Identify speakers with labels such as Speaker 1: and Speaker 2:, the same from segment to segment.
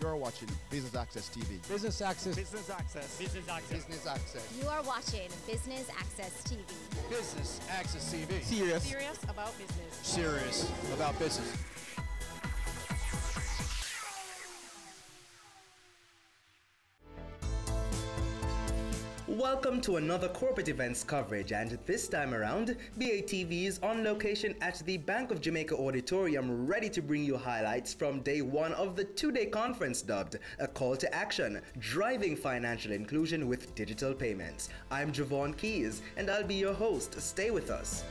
Speaker 1: are watching Business Access TV.
Speaker 2: Business Access.
Speaker 3: Business Access.
Speaker 4: Business Access.
Speaker 1: Business Access.
Speaker 5: You are watching Business Access TV.
Speaker 1: Business Access TV.
Speaker 6: Serious about business.
Speaker 1: Serious about business.
Speaker 7: Welcome to another corporate events coverage, and this time around, BATV is on location at the Bank of Jamaica Auditorium, ready to bring you highlights from day one of the two-day conference dubbed A Call to Action, Driving Financial Inclusion with Digital Payments. I'm Javon Keys, and I'll be your host. Stay with us.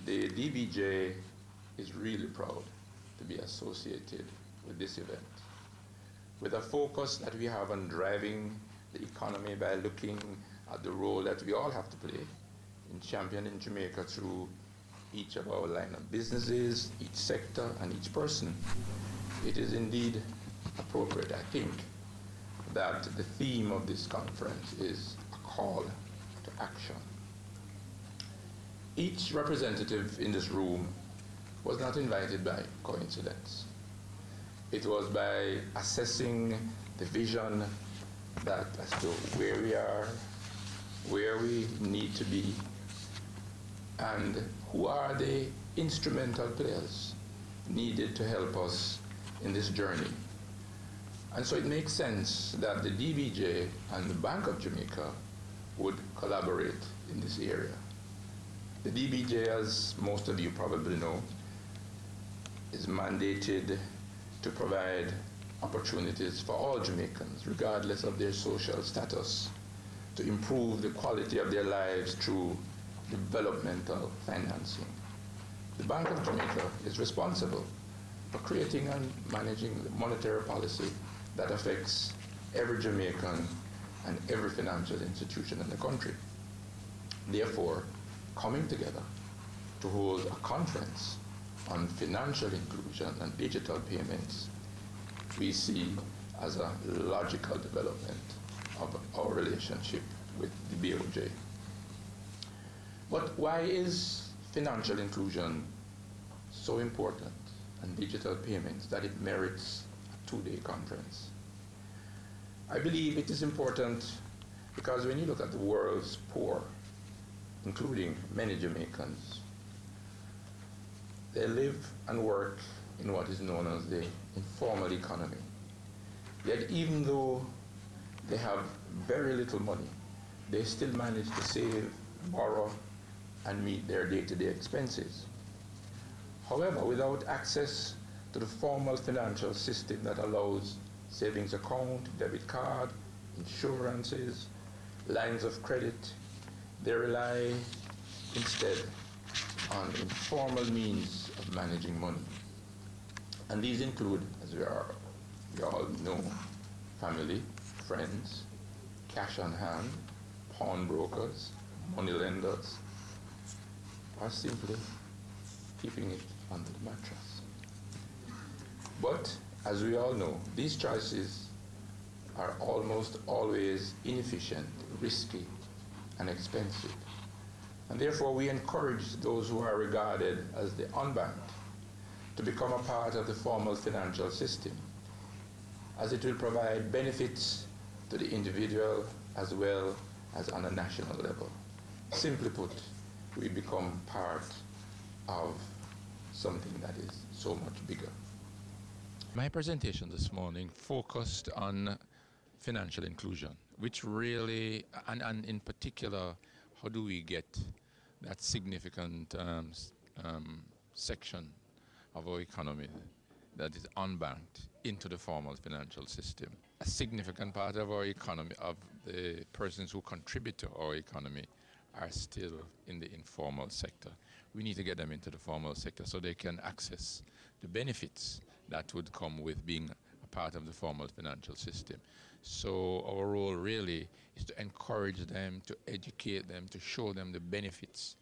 Speaker 8: The DBJ is really proud to be associated with this event, with a focus that we have on driving the economy by looking at the role that we all have to play in championing Jamaica through each of our line of businesses, each sector, and each person. It is indeed appropriate, I think, that the theme of this conference is a call to action. Each representative in this room was not invited by coincidence. It was by assessing the vision that as to where we are, where we need to be, and who are the instrumental players needed to help us in this journey. And so it makes sense that the DBJ and the Bank of Jamaica would collaborate in this area. The DBJ, as most of you probably know, is mandated to provide opportunities for all Jamaicans, regardless of their social status, to improve the quality of their lives through developmental financing. The Bank of Jamaica is responsible for creating and managing the monetary policy that affects every Jamaican and every financial institution in the country. Therefore, coming together to hold a conference on financial inclusion and digital payments we see as a logical development of our relationship with the BOJ. But why is financial inclusion so important and digital payments that it merits a two-day conference? I believe it is important because when you look at the world's poor, including many Jamaicans, they live and work in what is known as the informal economy. Yet even though they have very little money, they still manage to save, borrow, and meet their day-to-day expenses. However, without access to the formal financial system that allows savings account, debit card, insurances, lines of credit, they rely instead on informal means of managing money. And these include, as we all know, family, friends, cash on hand, pawnbrokers, money lenders, or simply keeping it under the mattress. But, as we all know, these choices are almost always inefficient, risky, and expensive. And therefore we encourage those who are regarded as the unbanked to become a part of the formal financial system, as it will provide benefits to the individual as well as on a national level. Simply put, we become part of something that is so much bigger.
Speaker 9: My presentation this morning focused on financial inclusion, which really, and in particular, how do we get that significant section of our economy that is unbanked into the formal financial system. A significant part of our economy, of the persons who contribute to our economy, are still in the informal sector. We need to get them into the formal sector so they can access the benefits that would come with being a part of the formal financial system. So our role really is to encourage them, to educate them, to show them the benefits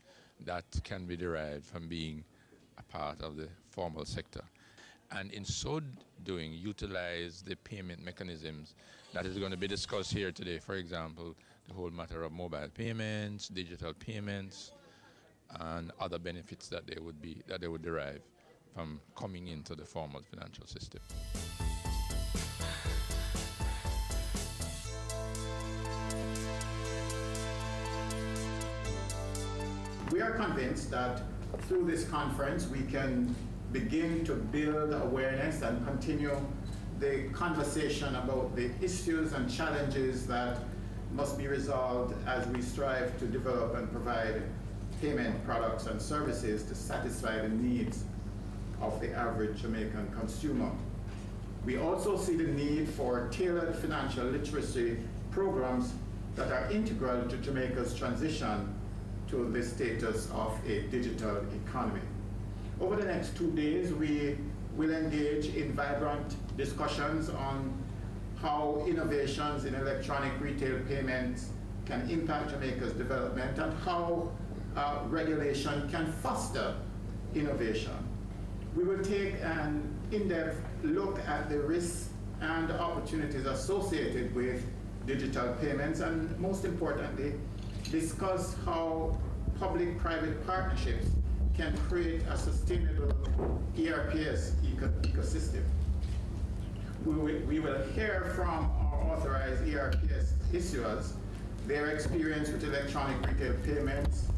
Speaker 9: that can be derived from being a part of the formal sector. And in so doing, utilize the payment mechanisms that is going to be discussed here today. For example, the whole matter of mobile payments, digital payments, and other benefits that they would derive from coming into the formal financial system.
Speaker 2: we are convinced that through this conference we can begin to build awareness and continue the conversation about the issues and challenges that must be resolved as we strive to develop and provide payment products and services to satisfy the needs of the average Jamaican consumer. We also see the need for tailored financial literacy programs that are integral to Jamaica's transition to the status of a digital economy. Over the next 2 days, we will engage in vibrant discussions on how innovations in electronic retail payments can impact Jamaica's development and how regulation can foster innovation. We will take an in-depth look at the risks and opportunities associated with digital payments and, most importantly, discuss how public-private partnerships can create a sustainable ERPS ecosystem. We will hear from our authorized ERPS issuers their experience with electronic retail payments.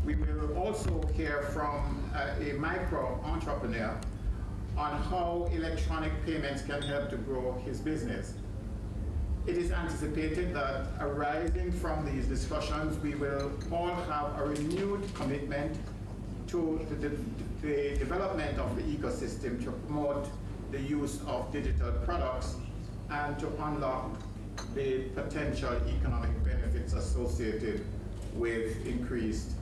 Speaker 2: We will also hear from a micro entrepreneur on how electronic payments can help to grow his business. It is anticipated that arising from these discussions, we will all have a renewed commitment to the development of the ecosystem to promote the use of digital products and to unlock the potential economic benefits associated with increased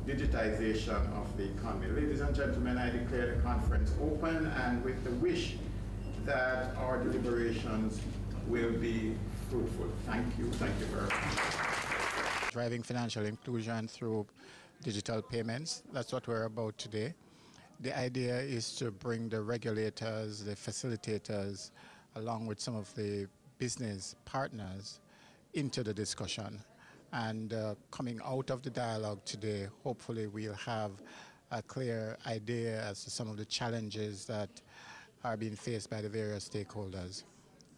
Speaker 2: digitization of the economy. Ladies and gentlemen, I declare the conference open and with the wish that our deliberations will be fruitful. Thank you very much.
Speaker 3: Driving financial inclusion through digital payments, that's what we're about today. The idea is to bring the regulators, the facilitators, along with some of the business partners into the discussion. And coming out of the dialogue today, hopefully we'll have a clear idea as to some of the challenges that are being faced by the various stakeholders.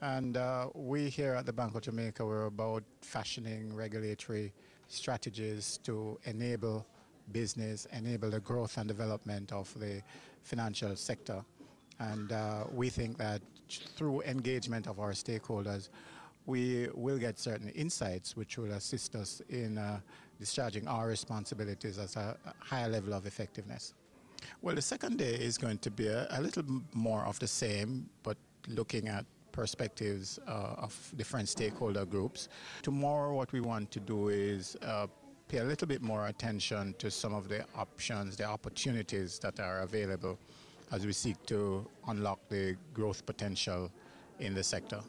Speaker 3: And we here at the Bank of Jamaica, we're about fashioning regulatory strategies to enable business, enable the growth and development of the financial sector. And we think that through engagement of our stakeholders, we will get certain insights which will assist us in discharging our responsibilities as a higher level of effectiveness. Well, the second day is going to be a little more of the same, but looking at perspectives of different stakeholder groups. Tomorrow what we want to do is pay a little bit more attention to some of the options, the opportunities that are available as we seek to unlock the growth potential in the sector.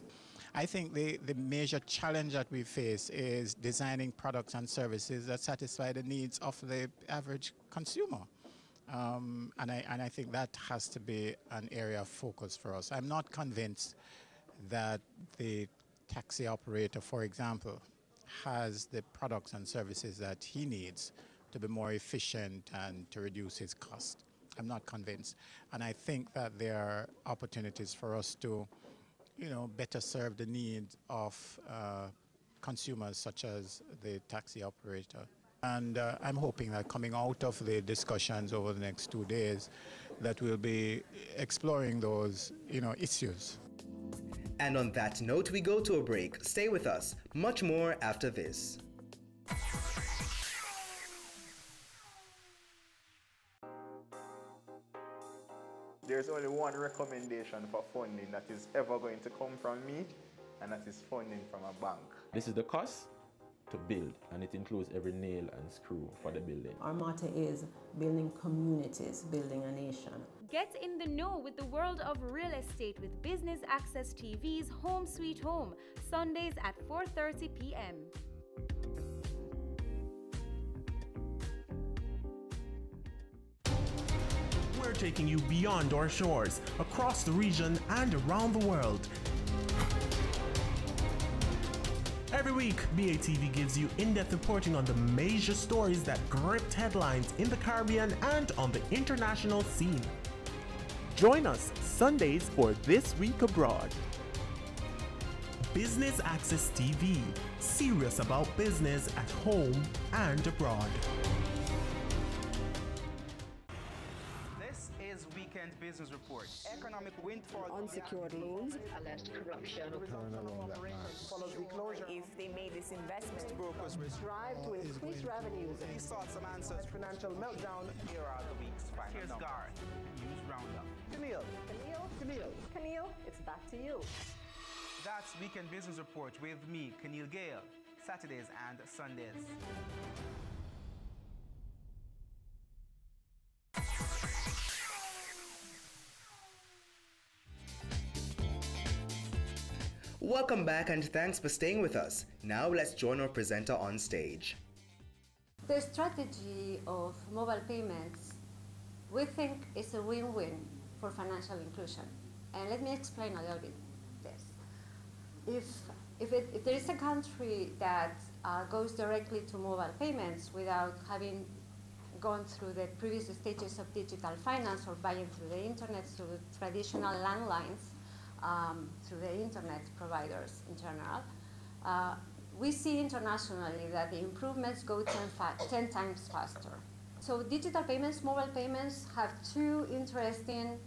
Speaker 3: I think the major challenge that we face is designing products and services that satisfy the needs of the average consumer. And I think that has to be an area of focus for us. I'm not convinced that the taxi operator, for example, has the products and services that he needs to be more efficient and to reduce his cost. I'm not convinced. And I think that there are opportunities for us to, better serve the needs of consumers such as the taxi operator. And I'm hoping that coming out of the discussions over the next 2 days, that we'll be exploring those, issues.
Speaker 7: And on that note, we go to a break. Stay with us. Much more after this.
Speaker 4: There's only one recommendation for funding that is ever going to come from me, and that is funding from a bank.
Speaker 10: This is the cost to build, and it includes every nail and screw for the building.
Speaker 11: Our motto is building communities, building a nation.
Speaker 5: Get in the know with the world of real estate with Business Access TV's Home Sweet Home, Sundays at 4:30 p.m.
Speaker 12: We're taking you beyond our shores, across the region and around the world. Every week, BATV gives you in-depth reporting on the major stories that gripped headlines in the Caribbean and on the international scene. Join us Sundays for This Week Abroad. Business Access TV, serious about business at home and abroad.
Speaker 13: economic windfall,
Speaker 14: unsecured loans,
Speaker 15: alleged corruption,
Speaker 13: follows the closure.
Speaker 14: if they made this investment,
Speaker 13: Brokers
Speaker 14: strive to increase revenues.
Speaker 13: He sought some answers.
Speaker 14: Financial meltdown.
Speaker 13: Here are the week's final
Speaker 16: Here's
Speaker 13: numbers.
Speaker 16: Guard, News Roundup.
Speaker 14: Camille, it's back to you.
Speaker 16: That's Weekend Business Report with me, Keneal Gale, Saturdays and Sundays.
Speaker 7: Welcome back and thanks for staying with us. Now let's join our presenter on stage.
Speaker 17: The strategy of mobile payments, we think, is a win-win for financial inclusion. And let me explain a little bit this. If there is a country that goes directly to mobile payments without having gone through the previous stages of digital finance or buying through the internet, through traditional landlines, through the internet providers in general, we see internationally that the improvements go 10 times faster. So digital payments, mobile payments have two interesting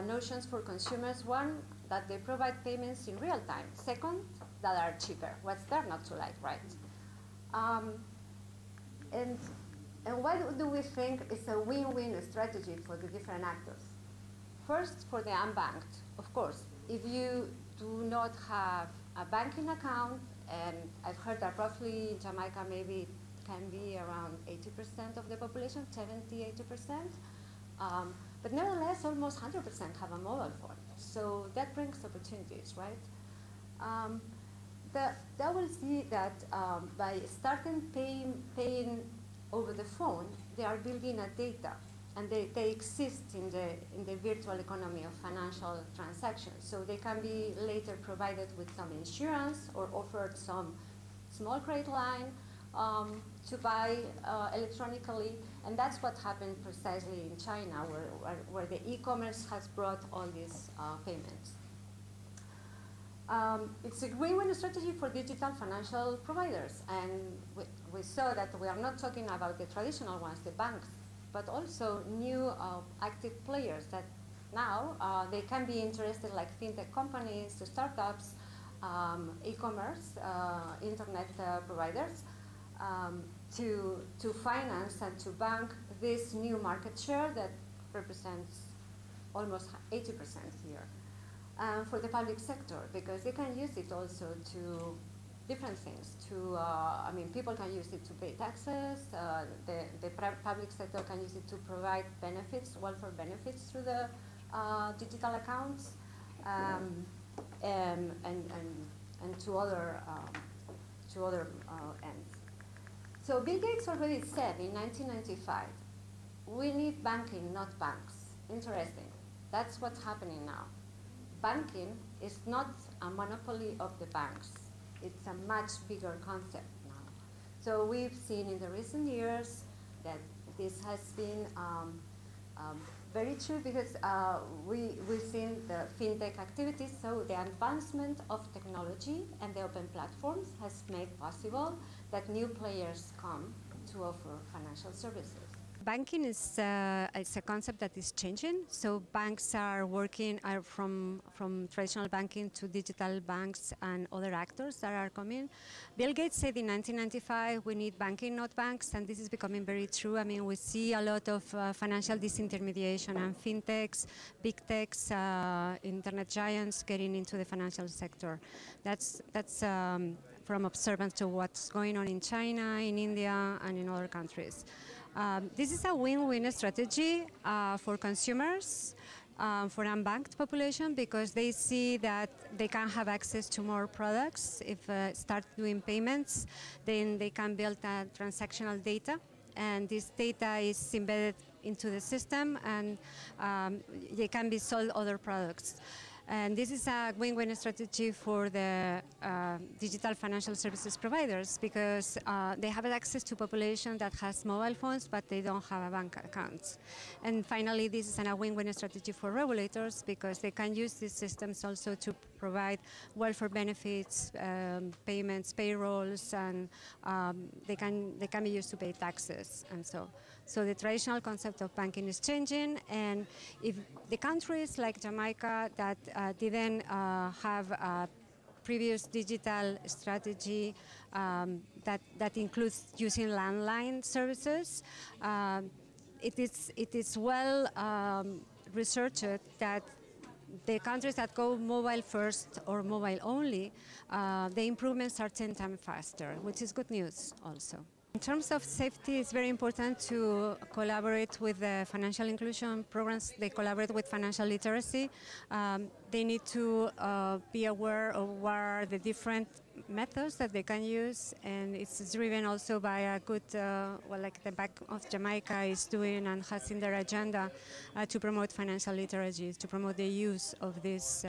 Speaker 17: notions for consumers. One, that they provide payments in real time. Second, that are cheaper. What's there not to like, right? And what do we think is a win-win strategy for the different actors? First, for the unbanked, of course. If you do not have a banking account, and I've heard that roughly in Jamaica maybe it can be around 80% of the population, 70, 80%. But nevertheless, almost 100% have a mobile phone. So that brings opportunities, right? They will see that by starting paying over the phone, they are building a data, and they exist in the virtual economy of financial transactions. So they can be later provided with some insurance or offered some small credit line to buy electronically. And that's what happened precisely in China, where the e-commerce has brought all these payments. It's a win-win strategy for digital financial providers. And we saw that we are not talking about the traditional ones, the banks, but also new active players that now they can be interested, like fintech companies, startups, e-commerce, internet providers, to finance and to bank this new market share that represents almost 80% here. For the public sector, because they can use it also to different things. I mean, people can use it to pay taxes. The public sector can use it to provide benefits, welfare benefits through the digital accounts, and to other ends. So Bill Gates already said in 1995, we need banking, not banks. Interesting. That's what's happening now. Banking is not a monopoly of the banks. It's a much bigger concept now. So we've seen in the recent years that this has been very true, because we've seen the fintech activities. So the advancement of technology and the open platforms has made possible that new players come to offer financial services. Banking is it's a concept that is changing. So banks are working from traditional banking to digital banks and other actors that are coming. Bill Gates said in 1995, we need banking, not banks, and this is becoming very true. I mean, we see a lot of financial disintermediation and fintechs, big techs, internet giants getting into the financial sector. That's from observance to what's going on in China, in India, and in other countries. This is a win-win strategy for consumers, for unbanked population, because they see that they can have access to more products. If start doing payments, then they can build transactional data, and this data is embedded into the system, and they can be sold other products. And this is a win-win strategy for the digital financial services providers, because they have access to population that has mobile phones, but they don't have a bank accounts. And finally, this is a win-win strategy for regulators, because they can use these systems also to provide welfare benefits, payments, payrolls, and they can be used to pay taxes. And so So the traditional concept of banking is changing, and if the countries like Jamaica that didn't have a previous digital strategy that includes using landline services, it is well researched that the countries that go mobile first or mobile only, the improvements are 10 times faster, which is good news also. In terms of safety, it's very important to collaborate with the financial inclusion programs. They collaborate with financial literacy. They need to be aware of what are the different methods that they can use, and it's driven also by a good, well, like the Bank of Jamaica is doing and has in their agenda to promote financial literacy, to promote the use of these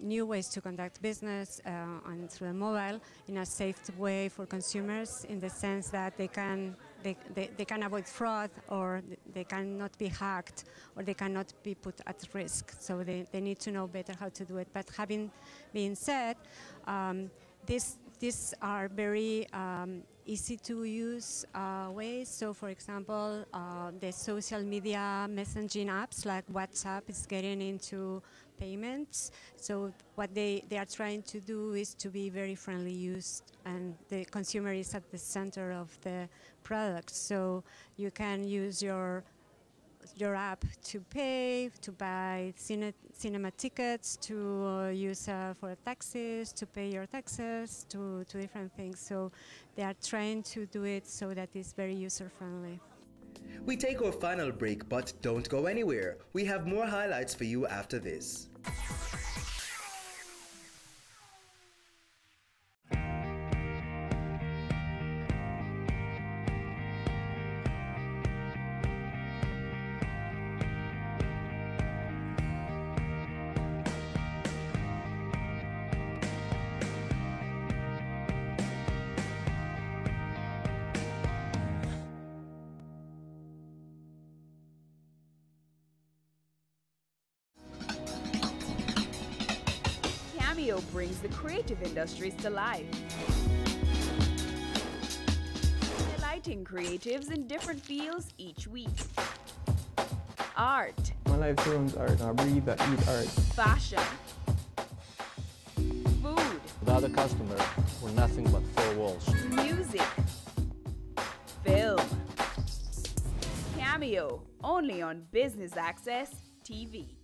Speaker 17: new ways to conduct business and through the mobile in a safe way for consumers, in the sense that they can avoid fraud, or they cannot be hacked, or they cannot be put at risk. So they need to know better how to do it. But having been said, these are very easy to use ways. So for example, the social media messaging apps like WhatsApp is getting into payments. So what they are trying to do is to be very friendly used, and the consumer is at the center of the product. So you can use your app to pay, to buy cinema tickets, to use for taxes, to pay your taxes, to different things. So they are trying to do it so that it's very user-friendly.
Speaker 7: We take our final break, but don't go anywhere. We have more highlights for you after this.
Speaker 15: Cameo brings the creative industries to life, highlighting creatives in different fields each week. Art.
Speaker 18: My life turns art. I breathe, I eat art.
Speaker 15: Fashion. Food.
Speaker 19: Without a customer, we're nothing but four walls.
Speaker 15: Music. Film. Cameo, only on Business Access TV.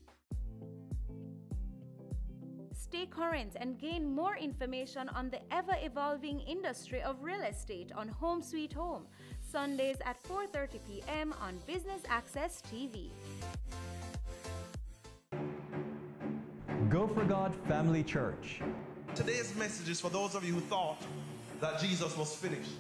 Speaker 5: Stay current and gain more information on the ever-evolving industry of real estate on Home Sweet Home, Sundays at 4:30 p.m. on Business Access TV.
Speaker 20: Go for God Family Church.
Speaker 21: Today's message is for those of you who thought that Jesus was finished.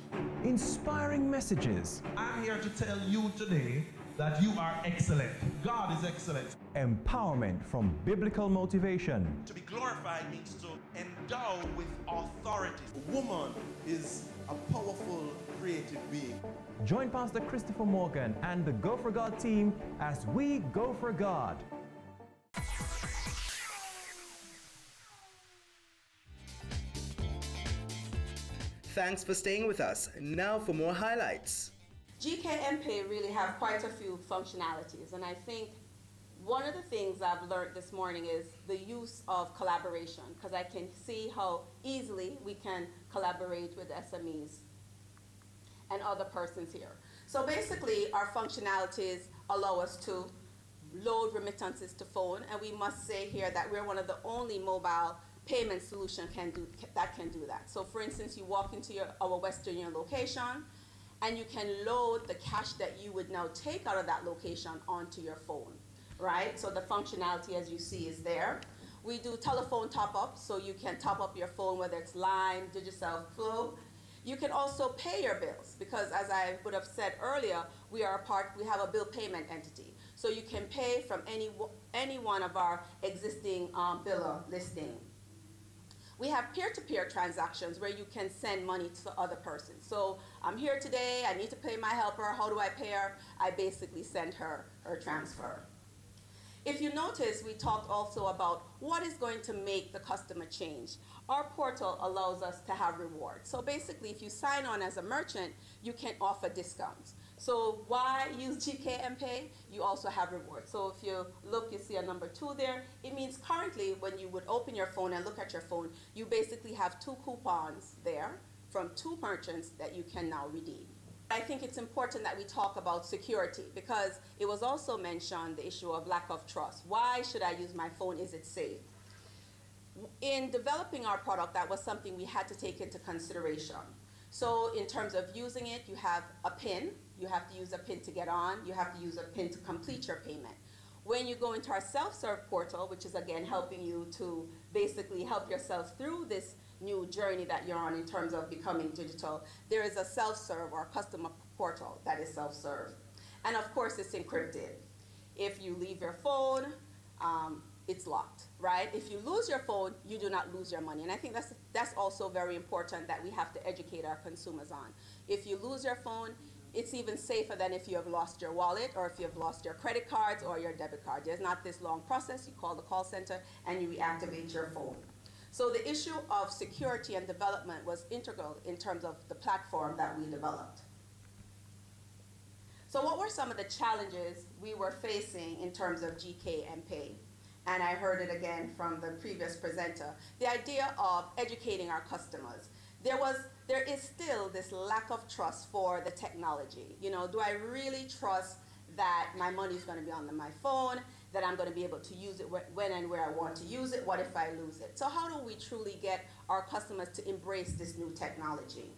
Speaker 20: Inspiring messages.
Speaker 21: I'm here to tell you today that you are excellent. God is excellent.
Speaker 20: Empowerment from biblical motivation.
Speaker 21: To be glorified means to endow with authority. A woman is a powerful, creative being.
Speaker 20: Join Pastor Christopher Morgan and the Go for God team as we go for God.
Speaker 7: Thanks for staying with us. Now for more highlights.
Speaker 11: GKMPay really have quite a few functionalities, and I think one of the things I've learned this morning is the use of collaboration, because I can see how easily we can collaborate with SMEs and other persons here. So basically, our functionalities allow us to load remittances to phone, and we must say here that we're one of the only mobile payment solution that can do that. So for instance, you walk into our Western Union location, and you can load the cash that you would now take out of that location onto your phone, right? So the functionality, as you see, is there. We do telephone top-up, so you can top up your phone, whether it's Line, Digicel, Flow. You can also pay your bills, because as I would have said earlier, we have a bill payment entity. So you can pay from any one of our existing biller listing. We have peer-to-peer transactions where you can send money to other persons. So I'm here today, I need to pay my helper, how do I pay her? I basically send her transfer. If you notice, we talked also about what is going to make the customer change. Our portal allows us to have rewards. So basically, if you sign on as a merchant, you can offer discounts. So why use GKMPay? You also have rewards. So if you look, you see a number 2 there. It means currently when you would open your phone and look at your phone, you basically have 2 coupons there from 2 merchants that you can now redeem. I think it's important that we talk about security because it was also mentioned the issue of lack of trust. Why should I use my phone? Is it safe? In developing our product, that was something we had to take into consideration. So in terms of using it, you have a PIN. You have to use a PIN to get on. You have to use a PIN to complete your payment. When you go into our self-serve portal, which is again helping you to basically help yourself through this new journey that you're on in terms of becoming digital, there is a self-serve or customer portal that is self-serve. And of course, it's encrypted. If you leave your phone, it's locked, right? If you lose your phone, you do not lose your money. And I think that's also very important that we have to educate our consumers on. If you lose your phone, it's even safer than if you have lost your wallet or if you have lost your credit cards or your debit card. There's not this long process. You call the call center and you reactivate your phone. So the issue of security and development was integral in terms of the platform that we developed. So what were some of the challenges we were facing in terms of GKMPay? And I heard it again from the previous presenter, the idea of educating our customers. There is still this lack of trust for the technology. You know, do I really trust that my money is going to be on my phone, that I'm going to be able to use it when and where I want to use it? What if I lose it? So how do we truly get our customers to embrace this new technology?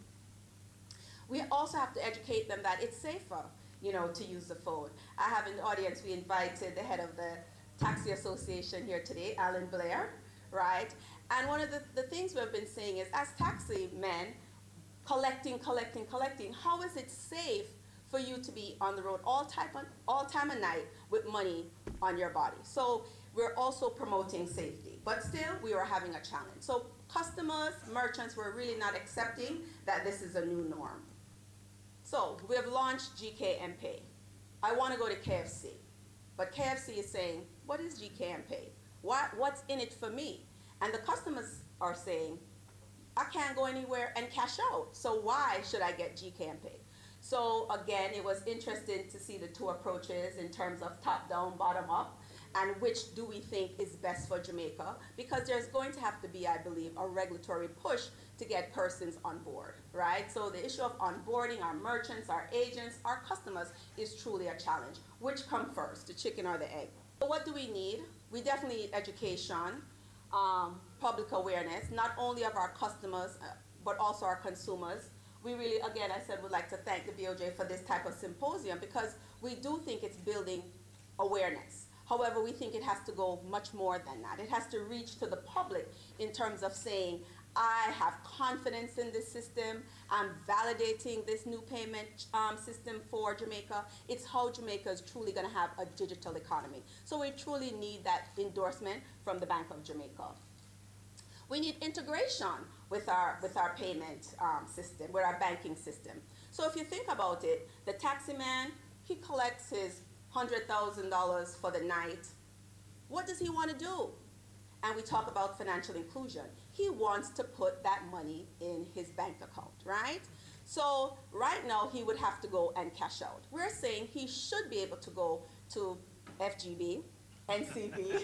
Speaker 11: We also have to educate them that it's safer, you know, to use the phone. I have in the audience, we invited the head of the Taxi Association here today, Alan Blair, right? And one of the things we've been saying is, as taxi men, collecting, how is it safe for you to be on the road all time of night with money on your body? So we're also promoting safety, but still we were having a challenge. So customers, merchants were really not accepting that this is a new norm. So we have launched GKMPay. I want to go to KFC, but KFC is saying, what is GKMPay? What's in it for me? And the customers are saying, I can't go anywhere and cash out, so why should I get GKMPay? So again, it was interesting to see the 2 approaches in terms of top-down, bottom-up, and which do we think is best for Jamaica, because there's going to have to be, I believe, a regulatory push to get persons on board, right? So the issue of onboarding our merchants, our agents, our customers is truly a challenge. Which come first, the chicken or the egg? So what do we need? We definitely need education, public awareness, not only of our customers, but also our consumers. We really, again, I said, would like to thank the BOJ for this type of symposium because we do think it's building awareness. However, we think it has to go much more than that. It has to reach to the public in terms of saying, I have confidence in this system. I'm validating this new payment system for Jamaica. It's how Jamaica is truly going to have a digital economy. So we truly need that endorsement from the Bank of Jamaica. We need integration with our payment system, with our banking system. So if you think about it, the taxi man, he collects his $100,000 for the night. What does he want to do? And we talk about financial inclusion. He wants to put that money in his bank account, right? So right now, he would have to go and cash out. We're saying he should be able to go to FGB, NCB,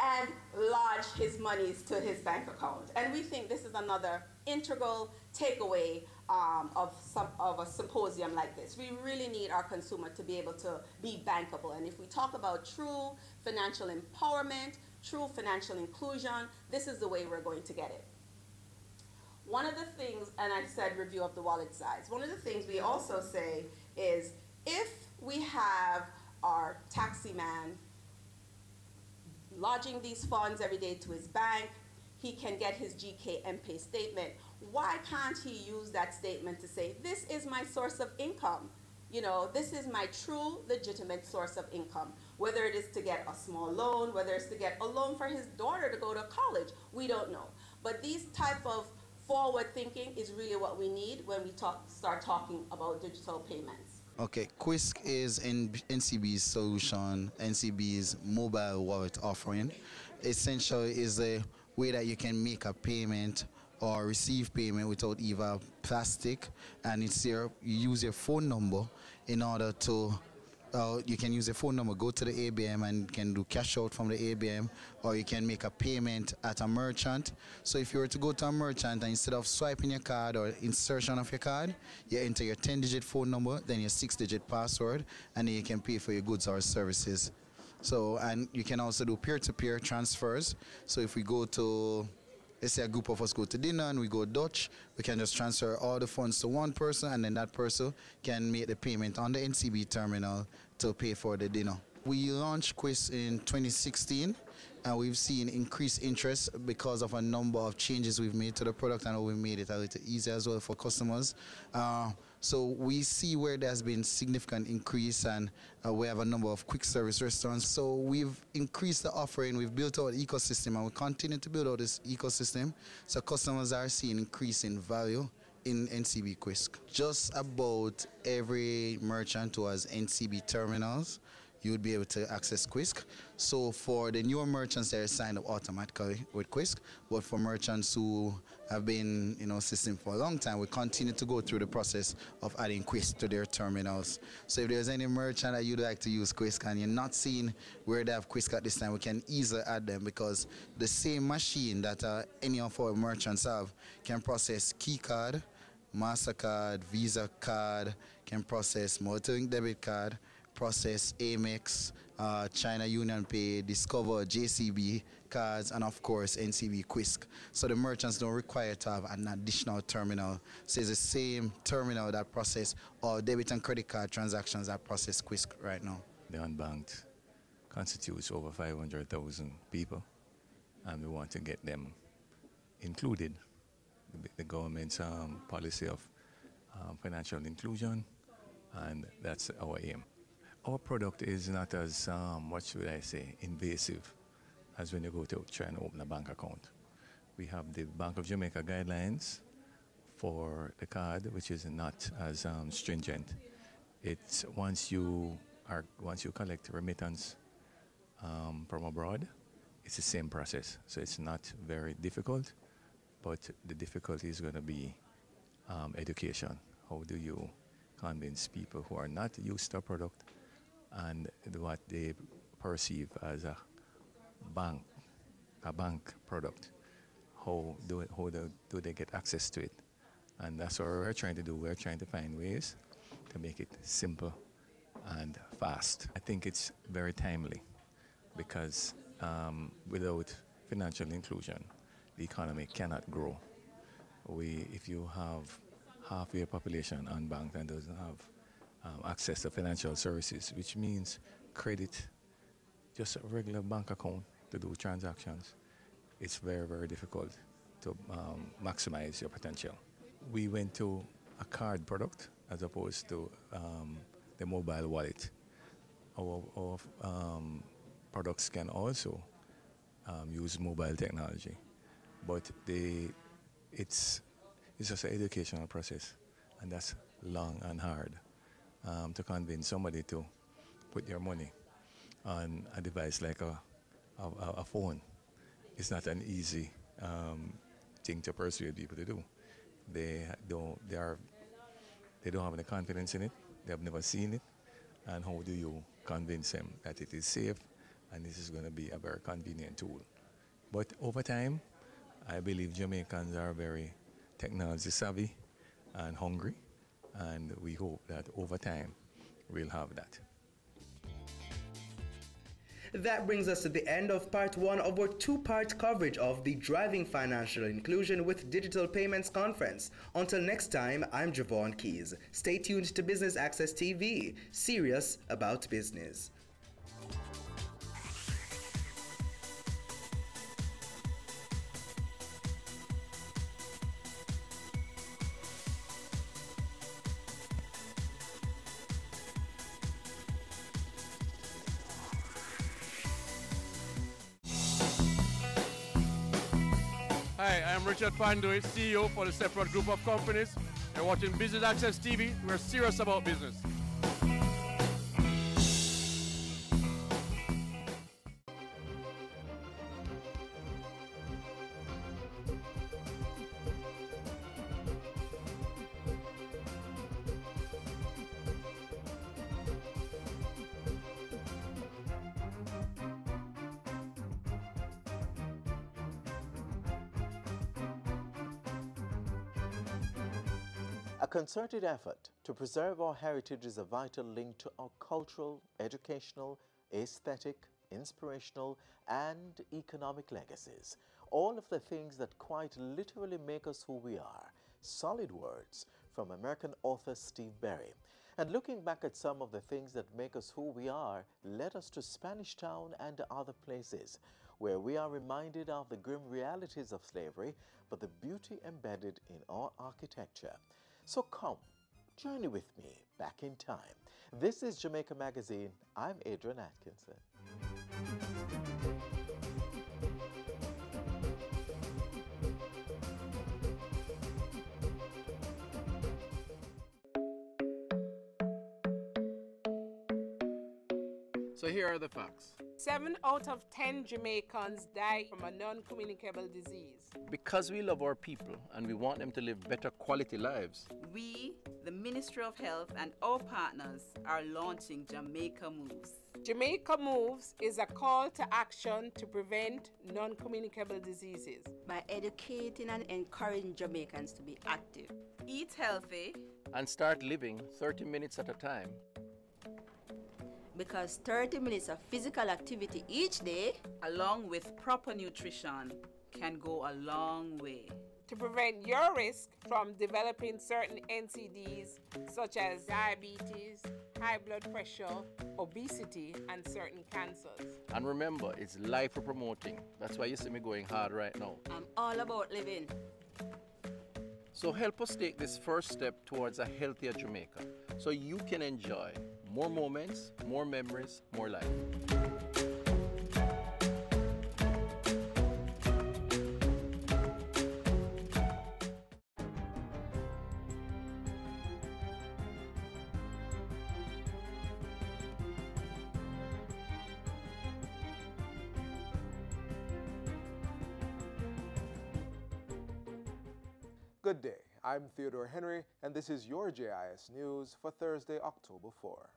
Speaker 11: and lodge his monies to his bank account. And we think this is another integral takeaway of a symposium like this. We really need our consumer to be able to be bankable. And if we talk about true financial empowerment, true financial inclusion, this is the way we're going to get it. One of the things, and I said review of the wallet size, one of the things we also say is if we have our taxi man lodging these funds every day to his bank, he can get his GKMPay statement. Why can't he use that statement to say, this is my source of income? You know, this is my true, legitimate source of income. Whether it is to get a small loan, whether it's to get a loan for his daughter to go to college, we don't know. But these type of forward thinking is really what we need when we start talking about digital payments.
Speaker 6: Okay, Quisk is NCB's solution, NCB's mobile wallet offering. Essentially is a way that you can make a payment or receive payment without either plastic, and you use your phone number in order to you can use your phone number, go to the ABM and can do cash out from the ABM, or you can make a payment at a merchant. So if you were to go to a merchant and instead of swiping your card or insertion of your card, you enter your 10-digit phone number, then your 6-digit password, and then you can pay for your goods or services. So, and you can also do peer-to-peer transfers. So if we go to, let's say a group of us go to dinner and we go Dutch, we can just transfer all the funds to one person, and then that person can make the payment on the NCB terminal to pay for the dinner. We launched Quisk in 2016, and we've seen increased interest because of a number of changes we've made to the product, and we've made it a little easier as well for customers. So we see where there's been significant increase, and we have a number of quick service restaurants. So we've increased the offering, we've built out the ecosystem, and we continue to build out this ecosystem. So customers are seeing increase in value in NCB Quisk. Just about every merchant who has NCB terminals, you would be able to access Quisk. So for the newer merchants, they're signed up automatically with Quisk. But for merchants who have been in system for a long time, we continue to go through the process of adding Quisk to their terminals. So if there's any merchant that you'd like to use Quisk and you're not seeing where they have Quisk at this time, we can easily add them, because the same machine that any of our merchants have can process KeyCard, MasterCard, Visa card, can process multi-link debit card, process Amex, China Union Pay, Discover, JCB cards, and of course NCB Quisk. So the merchants don't require to have an additional terminal. So it's the same terminal that process all debit and credit card transactions that process Quisk right now.
Speaker 1: The unbanked constitutes over 500,000 people, and we want to get them included. The government's policy of financial inclusion, and that's our aim. Our product is not as, what should I say, invasive as when you go to try and open a bank account. We have the Bank of Jamaica guidelines for the card, which is not as stringent. It's once you collect remittance from abroad, it's the same process. So it's not very difficult, but the difficulty is going to be education. How do you convince people who are not used to a product and what they perceive as a bank product? How do they get access to it? And that's what we're trying to do. We're trying to find ways to make it simple and fast. I think it's very timely, because without financial inclusion, the economy cannot grow. If you have half your population unbanked and doesn't have access to financial services, which means credit, just a regular bank account to do transactions, it's very, very difficult to maximize your potential. We went to a card product as opposed to the mobile wallet. Our products can also use mobile technology, but it's just an educational process, and that's long and hard to convince somebody to put your money on a device like a phone. It's not an easy thing to persuade people to do. They don't have any confidence in it. They have never seen it, and how do you convince them that it is safe and this is going to be a very convenient tool? But over time, I believe Jamaicans are very technology savvy and hungry, and we hope that over time we'll have that.
Speaker 7: That brings us to the end of part one of our two-part coverage of the Driving Financial Inclusion with Digital Payments Conference. Until next time, I'm Javon Keys. Stay tuned to Business Access TV, serious about business.
Speaker 22: Hi, I'm Richard Pandoy, CEO for the Separate Group of Companies. You're watching Business Access TV. We're serious about business.
Speaker 8: concerted effort to preserve our heritage is a vital link to our cultural, educational, aesthetic, inspirational, and economic legacies. All of the things that quite literally make us who we are. Solid words from American author Steve Berry. And looking back at some of the things that make us who we are led us to Spanish Town and other places, where we are reminded of the grim realities of slavery, but the beauty embedded in our architecture. So come, journey with me back in time. This is Jamaica Magazine. I'm Adrian Atkinson.
Speaker 22: So here are the facts.
Speaker 9: 7 out of 10 Jamaicans die from a non-communicable disease.
Speaker 10: Because we love our people and we want them to live better quality lives,
Speaker 23: we, the Ministry of Health and our partners, are launching Jamaica Moves.
Speaker 9: Jamaica Moves is a call to action to prevent non-communicable diseases.
Speaker 23: By educating and encouraging Jamaicans to be active, eat healthy,
Speaker 10: and start living 30 minutes at a time.
Speaker 23: Because 30 minutes of physical activity each day, along with proper nutrition, can go a long way.
Speaker 9: To prevent your risk from developing certain NCDs such as diabetes, high blood pressure, obesity, and certain cancers.
Speaker 10: And remember, it's life we're promoting. That's why you see me going hard right now.
Speaker 23: I'm all about living.
Speaker 10: So help us take this first step towards a healthier Jamaica so you can enjoy more moments, more memories, more life.
Speaker 24: Good day, I'm Theodore Henry, and this is your JIS News for Thursday, October 4.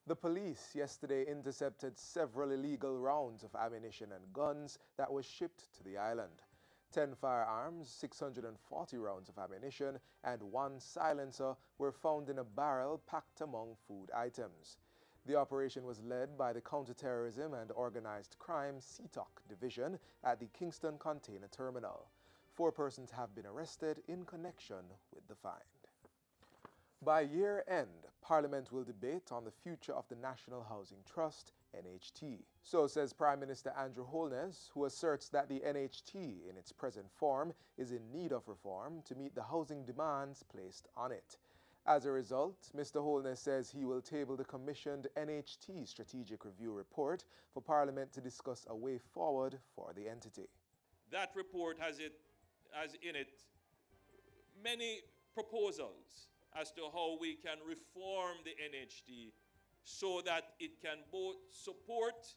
Speaker 24: The police yesterday intercepted several illegal rounds of ammunition and guns that were shipped to the island. 10 firearms, 640 rounds of ammunition, and 1 silencer were found in a barrel packed among food items. The operation was led by the Counterterrorism and Organized Crime CTOC Division at the Kingston Container Terminal. 4 persons have been arrested in connection with the find. By year end, Parliament will debate on the future of the National Housing Trust, NHT. So says Prime Minister Andrew Holness, who asserts that the NHT in its present form is in need of reform to meet the housing demands placed on it. As a result, Mr. Holness says he will table the commissioned NHT Strategic Review report for Parliament to discuss a way forward for the entity.
Speaker 25: That report has in it many proposals as to how we can reform the NHT so that it can both support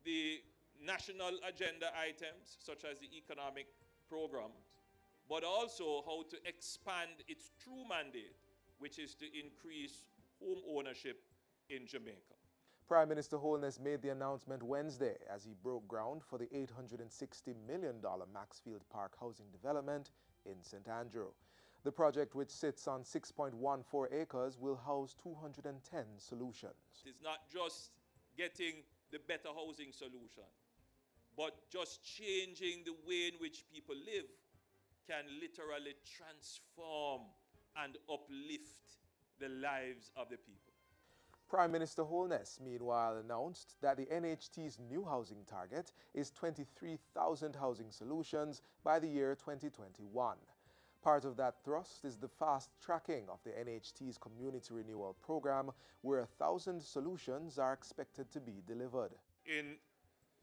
Speaker 25: the national agenda items, such as the economic programs, but also how to expand its true mandate, which is to increase home ownership in Jamaica.
Speaker 24: Prime Minister Holness made the announcement Wednesday as he broke ground for the $860 million Maxfield Park housing development in St. Andrew. The project, which sits on 6.14 acres, will house 210 solutions.
Speaker 25: It's not just getting the better housing solution, but just changing the way in which people live can literally transform and uplift the lives of the people.
Speaker 24: Prime Minister Holness, meanwhile, announced that the NHT's new housing target is 23,000 housing solutions by the year 2021. Part of that thrust is the fast tracking of the NHT's community renewal program, where 1,000 solutions are expected to be delivered.
Speaker 25: In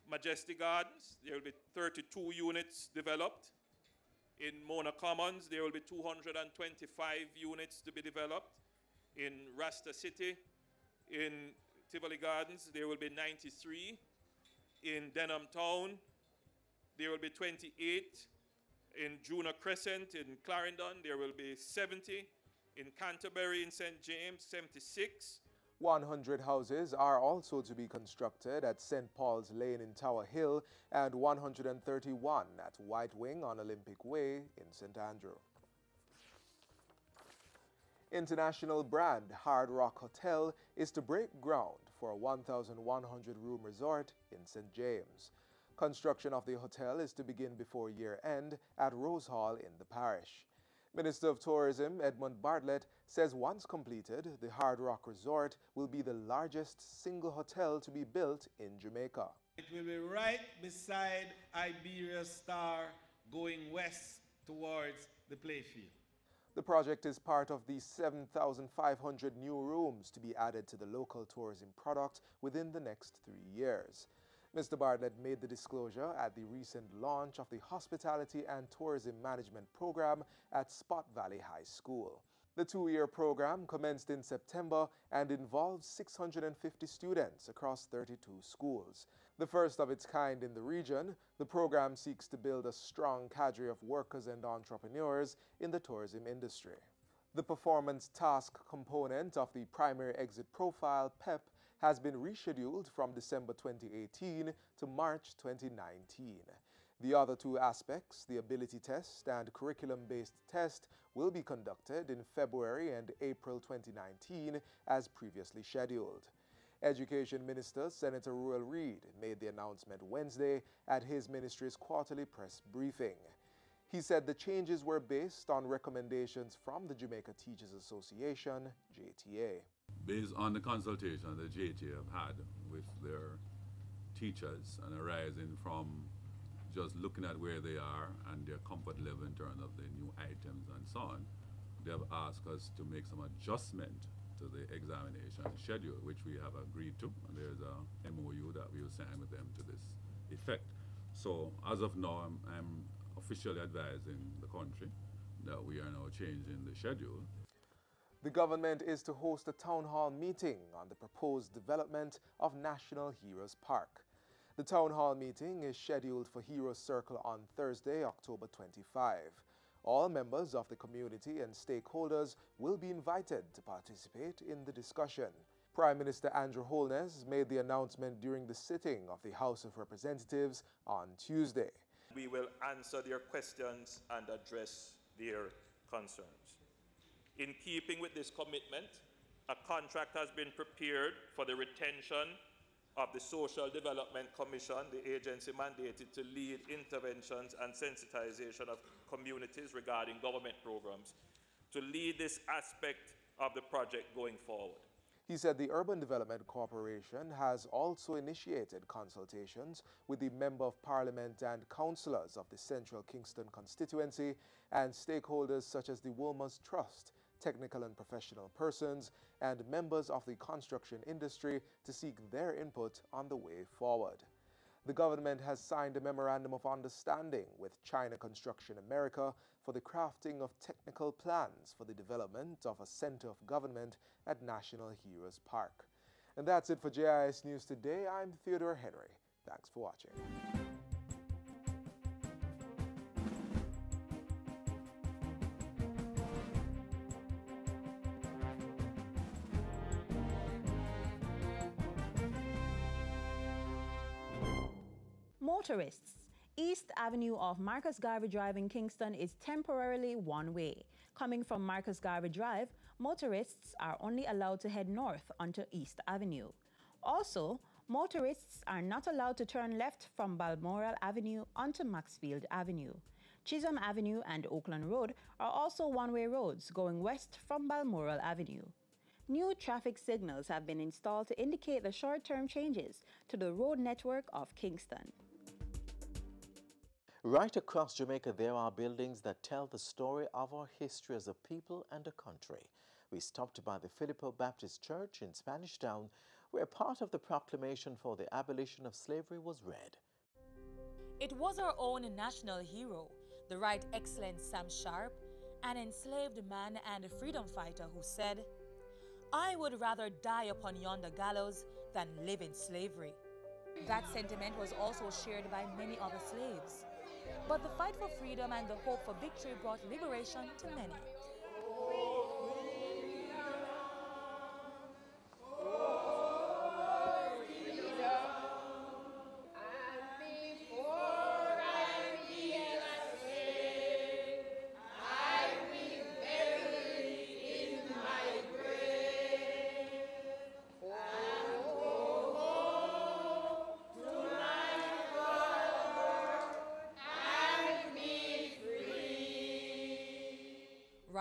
Speaker 25: Majestic Gardens, there will be 32 units developed. In Mona Commons, there will be 225 units to be developed. In Rasta City, in Tivoli Gardens, there will be 93. In Denham Town, there will be 28. In Juna Crescent, in Clarendon, there will be 70. In Canterbury, in St. James, 76.
Speaker 24: 100 houses are also to be constructed at St. Paul's Lane in Tower Hill and 131 at White Wing on Olympic Way in St. Andrew. International brand Hard Rock Hotel is to break ground for a 1,100-room resort in St. James. Construction of the hotel is to begin before year-end at Rose Hall in the parish. Minister of Tourism Edmund Bartlett says once completed, the Hard Rock Resort will be the largest single hotel to be built in Jamaica.
Speaker 2: It will be right beside Iberia Star going west towards the playfield.
Speaker 24: The project is part of the 7,500 new rooms to be added to the local tourism product within the next 3 years. Mr. Bartlett made the disclosure at the recent launch of the Hospitality and Tourism Management Program at Spot Valley High School. The 2-year program commenced in September and involves 650 students across 32 schools. The first of its kind in the region, the program seeks to build a strong cadre of workers and entrepreneurs in the tourism industry. The performance task component of the Primary Exit Profile, PEP, has been rescheduled from December 2018 to March 2019. The other 2 aspects, the ability test and curriculum-based test, will be conducted in February and April 2019 as previously scheduled. Education Minister Senator Ruel Reid made the announcement Wednesday at his ministry's quarterly press briefing. He said the changes were based on recommendations from the Jamaica Teachers Association, JTA.
Speaker 3: Based on the consultation the JTA have had with their teachers and arising from just looking at where they are and their comfort level in terms of the new items and so on, they have asked us to make some adjustment to the examination schedule, which we have agreed to, and there's a MOU that we will sign with them to this effect. So as of now, I'm officially advising the country that we are now changing the schedule.
Speaker 24: The government is to host a town hall meeting on the proposed development of National Heroes Park. The town hall meeting is scheduled for Heroes Circle on Thursday, October 25. All members of the community and stakeholders will be invited to participate in the discussion. Prime Minister Andrew Holness made the announcement during the sitting of the House of Representatives on Tuesday.
Speaker 25: We will answer their questions and address their concerns. In keeping with this commitment, a contract has been prepared for the retention of the Social Development Commission, the agency mandated to lead interventions and sensitization of communities regarding government programs, to lead this aspect of the project going forward.
Speaker 24: He said the Urban Development Corporation has also initiated consultations with the Member of Parliament and councillors of the Central Kingston constituency and stakeholders such as the Wolmer's Trust, technical and professional persons, and members of the construction industry to seek their input on the way forward. The government has signed a Memorandum of Understanding with China Construction America for the crafting of technical plans for the development of a center of government at National Heroes Park. And that's it for JIS News today. I'm Theodore Henry. Thanks for watching.
Speaker 4: Motorists. East Avenue of Marcus Garvey Drive in Kingston is temporarily one-way. Coming from Marcus Garvey Drive, motorists are only allowed to head north onto East Avenue. Also, motorists are not allowed to turn left from Balmoral Avenue onto Maxfield Avenue. Chisholm Avenue and Oakland Road are also one-way roads going west from Balmoral Avenue. New traffic signals have been installed to indicate the short-term changes to the road network of Kingston.
Speaker 8: Right across Jamaica, there are buildings that tell the story of our history as a people and a country. We stopped by the Filippo Baptist Church in Spanish Town, where part of the proclamation for the abolition of slavery was read.
Speaker 12: It was our own national hero, the Right Excellent Sam Sharp, an enslaved man and a freedom fighter who said, "I would rather die upon yonder gallows than live in slavery." That sentiment was also shared by many other slaves. But the fight for freedom and the hope for victory brought liberation to many.
Speaker 13: I will verily in my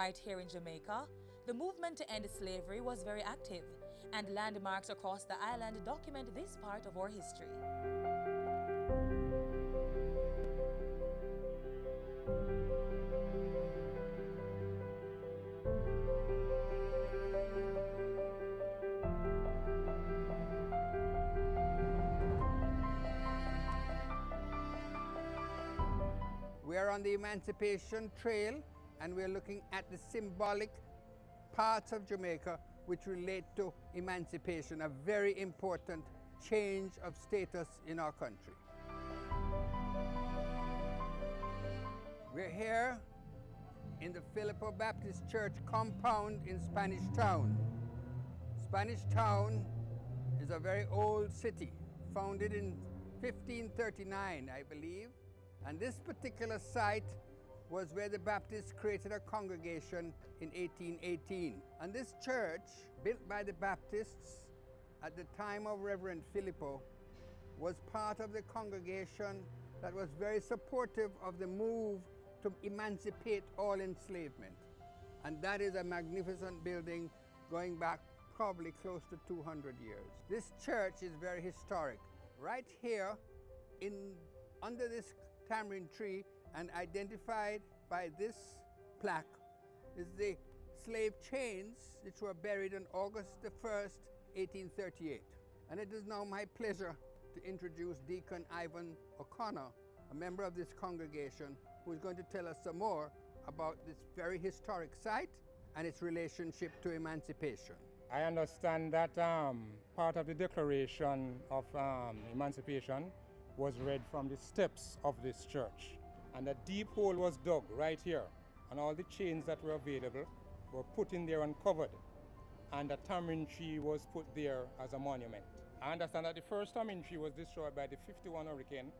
Speaker 12: Right here in Jamaica, the movement to end slavery was very active, and landmarks across the island document this part of our history.
Speaker 13: We are on the Emancipation Trail, and we're looking at the symbolic parts of Jamaica which relate to emancipation, a very important change of status in our country. We're here in the Filippo Baptist Church compound in Spanish Town. Spanish Town is a very old city, founded in 1539, I believe. And this particular site was where the Baptists created a congregation in 1818. And this church, built by the Baptists at the time of Reverend Filippo, was part of the congregation that was very supportive of the move to emancipate all enslavement. And that is a magnificent building going back probably close to 200 years. This church is very historic. Right here, under this tamarind tree, and identified by this plaque, is the slave chains which were buried on August the 1st, 1838. And it is now my pleasure to introduce Deacon Ivan O'Connor, a member of this congregation, who is going to tell us some more about this very historic site and its relationship to emancipation.
Speaker 14: I understand that part of the Declaration of Emancipation was read from the steps of this church. And a deep hole was dug right here, and all the chains that were available were put in there and covered. And a tamarind tree was put there as a monument. I understand that the first tamarind tree was destroyed by the 51 hurricane,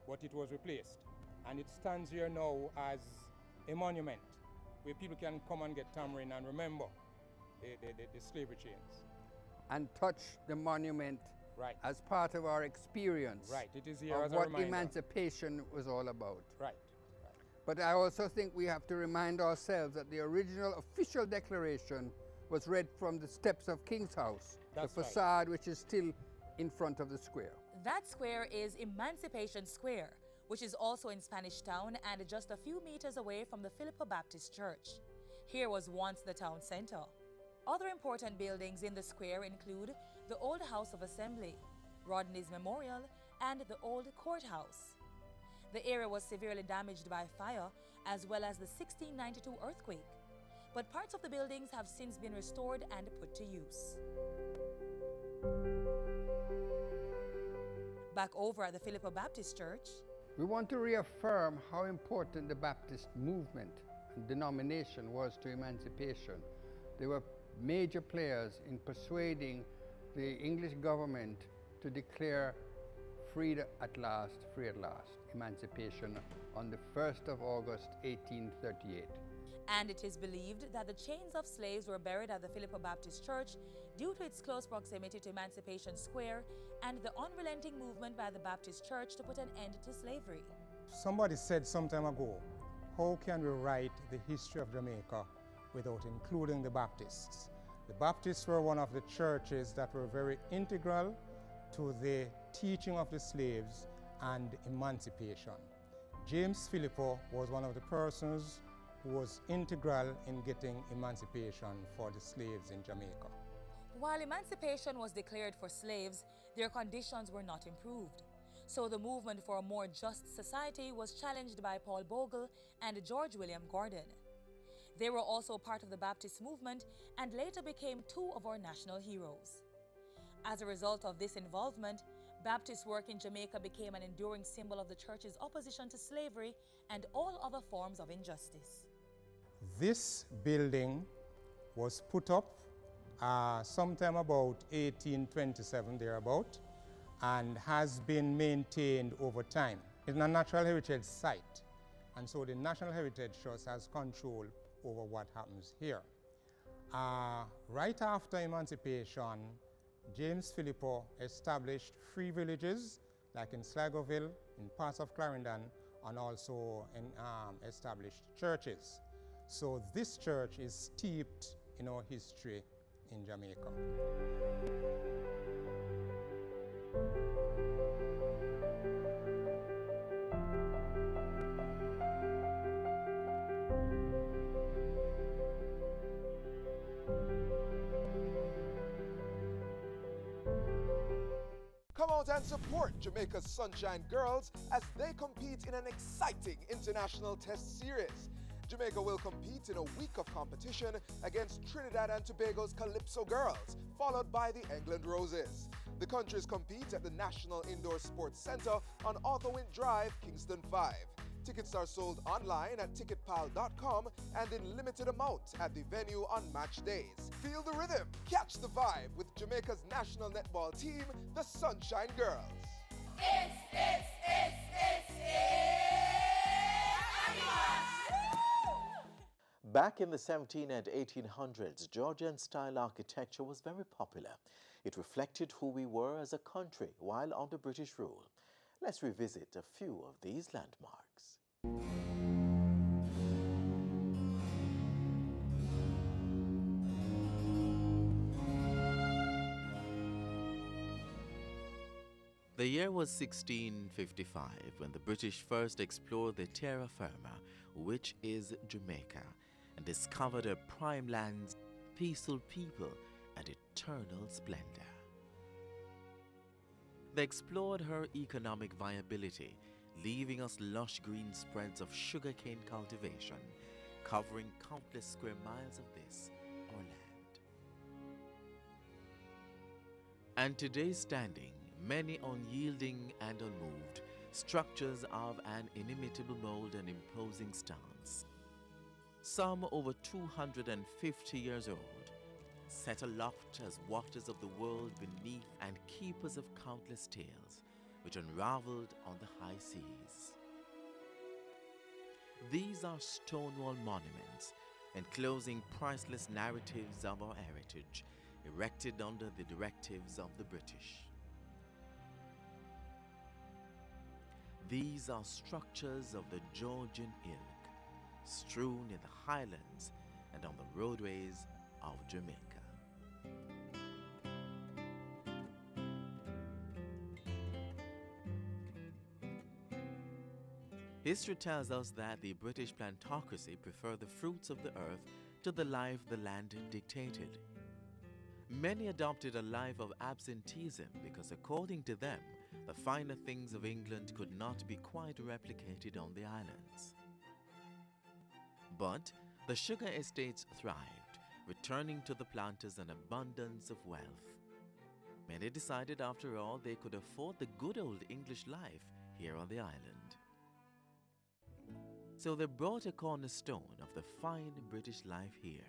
Speaker 14: but it was replaced. And it stands here now as a monument where people can come and get tamarind and remember the slavery chains.
Speaker 13: And touch the monument as part of our experience
Speaker 14: it is here
Speaker 13: of
Speaker 14: as a
Speaker 13: what
Speaker 14: reminder.
Speaker 13: Emancipation was all about.
Speaker 14: Right.
Speaker 13: But I also think we have to remind ourselves that the original official declaration was read from the steps of King's House,
Speaker 12: That's
Speaker 13: the facade which is still in front of the square.
Speaker 12: That square is Emancipation Square, which is also in Spanish Town and just a few meters away from the Filippo Baptist Church. Here was once the town center. Other important buildings in the square include the Old House of Assembly, Rodney's Memorial, and the Old Courthouse. The area was severely damaged by fire, as well as the 1692 earthquake, but parts of the buildings have since been restored and put to use. Back over at the Filippo Baptist Church,
Speaker 13: we want to reaffirm how important the Baptist movement and denomination was to emancipation. They were major players in persuading the English government to declare free at last, emancipation on the 1st of August, 1838.
Speaker 12: and it is believed that the chains of slaves were buried at the Filippo Baptist Church due to its close proximity to Emancipation Square and the unrelenting movement by the Baptist Church to put an end to slavery.
Speaker 16: Somebody said some time ago, how can we write the history of Jamaica without including the Baptists? The Baptists were one of the churches that were very integral to the teaching of the slaves and emancipation. James Filippo was one of the persons who was integral in getting emancipation for the slaves in Jamaica.
Speaker 12: While emancipation was declared for slaves, their conditions were not improved. So the movement for a more just society was challenged by Paul Bogle and George William Gordon. They were also part of the Baptist movement and later became two of our national heroes. As a result of this involvement, Baptist work in Jamaica became an enduring symbol of the church's opposition to slavery and all other forms of injustice.
Speaker 16: This building was put up sometime about 1827 thereabout, and has been maintained over time. It's a natural heritage site, and so the National Heritage Trust has control over what happens here. Right after emancipation, James Filippo established free villages like in Sligoville, in parts of Clarendon, and also in, established churches. So this church is steeped in our history in Jamaica.
Speaker 24: Come out and support Jamaica's Sunshine Girls as they compete in an exciting international test series. Jamaica will compete in a week of competition against Trinidad and Tobago's Calypso Girls, followed by the England Roses. The countries compete at the National Indoor Sports Centre on Arthur Wint Drive, Kingston 5. Tickets are sold online at ticketpal.com and in limited amount at the venue on match days. Feel the rhythm, catch the vibe with Jamaica's national netball team, the Sunshine Girls.
Speaker 8: Back in the 1700s and 1800s, Georgian-style architecture was very popular. It reflected who we were as a country while under British rule. Let's revisit a few of these landmarks.
Speaker 5: The year was 1655 when the British first explored the terra firma, which is Jamaica, and discovered her prime lands, peaceful people, and eternal splendor. They explored her economic viability, leaving us lush green spreads of sugarcane cultivation, covering countless square miles of this, our land. And today standing, many unyielding and unmoved, structures of an inimitable mold and imposing stance. Some over 250 years old, set aloft as waters of the world beneath and keepers of countless tales, which unraveled on the high seas. These are Stonewall monuments, enclosing priceless narratives of our heritage, erected under the directives of the British. These are structures of the Georgian ilk, strewn in the highlands and on the roadways of Jamaica. History tells us that the British plantocracy preferred the fruits of the earth to the life the land dictated. Many adopted a life of absenteeism because, according to them, the finer things of England could not be quite replicated on the islands. But the sugar estates thrived, returning to the planters an abundance of wealth. Many decided, after all, they could afford the good old English life here on the island. So they brought a cornerstone of the fine British life here.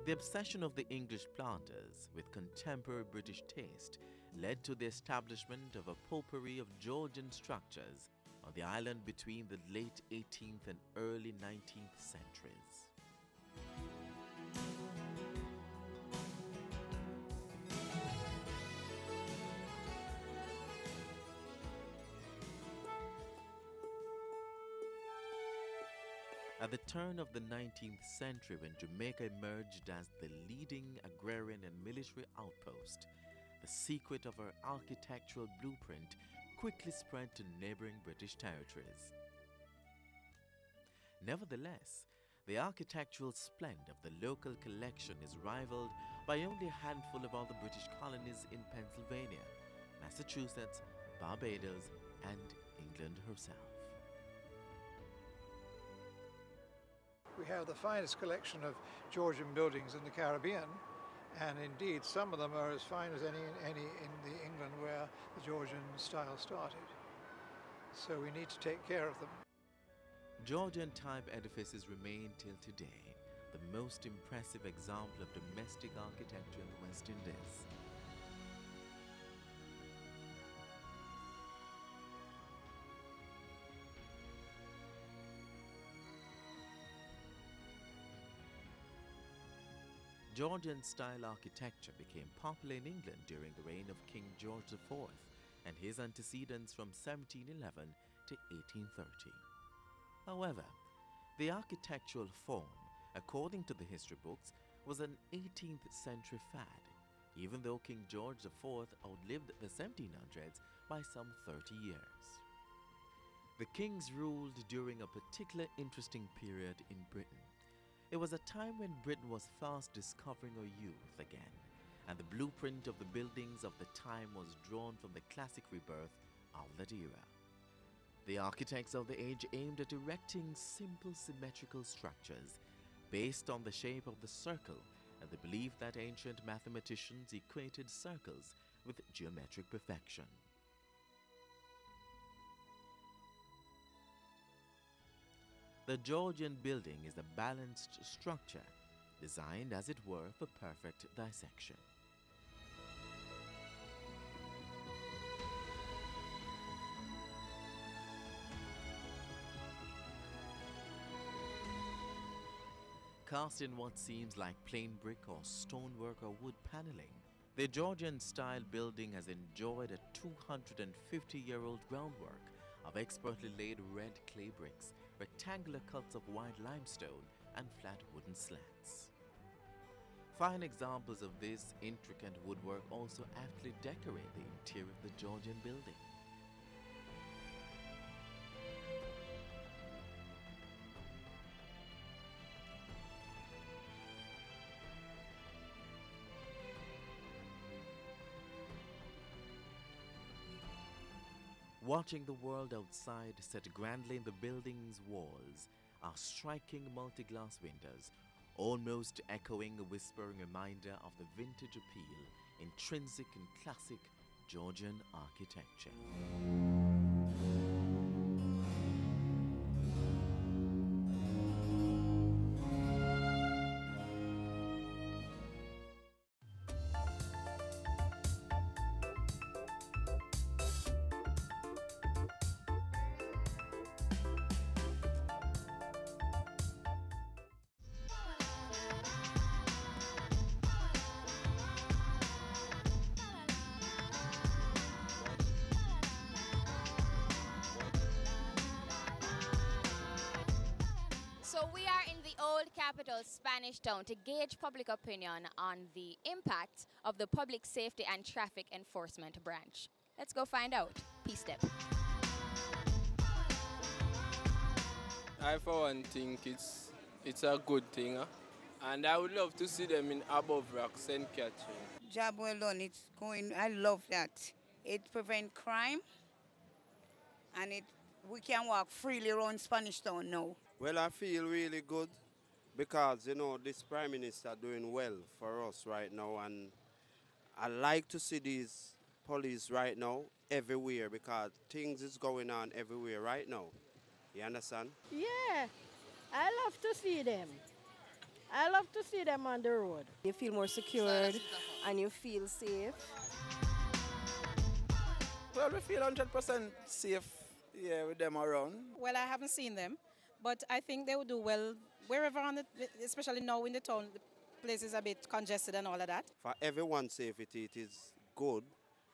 Speaker 5: The obsession of the English planters with contemporary British taste led to the establishment of a potpourri of Georgian structures on the island between the late 18th and early 19th centuries. At the turn of the 19th century, when Jamaica emerged as the leading agrarian and military outpost, the secret of her architectural blueprint quickly spread to neighboring British territories. Nevertheless, the architectural splendor of the local collection is rivaled by only a handful of other British colonies in Pennsylvania, Massachusetts, Barbados, and England herself.
Speaker 15: We have the finest collection of Georgian buildings in the Caribbean, and indeed some of them are as fine as any in the England where the Georgian style started. So we need to take care of them.
Speaker 5: Georgian-type edifices remain till today the most impressive example of domestic architecture in the West Indies. Georgian-style architecture became popular in England during the reign of King George IV and his antecedents from 1711 to 1830. However, the architectural form, according to the history books, was an 18th century fad, even though King George IV outlived the 1700s by some 30 years. The kings ruled during a particularly interesting period in Britain. It was a time when Britain was fast discovering her youth again, and the blueprint of the buildings of the time was drawn from the classic rebirth of that era. The architects of the age aimed at erecting simple symmetrical structures based on the shape of the circle and the belief that ancient mathematicians equated circles with geometric perfection. The Georgian building is a balanced structure, designed as it were for perfect dissection. Cast in what seems like plain brick or stonework or wood paneling, the Georgian-style building has enjoyed a 250-year-old groundwork of expertly laid red clay bricks, rectangular cuts of white limestone, and flat wooden slats. Fine examples of this intricate woodwork also aptly decorate the interior of the Georgian building. Watching the world outside set grandly in the building's walls are striking multi-glass windows, almost echoing a whispering reminder of the vintage appeal intrinsic in classic Georgian architecture.
Speaker 17: So we are in the old capital, Spanish Town, to gauge public opinion on the impact of the Public Safety and Traffic Enforcement Branch. Let's go find out. Peace step.
Speaker 18: I for one think it's a good thing, and I would love to see them in Above Rock, St. Catherine.
Speaker 19: Job well done. It's going. I love that. It prevents crime, and we can walk freely around Spanish Town now.
Speaker 20: Well, I feel really good because, you know, this Prime Minister doing well for us right now, and I like to see these police right now everywhere because things is going on everywhere right now. You understand?
Speaker 21: Yeah, I love to see them. I love to see them on the road.
Speaker 26: You feel more secured and you feel safe.
Speaker 18: Well, we feel 100% safe, yeah, with them around.
Speaker 27: Well, I haven't seen them, but I think they would do well wherever on the, especially now in the town, the place is a bit congested and all of that.
Speaker 20: For everyone's safety, it is good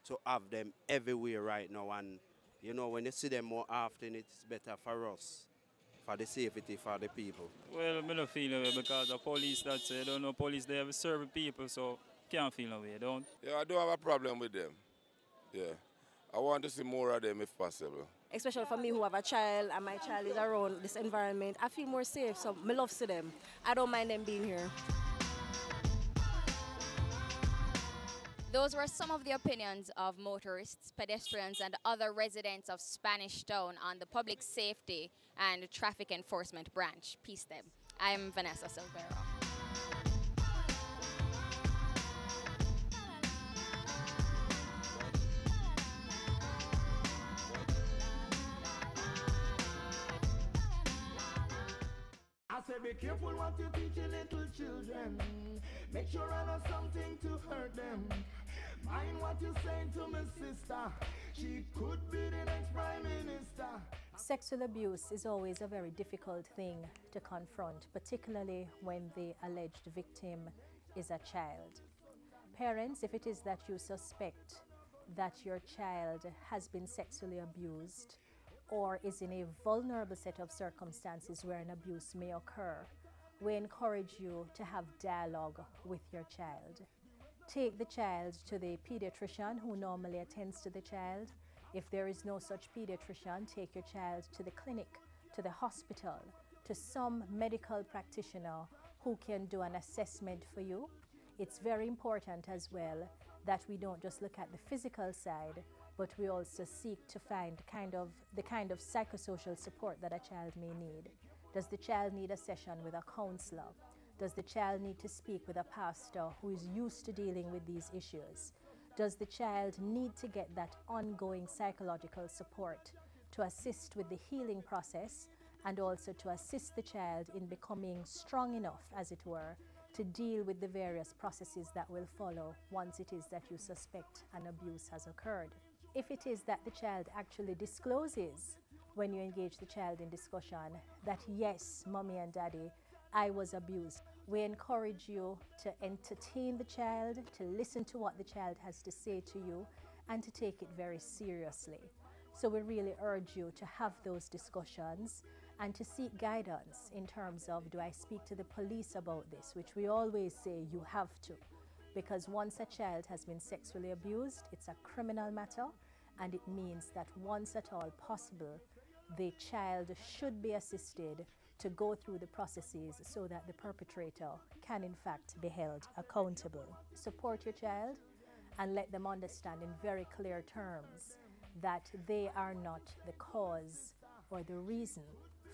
Speaker 20: to have them everywhere right now, and you know, when you see them more often, it's better for us, for the safety for the people.
Speaker 28: Well, I don't feel away because the police, that's it. I don't know, police, they have serving people, so can't feel away, don't?
Speaker 29: Yeah, I don't have a problem with them. Yeah. I want to see more of them if possible.
Speaker 26: Especially for me who have a child and my child is around this environment, I feel more safe, so I love to see them. I don't mind them being here.
Speaker 17: Those were some of the opinions of motorists, pedestrians, and other residents of Spanish Town on the Public Safety and Traffic Enforcement Branch. Peace them. I'm Vanessa Silvero.
Speaker 30: I say be careful what you teach your little children. Make sure I know something to hurt them. Mind what you saying to my sister. She could be the next Prime Minister.
Speaker 31: Sexual abuse is always a very difficult thing to confront, particularly when the alleged victim is a child. Parents, if it is that you suspect that your child has been sexually abused or is in a vulnerable set of circumstances where an abuse may occur, we encourage you to have dialogue with your child. Take the child to the pediatrician who normally attends to the child. If there is no such pediatrician, take your child to the clinic, to the hospital, to some medical practitioner who can do an assessment for you. It's very important as well that we don't just look at the physical side, but we also seek to find the kind of psychosocial support that a child may need. Does the child need a session with a counselor? Does the child need to speak with a pastor who is used to dealing with these issues? Does the child need to get that ongoing psychological support to assist with the healing process and also to assist the child in becoming strong enough, as it were, to deal with the various processes that will follow once it is that you suspect an abuse has occurred? If it is that the child actually discloses when you engage the child in discussion that, yes, mommy and daddy, I was abused, we encourage you to entertain the child, to listen to what the child has to say to you, and to take it very seriously. So we really urge you to have those discussions and to seek guidance in terms of, do I speak to the police about this, which we always say you have to, because once a child has been sexually abused, it's a criminal matter, and it means that once at all possible, the child should be assisted to go through the processes so that the perpetrator can in fact be held accountable. Support your child and let them understand in very clear terms that they are not the cause or the reason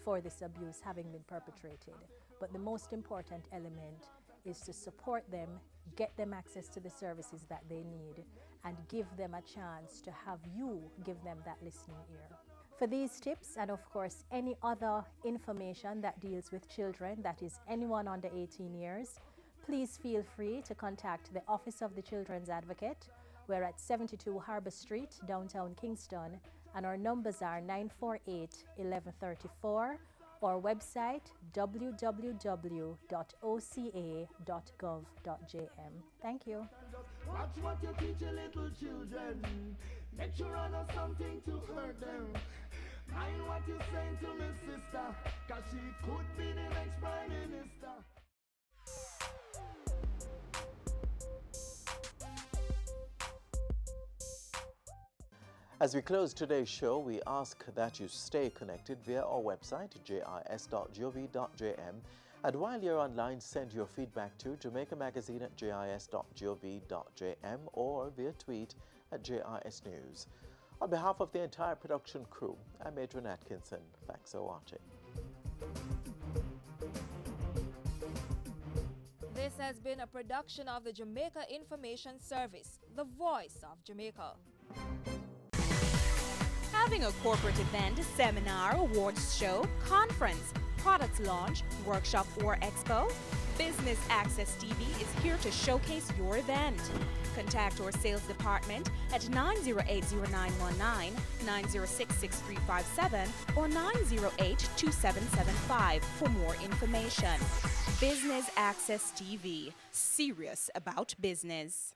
Speaker 31: for this abuse having been perpetrated. But the most important element is to support them, get them access to the services that they need, and give them a chance to have you give them that listening ear. For these tips and of course any other information that deals with children, that is anyone under 18 years, please feel free to contact the Office of the Children's Advocate. We're at 72 Harbour Street, downtown Kingston, and our numbers are 948-1134, or website www.oca.gov.jm. Thank you.
Speaker 30: Watch what you teach your little children. Make sure I know something to hurt them. Mind what you saying to me sister, cause she could be the next Prime Minister.
Speaker 8: As we close today's show, we ask that you stay connected via our website, jis.gov.jm. And while you're online, send your feedback to JamaicaMagazine@jis.gov.jm or via tweet at JIS News. On behalf of the entire production crew, I'm Adrian Atkinson. Thanks for watching.
Speaker 12: This has been a production of the Jamaica Information Service, the voice of Jamaica. Having a corporate event, seminar, awards show, conference, product launch, workshop or expo? Business Access TV is here to showcase your event. Contact our sales department at 908-0919, 906-6357, or 908-2775 for more information. Business Access TV, serious about business.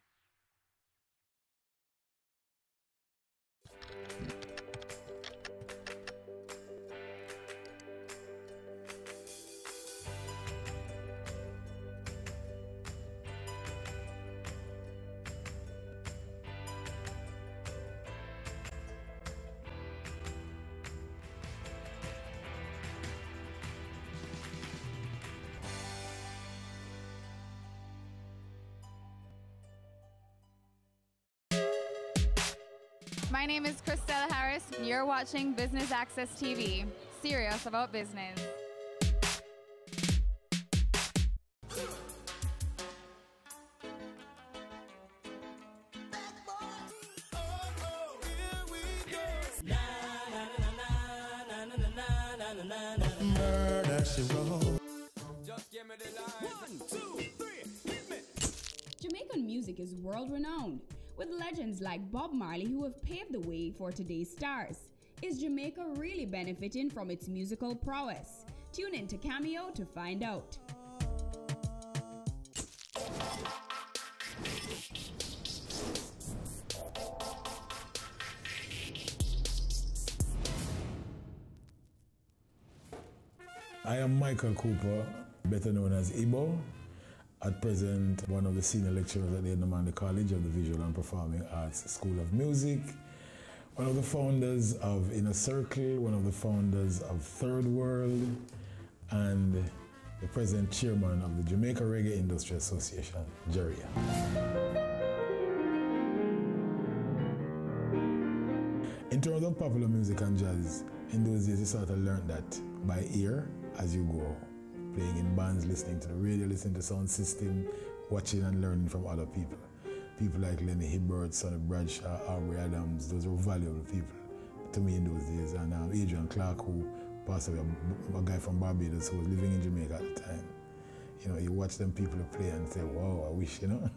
Speaker 1: My name is Christelle Harris. You're watching Business Access TV, serious about business.
Speaker 30: Murder, she wrote.
Speaker 2: Just give me the line. 1, 2, 3, hit me.
Speaker 3: Jamaican music is world-renowned, with legends like Bob Marley who have paved the way for today's stars. Is Jamaica really benefiting from its musical prowess? Tune in to Cameo to find out.
Speaker 4: I am Michael Cooper, better known as Ibo. At present, one of the senior lecturers at the Edna College of the Visual and Performing Arts School of Music, one of the founders of Inner Circle, one of the founders of Third World, and the present chairman of the Jamaica Reggae Industry Association, JERIA. In terms of popular music and jazz, in those days you sort of learned that by ear as you go, playing in bands, listening to the radio, listening to sound system, watching and learning from other people. People like Lenny Hibbert, Sonny Bradshaw, Aubrey Adams, those were valuable people to me in those days. And Adrian Clark, who passed away, a guy from Barbados who was living in Jamaica at the time. You know, you watch them people play and say, wow, I wish, you know.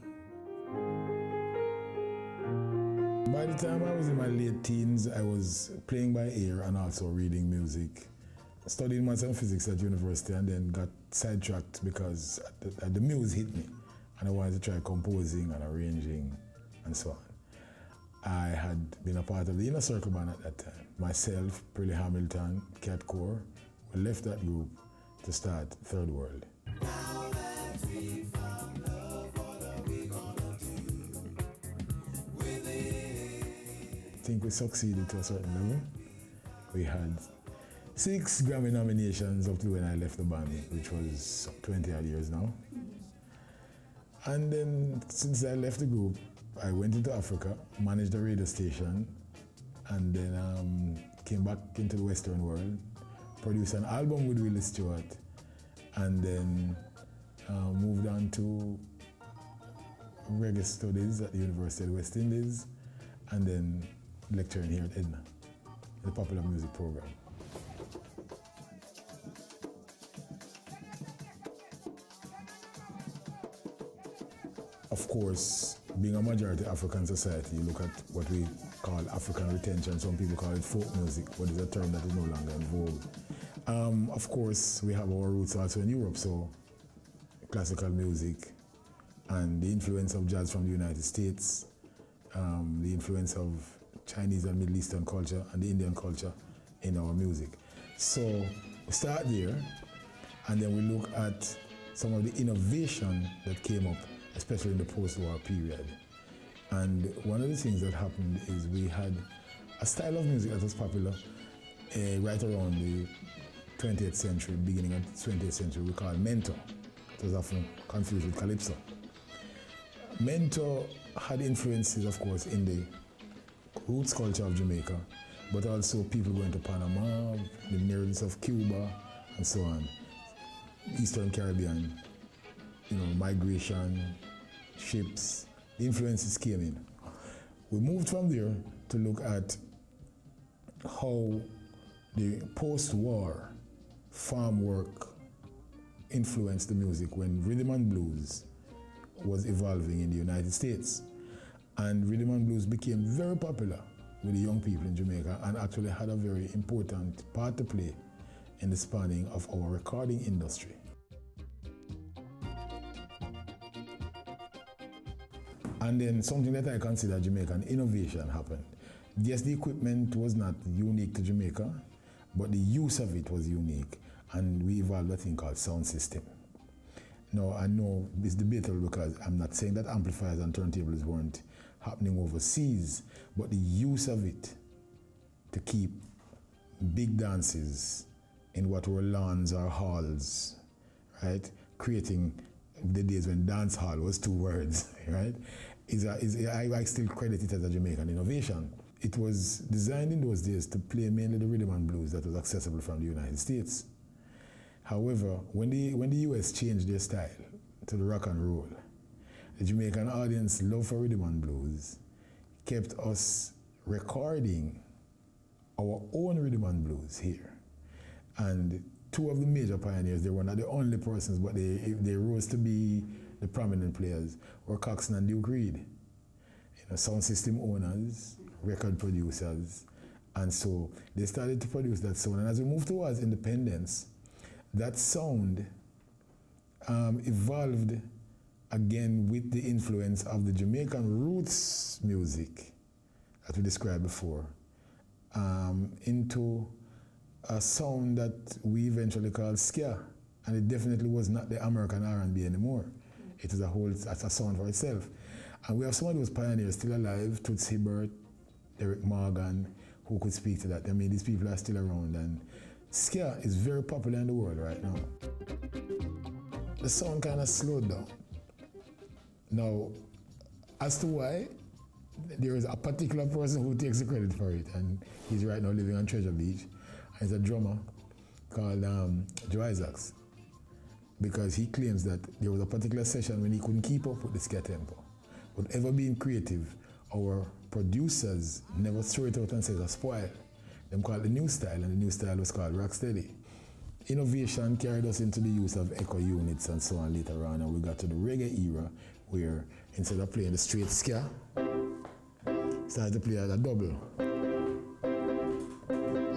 Speaker 4: By the time I was in my late teens, I was playing by ear and also reading music. Studied maths and physics at university and then got sidetracked because the muse hit me and I wanted to try composing and arranging and so on. I had been a part of the Inner Circle band at that time. Myself, Prilly Hamilton, Cat Core, we left that group to start Third World. I think we succeeded to a certain level. We had 6 Grammy nominations up to when I left the band, which was 20 odd years now. And then since I left the group, I went into Africa, managed a radio station, and then came back into the Western world, produced an album with Willie Stewart, and then moved on to reggae studies at the University of the West Indies, and then lecturing here at Edna, the popular music program. Of course, being a majority African society, you look at what we call African retention. Some people call it folk music, but it's a term that is no longer in vogue. Of course, we have our roots also in Europe, so classical music and the influence of jazz from the United States, the influence of Chinese and Middle Eastern culture and the Indian culture in our music. So we start there, and then we look at some of the innovation that came up, especially in the post-war period. And one of the things that happened is we had a style of music that was popular right around the 20th century, beginning of the 20th century, we call mento. It was often confused with calypso. Mento had influences, of course, in the roots culture of Jamaica, but also people going to Panama, the nearness of Cuba, and so on. Eastern Caribbean, you know, migration, ships, the influences came in. We moved from there to look at how the post-war farm work influenced the music when rhythm and blues was evolving in the United States. And rhythm and blues became very popular with the young people in Jamaica and actually had a very important part to play in the spanning of our recording industry. And then something that I consider Jamaican innovation happened. Yes, the equipment was not unique to Jamaica, but the use of it was unique. And we evolved a thing called sound system. Now, I know it's debatable because I'm not saying that amplifiers and turntables weren't happening overseas, but the use of it to keep big dances in what were lawns or halls, right? Creating the days when dance hall was 2 words, right? I still credit it as a Jamaican innovation. It was designed in those days to play mainly the rhythm and blues that was accessible from the United States. However, when the US changed their style to the rock and roll, the Jamaican audience love for rhythm and blues kept us recording our own rhythm and blues here. And 2 of the major pioneers, they were not the only persons, but they rose to be the prominent players, were Coxsone and Duke Reid. You know, sound system owners, record producers, and so they started to produce that sound. And as we moved towards independence, that sound evolved again with the influence of the Jamaican roots music that we described before into a sound that we eventually called ska, and it definitely was not the American R&B anymore. It is a sound for itself. And we have some of those pioneers still alive, Toots Hibbert, Derek Morgan, who could speak to that. I mean, these people are still around, and ska is very popular in the world right now. The sound kind of slowed down. Now, as to why, there is a particular person who takes the credit for it, and he's right now living on Treasure Beach. He's a drummer called Joe Isaacs, because he claims that there was a particular session when he couldn't keep up with the ska tempo. Whatever being creative, our producers never throw it out and say it's a spoil. Them call it the new style, and the new style was called rocksteady. Innovation carried us into the use of echo units and so on later on, and we got to the reggae era, where instead of playing the straight ska, started to play a double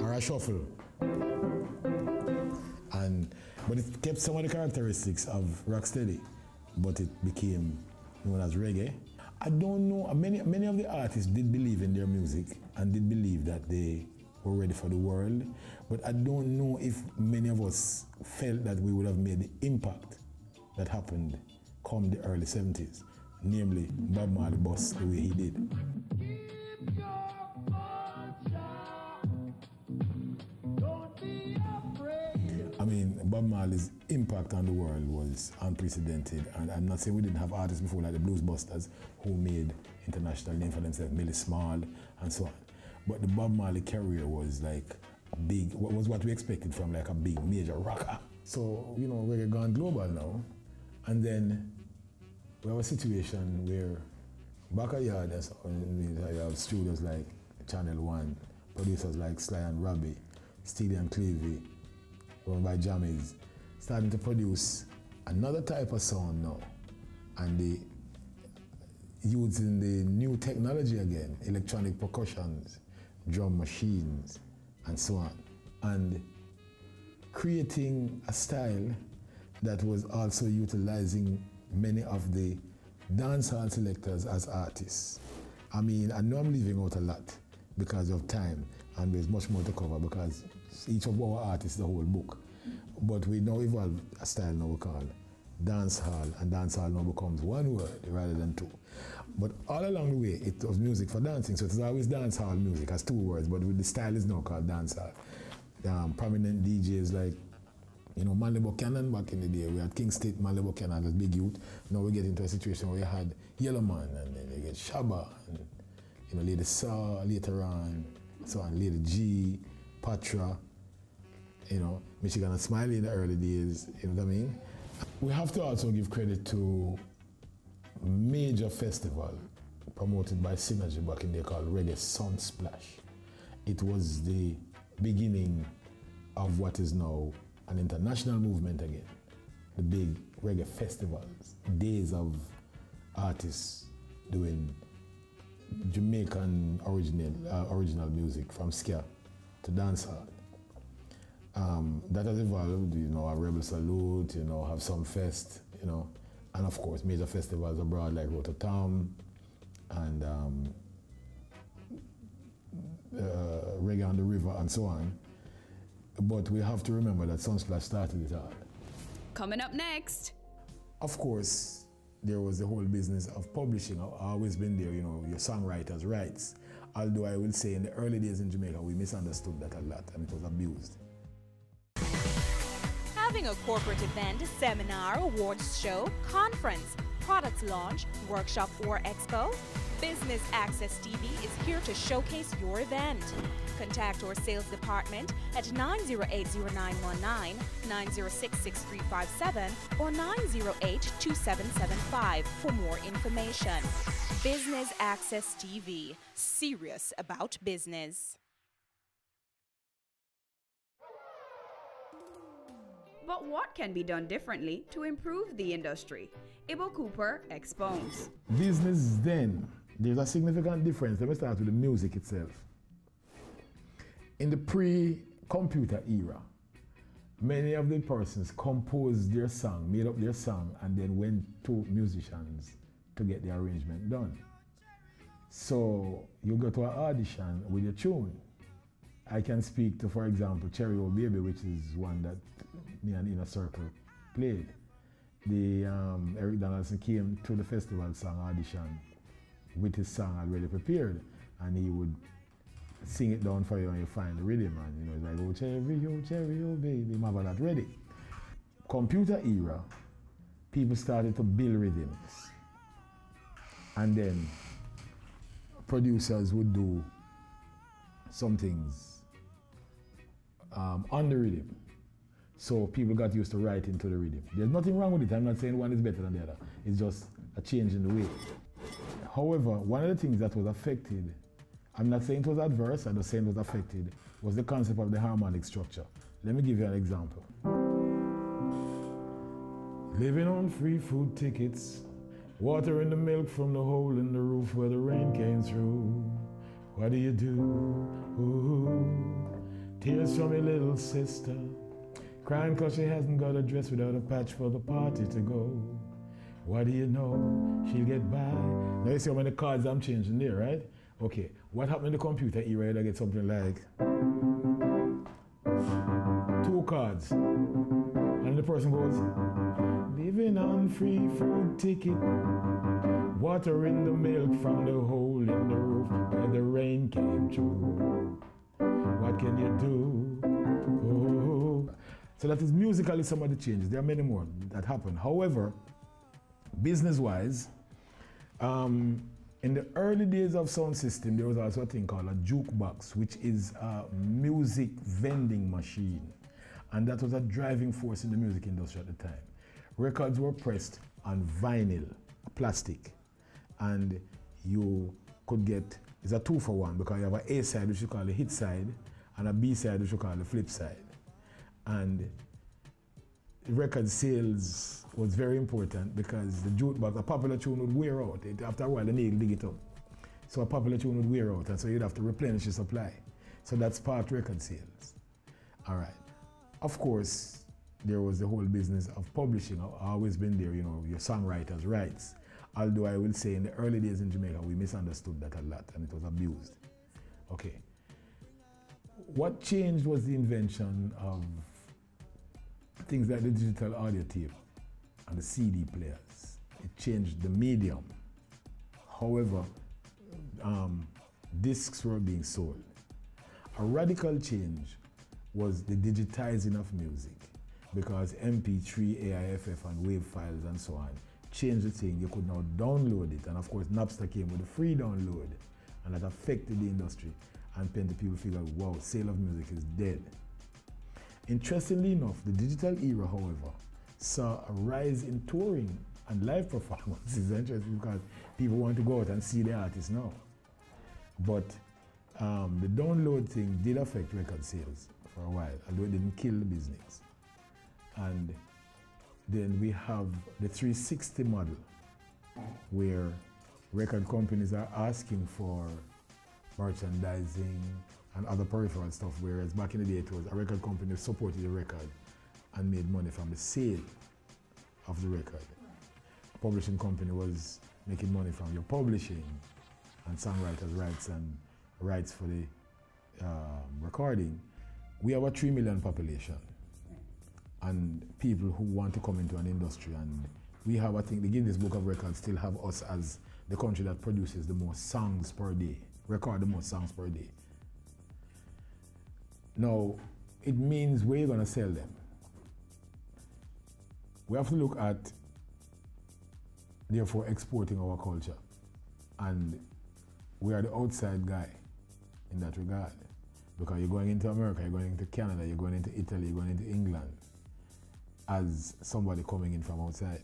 Speaker 4: or a shuffle. But it kept some of the characteristics of rocksteady, but it became known as reggae. I don't know, many of the artists did believe in their music and did believe that they were ready for the world, but I don't know if many of us felt that we would have made the impact that happened come the early 70s, namely Bob Marley bust the way he did. I mean, Bob Marley's impact on the world was unprecedented, and I'm not saying we didn't have artists before like the Blues Busters who made international name for themselves, Millie Small and so on. But the Bob Marley career was like a big, was what we expected from like a big major rocker. So, you know, we're gone global now, and then we have a situation where backyard, you have studios like Channel One, producers like Sly and Robbie, Steely and Clevie, run by Jammies, starting to produce another type of sound now, and they using the new technology again, electronic percussions, drum machines, and so on, and creating a style that was also utilizing many of the dancehall selectors as artists. I mean, I know I'm leaving out a lot because of time, and there's much more to cover because each of our artists is a whole book. But we now evolved a style now we call dancehall, and dancehall now becomes one word rather than two. But all along the way, it was music for dancing, so it's always dancehall music as two words, but the style is now called dancehall. Prominent DJs like, you know, Manley Buchanan back in the day. We had King State, Manley Buchanan as big youth. Now we get into a situation where you had Yellowman, and then you get Shabba, and you know, Lady Saw later on, so on, Lady G, Patra, you know, Michigan and Smiley in the early days, you know what I mean? We have to also give credit to a major festival promoted by Synergy back in the day called Reggae Sunsplash. It was the beginning of what is now an international movement again. The big reggae festivals, days of artists doing Jamaican original music from ska to dancehall. That has evolved, you know, a Rebel Salute, you know, have some fest, you know, and of course major festivals abroad like Rototom and Reggae on the River and so on. But we have to remember that Sunsplash started it all.
Speaker 3: Coming up next.
Speaker 4: Of course, there was the whole business of publishing. Always been there, you know, your songwriters' rights. Although I will say in the early days in Jamaica, we misunderstood that a lot and it was abused.
Speaker 12: Having a corporate event, seminar, awards show, conference, products launch, workshop, or expo? Business Access TV is here to showcase your event. Contact our sales department at 908-0919, 906-6357, or 908-2775 for more information. Business Access TV, serious about business.
Speaker 3: But what can be done differently to improve the industry? Ibo Cooper expounds.
Speaker 4: Business then, there's a significant difference. Let me start with the music itself. In the pre-computer era, many of the persons composed their song, made up their song, and then went to musicians to get the arrangement done. So you go to an audition with your tune, I can speak to, for example, Cherry O Baby, which is one that me and Inner Circle played. Eric Donaldson came to the festival song audition with his song already prepared, and he would sing it down for you and you find the rhythm, and you know, it's like, oh Cherry, oh baby, you have that ready. Computer era, people started to build rhythms, and then producers would do some things on the rhythm. So people got used to writing to the rhythm. There's nothing wrong with it. I'm not saying one is better than the other. It's just a change in the way. However, one of the things that was affected, I'm not saying it was adverse, I'm just saying it was affected, was the concept of the harmonic structure. Let me give you an example. Living on free food tickets, water in the milk from the hole in the roof where the rain came through. What do you do? Ooh, tears from your little sister, crying cause she hasn't got a dress without a patch for the party to go. What do you know? She'll get by. Now you see how many cards I'm changing there, right? Okay, what happened in the computer era? I get something like 2 cards. And the person goes, living on free food ticket, water in the milk from the hole in the roof where the rain came through. What can you do? Oh. So that is musically some of the changes. There are many more that happen. However, business-wise, in the early days of sound system, there was also a thing called a jukebox, which is a music vending machine. And that was a driving force in the music industry at the time. Records were pressed on vinyl, plastic, and you could get, it's a 2-for-1 because you have an A side, which you call the hit side, and a B side, which you call the flip side. And record sales was very important because the jukebox, a popular tune would wear out. After a while, the nail dig it up. So a popular tune would wear out, and so you'd have to replenish your supply. So that's part record sales. All right. Of course, there was the whole business of publishing. Always been there, you know, your songwriters' rights. Although I will say in the early days in Jamaica, we misunderstood that a lot and it was abused. Okay. What changed was the invention of things like the digital audio tape and the CD players. It changed the medium. However, discs were being sold. A radical change was the digitizing of music, because MP3, AIFF, and WAV files and so on changed the thing. You could now download it, and of course Napster came with a free download, and that affected the industry, and plenty of people figured, wow, sale of music is dead. Interestingly enough, the digital era, however, saw a rise in touring and live performances. It's interesting because people want to go out and see the artists now. But the download thing did affect record sales for a while, although it didn't kill the business. And then we have the 360 model, where record companies are asking for merchandising and other peripheral stuff, whereas back in the day it was a record company supported the record and made money from the sale of the record. A publishing company was making money from your publishing and songwriters' rights and rights for the recording. We have a 3 million population and people who want to come into an industry, and we have, I think the Guinness Book of Records still have us as the country that produces the most songs per day, record the most songs per day. Now, it means where you're going to sell them. We have to look at, therefore, exporting our culture. And we are the outside guy in that regard. Because you're going into America, you're going into Canada, you're going into Italy, you're going into England as somebody coming in from outside.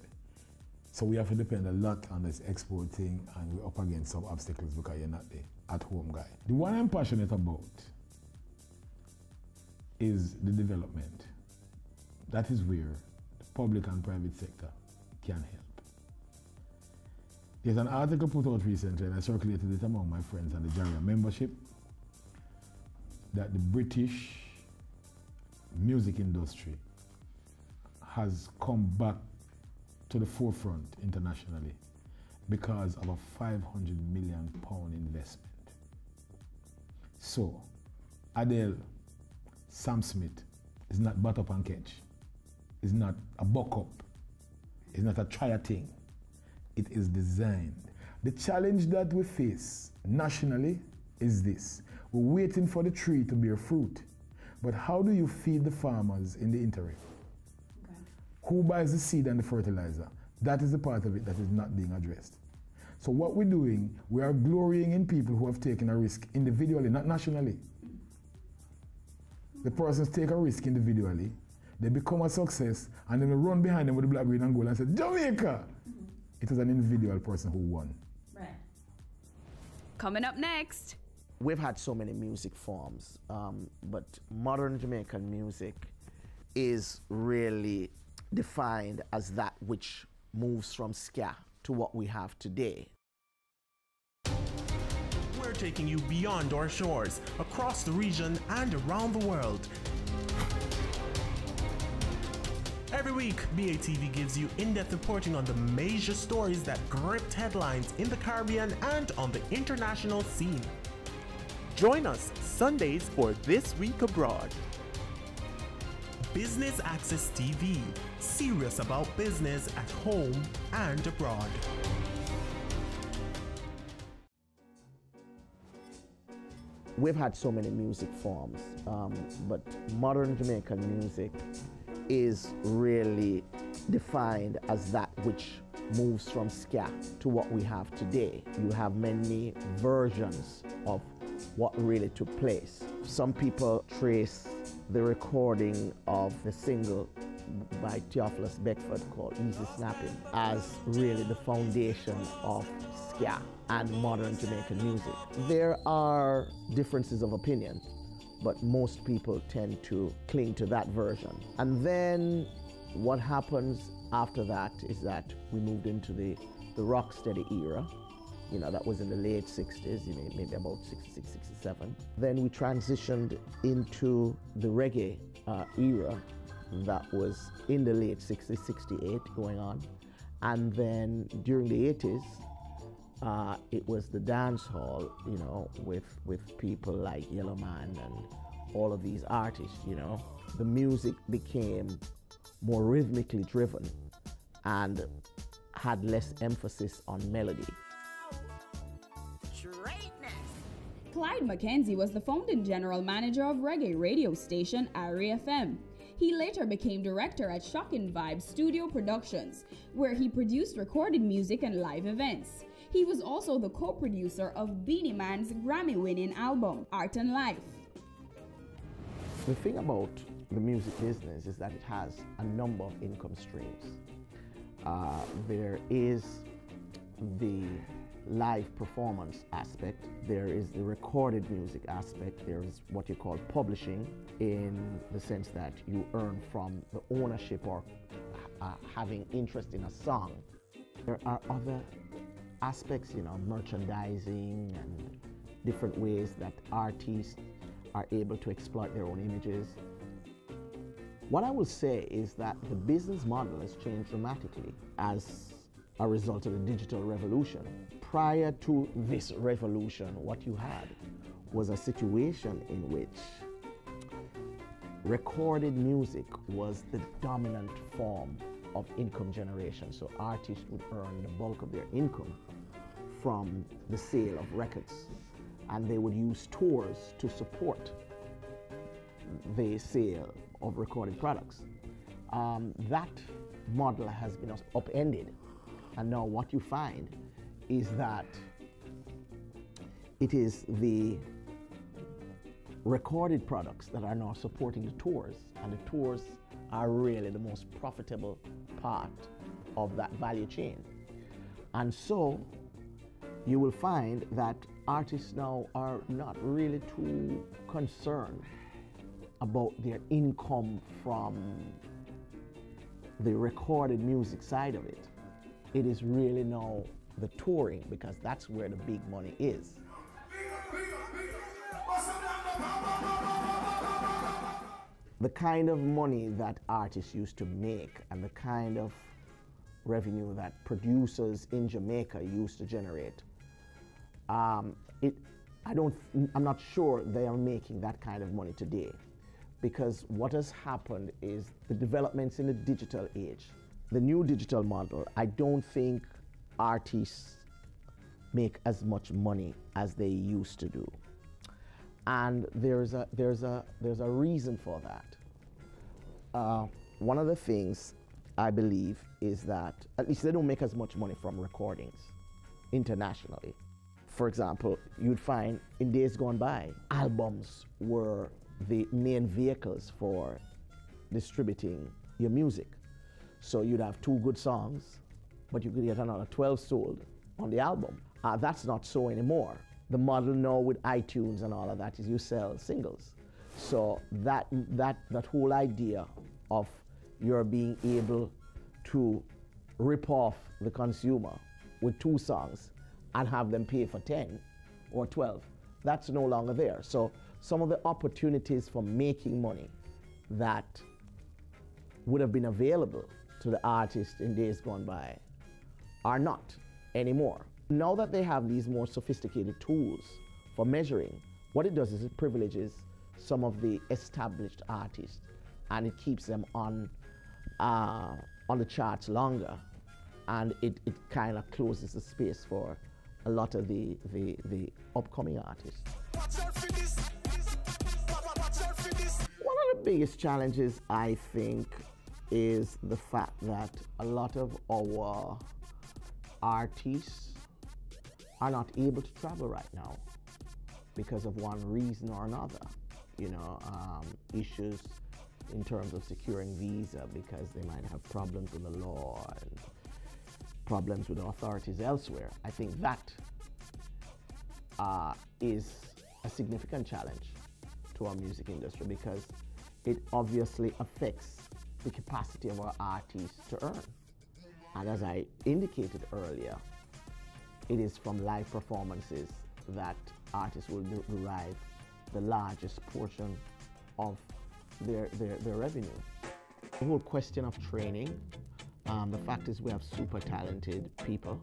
Speaker 4: So we have to depend a lot on this export thing, and we're up against some obstacles because you're not the at-home guy. The one I'm passionate about is the development. That is where the public and private sector can help. There's an article put out recently, and I circulated it among my friends and the JARIA membership, that the British music industry has come back to the forefront internationally because of a £500 million investment. So, Adele, Sam Smith is not butt up and catch. It's not a buck up. It's not a try a thing. It is designed. The challenge that we face nationally is this. We're waiting for the tree to bear fruit. But how do you feed the farmers in the interim? Okay. Who buys the seed and the fertilizer? That is the part of it that is not being addressed. So what we're doing, we are glorying in people who have taken a risk individually, not nationally. The persons take a risk individually, they become a success, and then we run behind them with the black, green, and gold and say, Jamaica! It was an individual person who won.
Speaker 3: Right. Coming up next.
Speaker 6: We've had so many music forms, but modern Jamaican music is really defined as that which moves from ska to what we have today.
Speaker 7: We're taking you beyond our shores, across the region and around the world. Every week, BATV gives you in-depth reporting on the major stories that gripped headlines in the Caribbean and on the international scene. Join us Sundays for This Week Abroad. Business Access TV, serious about business at home and abroad.
Speaker 6: We've had so many music forms, but modern Jamaican music is really defined as that which moves from ska to what we have today. You have many versions of what really took place. Some people trace the recording of the single by Theophilus Beckford called Easy Snapping as really the foundation of ska and modern Jamaican music. There are differences of opinion, but most people tend to cling to that version. And then what happens after that is that we moved into the rocksteady era. You know, that was in the late 60s, you know, maybe about 66, 67. Then we transitioned into the reggae era that was in the late 60s, 68 going on. And then during the 80s, it was the dance hall, you know, with people like Yellow Man and all of these artists, you know. The music became more rhythmically driven and had less emphasis on melody.
Speaker 3: Clyde Mackenzie was the founding general manager of reggae radio station Irie FM. He later became director at Shockin' Vibes Studio Productions, where he produced recorded music and live events. He was also the co-producer of Beenie Man's Grammy-winning album, Art and Life.
Speaker 6: The thing about the music business is that it has a number of income streams. There is the live performance aspect, there is the recorded music aspect, there is what you call publishing, in the sense that you earn from the ownership or having interest in a song. There are other aspects, you know, merchandising and different ways that artists are able to exploit their own images. What I will say is that the business model has changed dramatically as a result of the digital revolution. Prior to this revolution, what you had was a situation in which recorded music was the dominant form of income generation. So artists would earn the bulk of their income from the sale of records, and they would use tours to support the sale of recorded products. That model has been upended, and now what you find is that it is the recorded products that are now supporting the tours, and the tours are really the most profitable part of that value chain. And so you will find that artists now are not really too concerned about their income from the recorded music side of it. It is really now the touring, because that's where the big money is. The kind of money that artists used to make and the kind of revenue that producers in Jamaica used to generate, I'm not sure they are making that kind of money today, because what has happened is the developments in the digital age, the new digital model. I don't think artists make as much money as they used to do, and there's a reason for that. One of the things I believe is that at least they don't make as much money from recordings internationally. For example, you'd find in days gone by, albums were the main vehicles for distributing your music. So you'd have 2 good songs, but you could get another 12 sold on the album. That's not so anymore. The model now with iTunes and all of that is you sell singles. So that whole idea of you're being able to rip off the consumer with 2 songs and have them pay for 10 or 12, that's no longer there. So some of the opportunities for making money that would have been available to the artist in days gone by are not anymore. Now that they have these more sophisticated tools for measuring, what it does is it privileges some of the established artists, and it keeps them on the charts longer, and it kind of closes the space for a lot of the upcoming artists. One of the biggest challenges, I think, is the fact that a lot of our artists are not able to travel right now because of one reason or another. You know, issues in terms of securing visa because they might have problems with the law and problems with the authorities elsewhere. I think that is a significant challenge to our music industry because it obviously affects the capacity of our artists to earn. And as I indicated earlier, it is from live performances that artists will derive the largest portion of their revenue. The whole question of training, the fact is we have super talented people,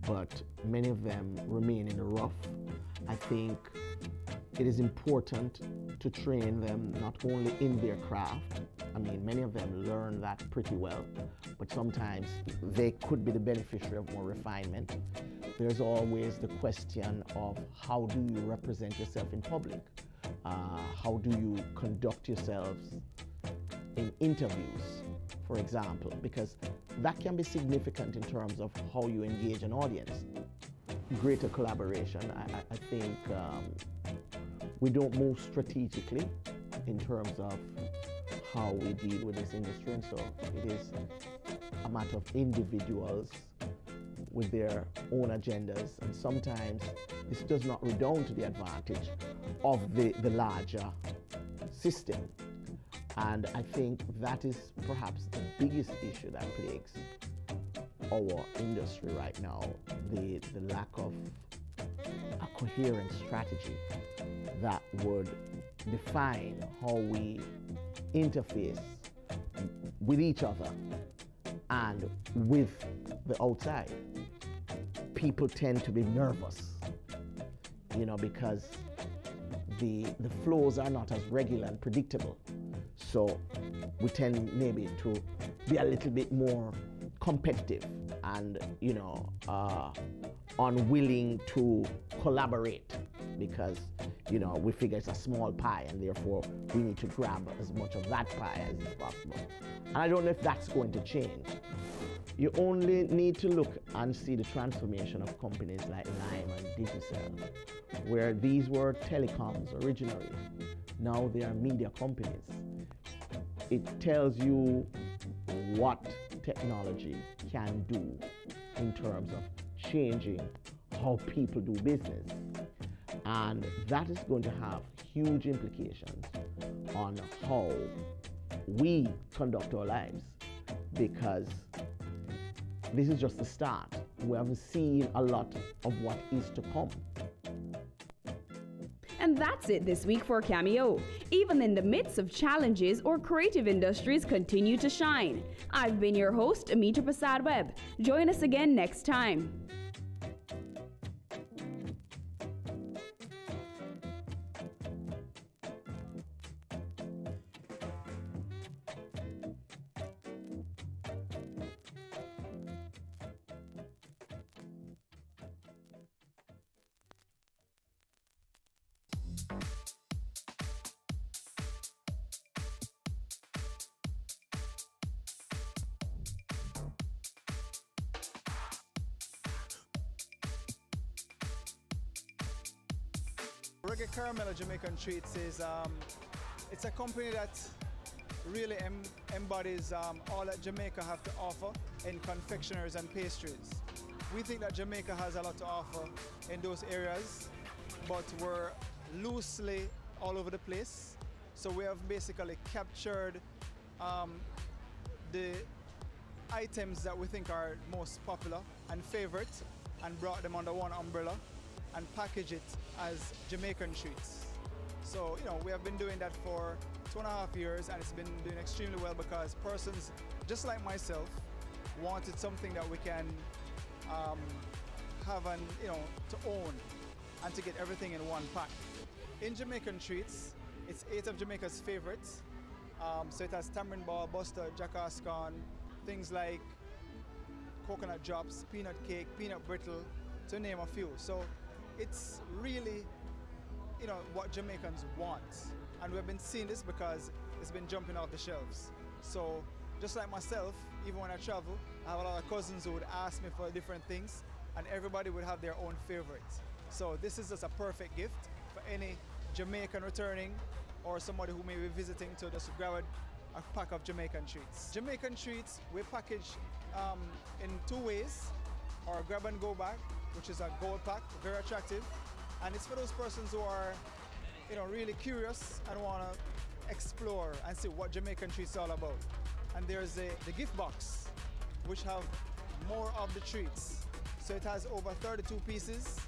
Speaker 6: but many of them remain in the rough. I think it is important to train them not only in their craft. I mean, many of them learn that pretty well, but sometimes they could be the beneficiary of more refinement. There's always the question of how do you represent yourself in public? How do you conduct yourselves in interviews, for example, because that can be significant in terms of how you engage an audience. Greater collaboration. I think we don't move strategically in terms of how we deal with this industry, and so it is a matter of individuals with their own agendas, and sometimes this does not redound to the advantage of the larger system. And I think that is perhaps the biggest issue that plagues our industry right now, the lack of a coherent strategy that would define how we interface with each other and with the outside. People tend to be nervous, you know, because the flows are not as regular and predictable. So we tend maybe to be a little bit more competitive and, you know, unwilling to collaborate because, you know, we figure it's a small pie and therefore we need to grab as much of that pie as is possible. And I don't know if that's going to change. You only need to look and see the transformation of companies like Lime and Digicel, where these were telecoms originally. Now they are media companies. It tells you what technology can do in terms of changing how people do business. And that is going to have huge implications on how we conduct our lives, because this is just the start. We haven't seen a lot of what is to come.
Speaker 3: And that's it this week for Cameo. Even in the midst of challenges, our creative industries continue to shine. I've been your host, Amita Prasad Webb. Join us again next time.
Speaker 9: Reggae Caramel Jamaican Treats is it's a company that really embodies all that Jamaica have to offer in confectioneries and pastries. We think that Jamaica has a lot to offer in those areas, but we're loosely all over the place. So we have basically captured the items that we think are most popular and favorite and brought them under one umbrella and package it as Jamaican treats. So, you know, we have been doing that for 2.5 years and it's been doing extremely well because persons just like myself wanted something that we can have and, you know, to own and to get everything in one pack. In Jamaican Treats, it's 8 of Jamaica's favorites. So it has tamarind ball, buster, jackass corn, things like coconut drops, peanut cake, peanut brittle, to name a few. So it's really, you know, what Jamaicans want. And we've been seeing this because it's been jumping off the shelves. So just like myself, even when I travel, I have a lot of cousins who would ask me for different things and everybody would have their own favorites. So this is just a perfect gift for any Jamaican returning or somebody who may be visiting to just grab a pack of Jamaican Treats. Jamaican Treats we package in 2 ways. Our grab and go bag, which is a gold pack, very attractive. And it's for those persons who are, you know, really curious and want to explore and see what Jamaican Treats is all about. And there's the gift box, which have more of the treats. So it has over 32 pieces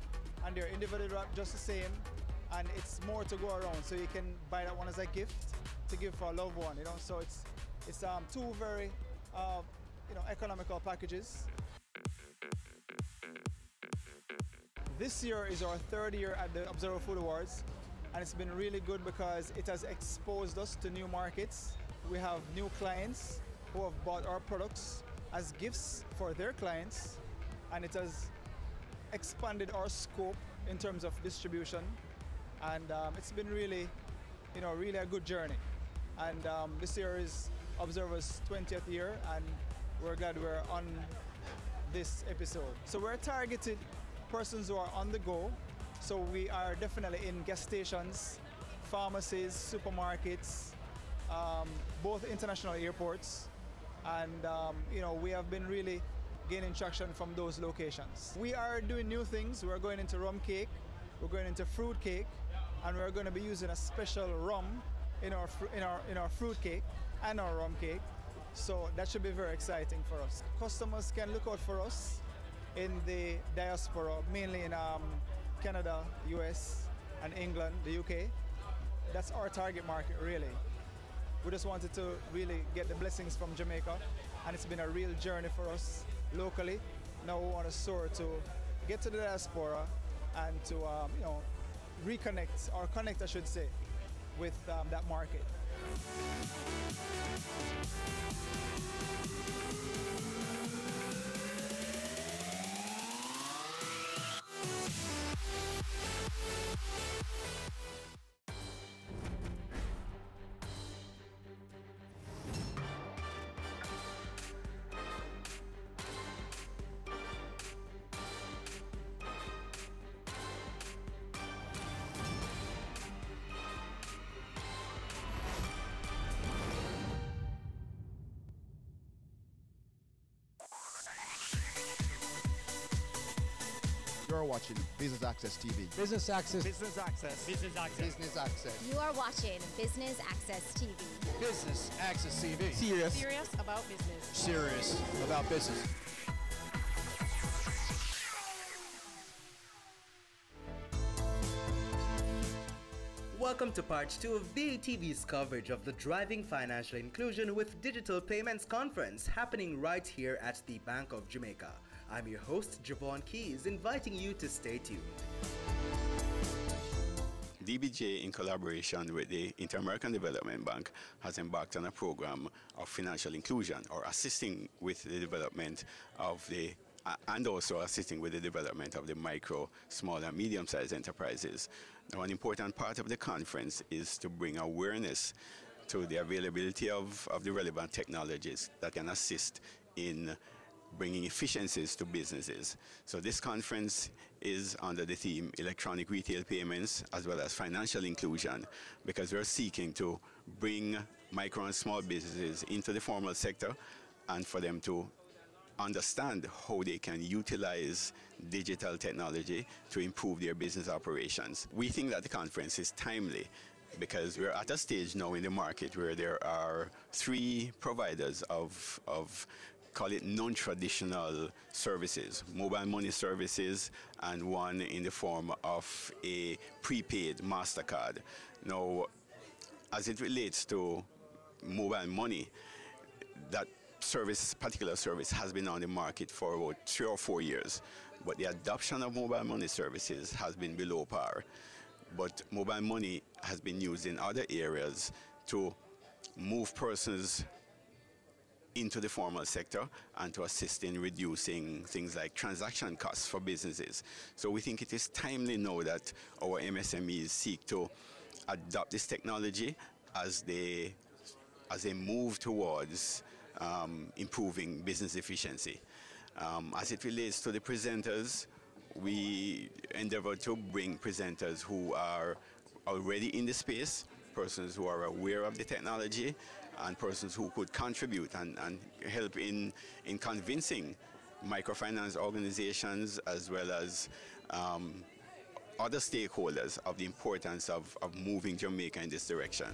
Speaker 9: and they're individually wrapped just the same. And it's more to go around, so you can buy that one as a gift to give for a loved one, you know. So it's 2 very, you know, economical packages. This year is our 3rd year at the Observer Food Awards, and it's been really good because it has exposed us to new markets. We have new clients who have bought our products as gifts for their clients, and it has expanded our scope in terms of distribution. And it's been really, you know, really a good journey. And this year is Observer's 20th year, and we're glad we're on this episode. So we're targeted persons who are on the go. So we are definitely in gas stations, pharmacies, supermarkets, both international airports. And, you know, we have been really gaining traction from those locations. We are doing new things. We're going into rum cake, we're going into fruit cake, and we're going to be using a special rum in our fruit cake and our rum cake. So that should be very exciting for us. Customers can look out for us in the diaspora, mainly in Canada, US, and England, the UK. That's our target market, really. We just wanted to really get the blessings from Jamaica, and it's been a real journey for us locally. Now we want to soar to get to the diaspora and to, you know, reconnect, or connect, I should say, with that market.
Speaker 10: You're watching Business Access TV.
Speaker 11: Business Access.
Speaker 10: Business Access.
Speaker 11: Business Access.
Speaker 10: Business Access.
Speaker 13: You are watching Business Access TV.
Speaker 11: Business Access TV. Serious.
Speaker 13: Serious about business.
Speaker 11: Serious about business.
Speaker 14: Welcome to part 2 of BATV's coverage of the Driving Financial Inclusion with Digital Payments Conference happening right here at the Bank of Jamaica. I'm your host, Javon Keys, inviting you to stay tuned.
Speaker 15: DBJ, in collaboration with the Inter-American Development Bank, has embarked on a program of financial inclusion, or assisting with the development of and also assisting with the development of the micro, small and medium-sized enterprises. Now, an important part of the conference is to bring awareness to the availability of the relevant technologies that can assist in bringing efficiencies to businesses. So this conference is under the theme electronic retail payments as well as financial inclusion, because we're seeking to bring micro and small businesses into the formal sector and for them to understand how they can utilize digital technology to improve their business operations. We think that the conference is timely because we're at a stage now in the market where there are 3 providers of call it non-traditional services, mobile money services, and one in the form of a prepaid MasterCard. Now, as it relates to mobile money, that particular service has been on the market for about 3 or 4 years, but the adoption of mobile money services has been below par. But mobile money has been used in other areas to move persons into the formal sector and to assist in reducing things like transaction costs for businesses. So we think it is timely now that our MSMEs seek to adopt this technology as they move towards improving business efficiency. As it relates to the presenters, we endeavor to bring presenters who are already in the space, persons who are aware of the technology, and persons who could contribute and help in convincing microfinance organizations as well as other stakeholders of the importance of moving Jamaica in this direction.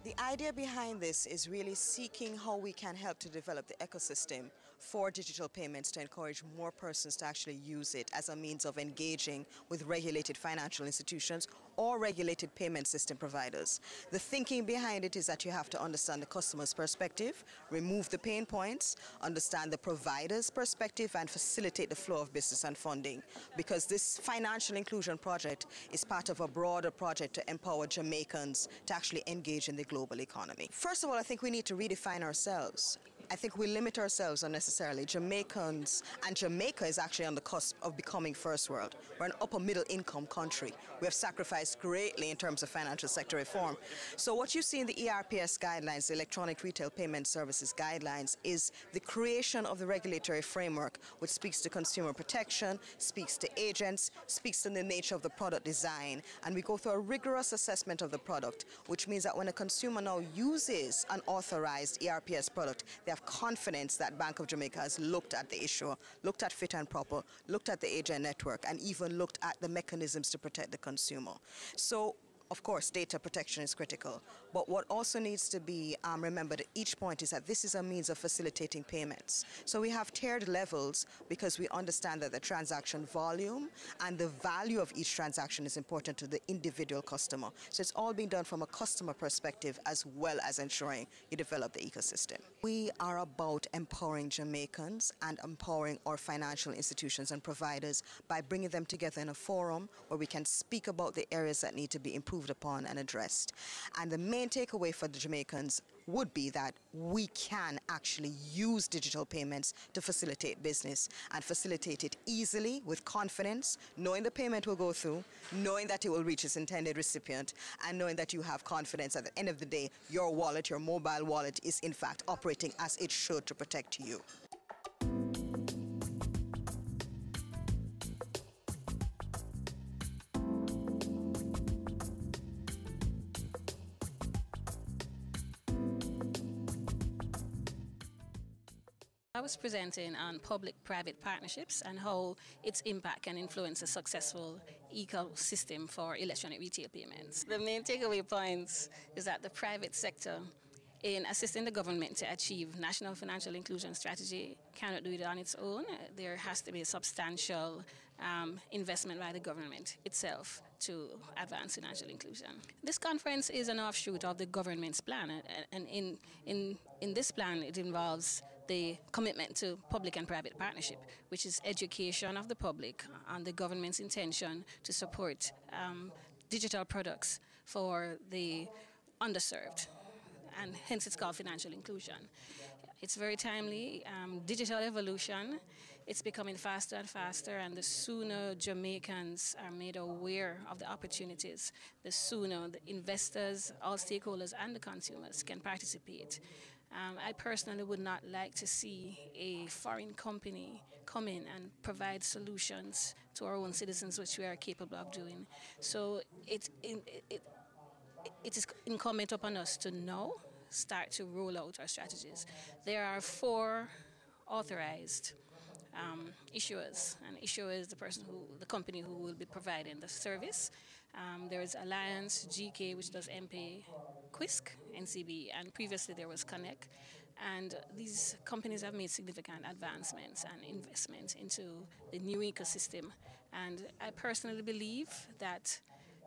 Speaker 5: The idea behind this is really seeking how we can help to develop the ecosystem for digital payments to encourage more persons to actually use it as a means of engaging with regulated financial institutions or regulated payment system providers. The thinking behind it is that you have to understand the customer's perspective, remove the pain points, understand the provider's perspective, and facilitate the flow of business and funding. Because this financial inclusion project is part of a broader project to empower Jamaicans to actually engage in the global economy. First of all, I think we need to redefine ourselves. I think we limit ourselves unnecessarily. Jamaicans, and Jamaica is actually on the cusp of becoming first world. We're an upper middle income country. We have sacrificed greatly in terms of financial sector reform. So what you see in the ERPS guidelines, the Electronic Retail Payment Services guidelines, is the creation of the regulatory framework which speaks to consumer protection, speaks to agents, speaks to the nature of the product design, and we go through a rigorous assessment of the product, which means that when a consumer now uses an authorized ERPS product, they have confidence that Bank of Jamaica has looked at the issue, looked at fit and proper, looked at the agent network, and even looked at the mechanisms to protect the consumer. So, of course, data protection is critical. But what also needs to be remembered at each point is that this is a means of facilitating payments. So we have tiered levels because we understand that the transaction volume and the value of each transaction is important to the individual customer. So it's all being done from a customer perspective as well as ensuring you develop the ecosystem. We are about empowering Jamaicans and empowering our financial institutions and providers by bringing them together in a forum where we can speak about the areas that need to be improved upon and addressed. And the main takeaway for the Jamaicans would be that we can actually use digital payments to facilitate business and facilitate it easily with confidence, knowing the payment will go through, knowing that it will reach its intended recipient, and knowing that you have confidence at the end of the day, your wallet, your mobile wallet is in fact operating as it should to protect you.
Speaker 16: I was presenting on public-private partnerships and how its impact can influence a successful ecosystem for electronic retail payments. The main takeaway points is that the private sector, in assisting the government to achieve national financial inclusion strategy, cannot do it on its own. There has to be a substantial investment by the government itself to advance financial inclusion. This conference is an offshoot of the government's plan, and in this plan it involves the commitment to public and private partnership, which is education of the public on the government's intention to support digital products for the underserved, and hence it's called financial inclusion. It's very timely. Digital evolution, it's becoming faster and faster, and the sooner Jamaicans are made aware of the opportunities, the sooner the investors, all stakeholders, and the consumers can participate. I personally would not like to see a foreign company come in and provide solutions to our own citizens, which we are capable of doing. So it is incumbent upon us to now start to roll out our strategies. There are 4 authorized issuers, and issuer is the company who will be providing the service. There is Alliance, GK, which does MPay, Quisk, NCB, and previously there was Connect. And these companies have made significant advancements and investments into the new ecosystem. And I personally believe that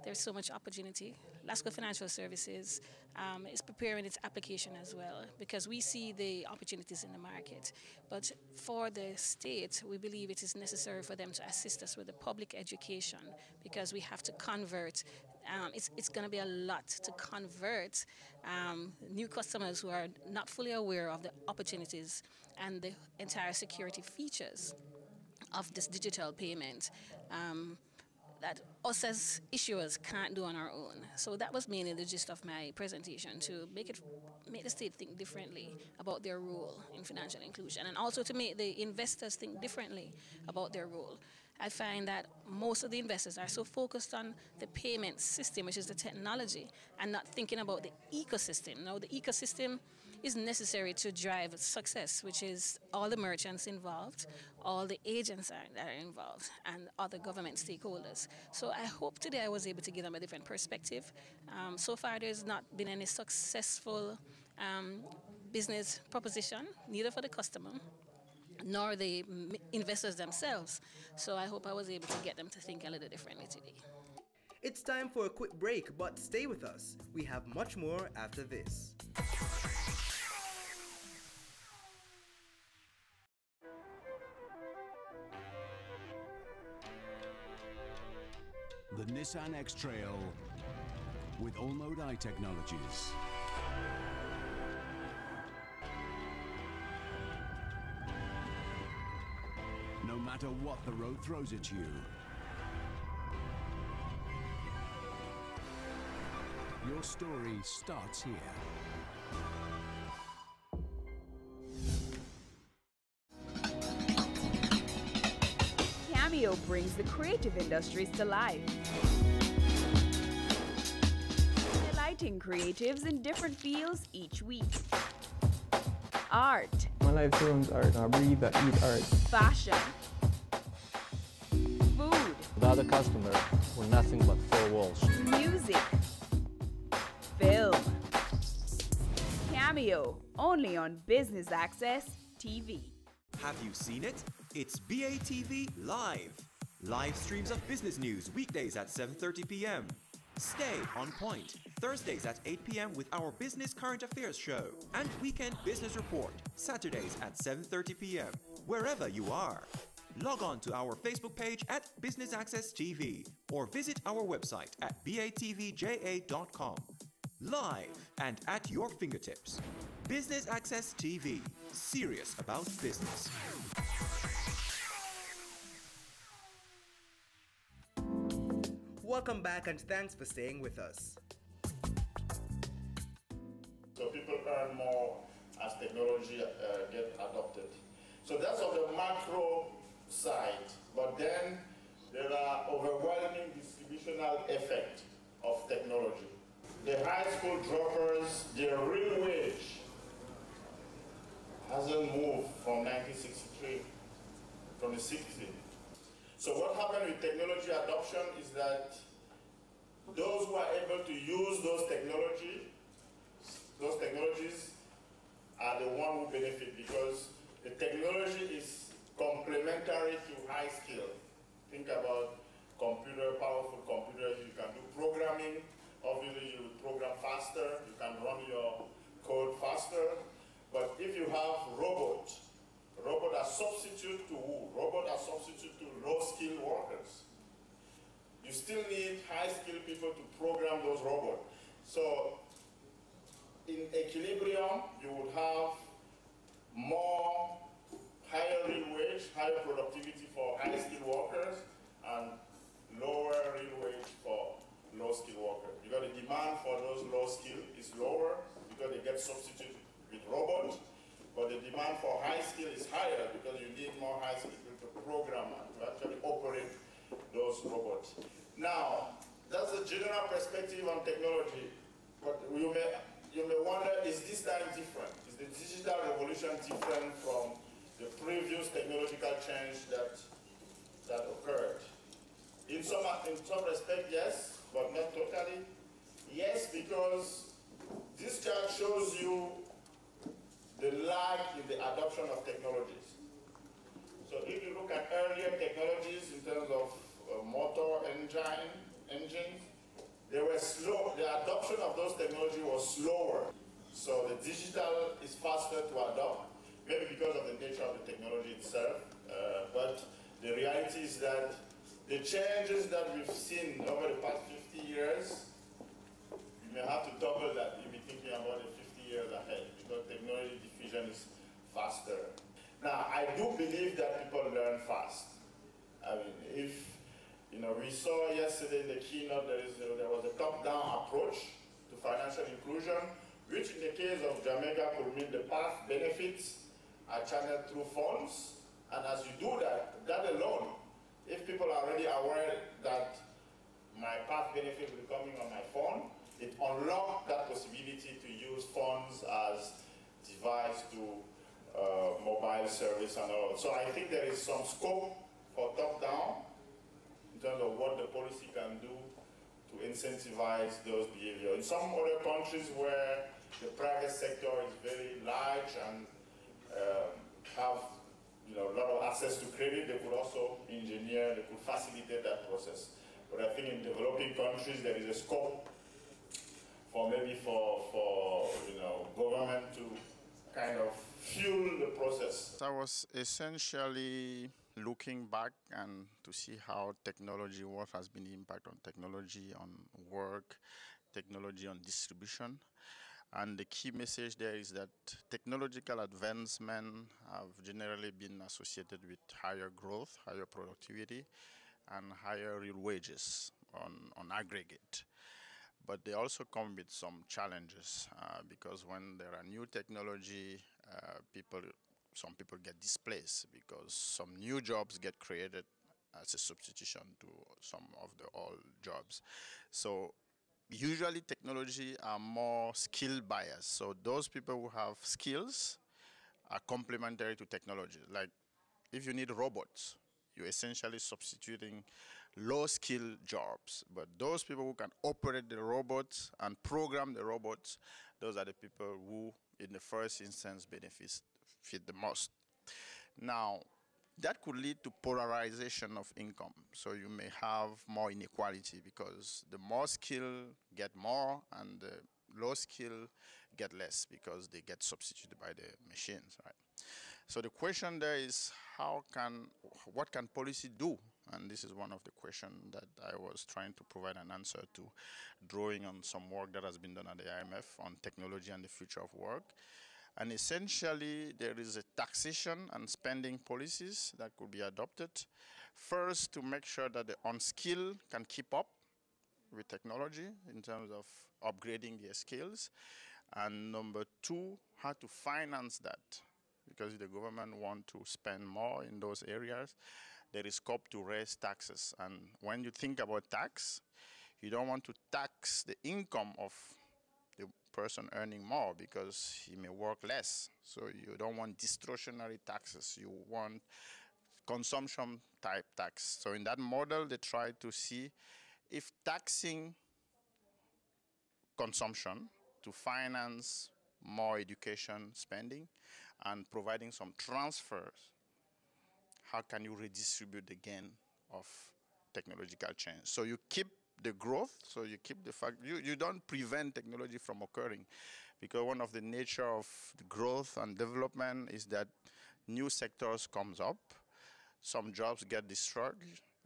Speaker 16: there's so much opportunity. Lasco Financial Services is preparing its application as well, because we see the opportunities in the market. But for the state, we believe it is necessary for them to assist us with the public education, because we have to convert. It's going to be a lot to convert new customers who are not fully aware of the opportunities and the entire security features of this digital payment. That us as issuers can't do on our own. So that was mainly the gist of my presentation, to make the state think differently about their role in financial inclusion, and also to make the investors think differently about their role. I find that most of the investors are so focused on the payment system, which is the technology, and not thinking about the ecosystem. Now, the ecosystem is necessary to drive success, which is all the merchants involved, all the agents that are involved, and other government stakeholders. So I hope today I was able to give them a different perspective. So far, there's not been any successful business proposition, neither for the customer nor the investors themselves. So I hope I was able to get them to think a little differently today.
Speaker 14: It's time for a quick break, but stay with us. We have much more after this.
Speaker 18: The Nissan X-Trail with All-Mode Eye Technologies. No matter what the road throws at you, your story starts here.
Speaker 3: Cameo brings the creative industries to life, highlighting creatives in different fields each week. Art.
Speaker 19: My life surrounds art. I breathe, I eat art.
Speaker 3: Fashion. Food.
Speaker 20: Without a customer, we're nothing but 4 walls.
Speaker 3: Music. Film. Cameo, only on Business Access TV.
Speaker 21: Have you seen it? It's BATV Live. Live streams of business news weekdays at 7:30 p.m. Stay on point Thursdays at 8 p.m. with our Business Current Affairs show, and Weekend Business Report Saturdays at 7:30 p.m. wherever you are. Log on to our Facebook page at Business Access TV or visit our website at batvja.com. Live and at your fingertips. Business Access TV. Serious about business.
Speaker 14: Welcome back, and thanks for staying with us.
Speaker 22: So people earn more as technology get adopted. So that's on the macro side, but then there are overwhelming distributional effect of technology. The high school droppers, their real wage hasn't moved from 1963, from the 60s. So what happened with technology adoption is that those who are able to use those technologies are the one who benefit, because the technology is complementary to high skill. Think about powerful computers. You can do programming. Obviously, you will program faster. You can run your code faster. But if you have robots are substitute to who? Robots are substitute to low-skilled workers. You still need high-skilled people to program those robots. So in equilibrium, you would have more higher real wage, higher productivity for high-skilled workers, and lower real wage for low-skilled workers. Because the demand for those low-skilled is lower because they get substituted with robots, but the demand for high-skill is higher because you need more high-skill to program and to actually operate those robots. Now, that's a general perspective on technology, but you may wonder, is this time different? Is the digital revolution different from the previous technological change that occurred? In some respect, yes, but not totally. Yes, because this chart shows you the lag in the adoption of technologies. So if you look at earlier technologies in terms of motor engines, they were slow. The adoption of those technologies was slower. So the digital is faster to adopt, maybe because of the nature of the technology itself. But the reality is that the changes that we've seen over the past 50 years, you may have to double that. You'll be thinking about it 50 years ahead because technology diffusion is faster. Now, I do believe that people learn fast. I mean, we saw yesterday in the keynote there was a top-down approach to financial inclusion, which in the case of Jamaica could mean the path benefits are channeled through funds. And as you do that alone, if people are already aware that my path benefit will be coming on my phone, it unlocks that possibility to use funds as device to mobile service and all. So I think there is some scope for top-down in terms of what the policy can do to incentivize those behaviors. In some other countries where the private sector is very large and have a lot of access to credit, they could also engineer, they could facilitate that process. But I think in developing countries there is a scope for maybe for government to kind of fuel the process.
Speaker 1: I was essentially looking back and to see how technology, what has been the impact on technology, on work, technology on distribution. And the key message there is that technological advancement have generally been associated with higher growth, higher productivity, and higher real wages on aggregate. But they also come with some challenges because when there are new technology, some people get displaced because some new jobs get created as a substitution to some of the old jobs. So usually technology are more skill biased. So those people who have skills are complementary to technology. Like if you need robots, you're essentially substituting low skill jobs. But those people who can operate the robots and program the robots, those are the people who in the first instance fit the most. Now, that could lead to polarization of income. So you may have more inequality because the more skill get more and the low skill get less because they get substituted by the machines, right? So the question there is what can policy do? And this is one of the questions that I was trying to provide an answer to, drawing on some work that has been done at the IMF on technology and the future of work. And essentially, there is a taxation and spending policies that could be adopted. First, to make sure that the unskilled can keep up with technology in terms of upgrading their skills. And number two, how to finance that. Because if the government want to spend more in those areas, there is scope to raise taxes. And when you think about tax, you don't want to tax the income of the person earning more because he may work less. So you don't want distortionary taxes. You want consumption type tax. So in that model, they try to see if taxing consumption to finance more education spending and providing some transfers, how can you redistribute the gain of technological change? So you keep the growth, so you keep the fact, you don't prevent technology from occurring, because one of the nature of the growth and development is that new sectors comes up, some jobs get destroyed,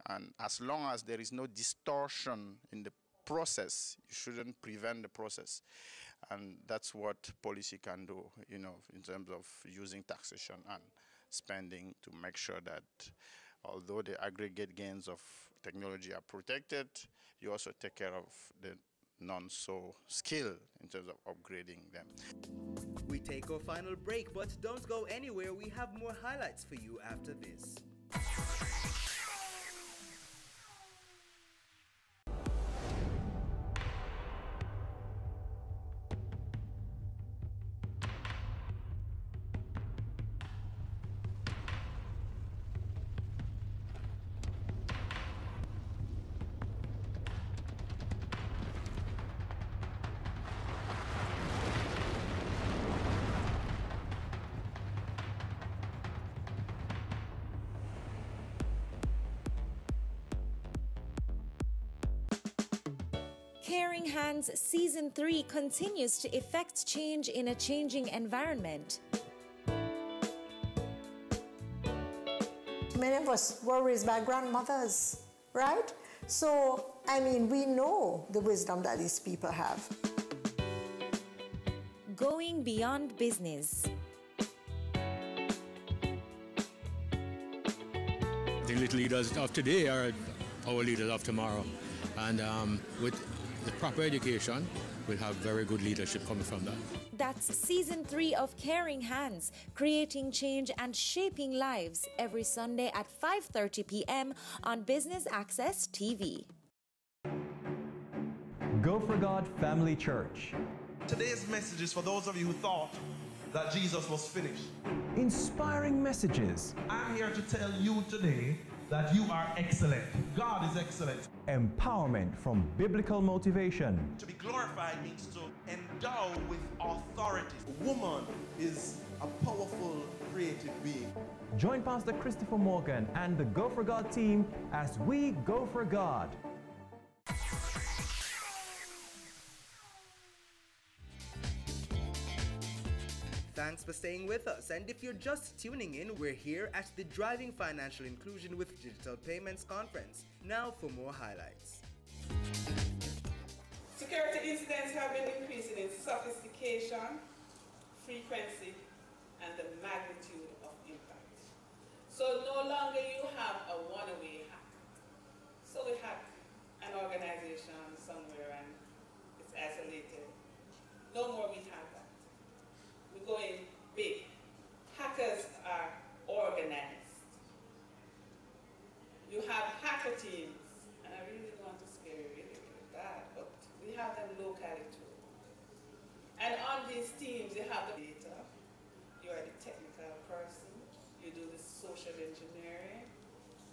Speaker 1: and as long as there is no distortion in the process, you shouldn't prevent the process. And that's what policy can do, you know, in terms of using taxation and spending to make sure that although the aggregate gains of technology are protected, you also take care of the non-so-skilled in terms of upgrading them.
Speaker 14: We take our final break, but don't go anywhere. We have more highlights for you after this.
Speaker 8: Caring Hands Season 3 continues to effect change in a changing environment.
Speaker 17: Many of us were raised by grandmothers, right? So, I mean, we know the wisdom that these people have.
Speaker 8: Going beyond business.
Speaker 23: The little leaders of today are our leaders of tomorrow. And with the proper education, we'll have very good leadership coming from that.
Speaker 8: That's Season 3 of Caring Hands, creating change and shaping lives, every Sunday at 5:30 p.m. on Business Access TV.
Speaker 24: Go for God Family Church.
Speaker 25: Today's message is for those of you who thought that Jesus was finished.
Speaker 24: Inspiring messages.
Speaker 25: I'm here to tell you today that you are excellent. God is excellent.
Speaker 24: Empowerment from biblical motivation.
Speaker 25: To be glorified means to endow with authority. A woman is a powerful, creative being.
Speaker 24: Join Pastor Christopher Morgan and the Go for God team as we go for God.
Speaker 14: Thanks for staying with us, and if you're just tuning in, we're here at the Driving Financial Inclusion with Digital Payments Conference. Now for more highlights.
Speaker 26: Security incidents have been increasing in sophistication, frequency, and the magnitude of impact. So no longer you have a one-way hack. So we hack an organization somewhere and it's isolated. No more we have that. We're going big. Hackers are organized. You have hacker teams, and I really don't want to scare you really, really bad, but we have them locally too. And on these teams, you have the data. You are the technical person. You do the social engineering.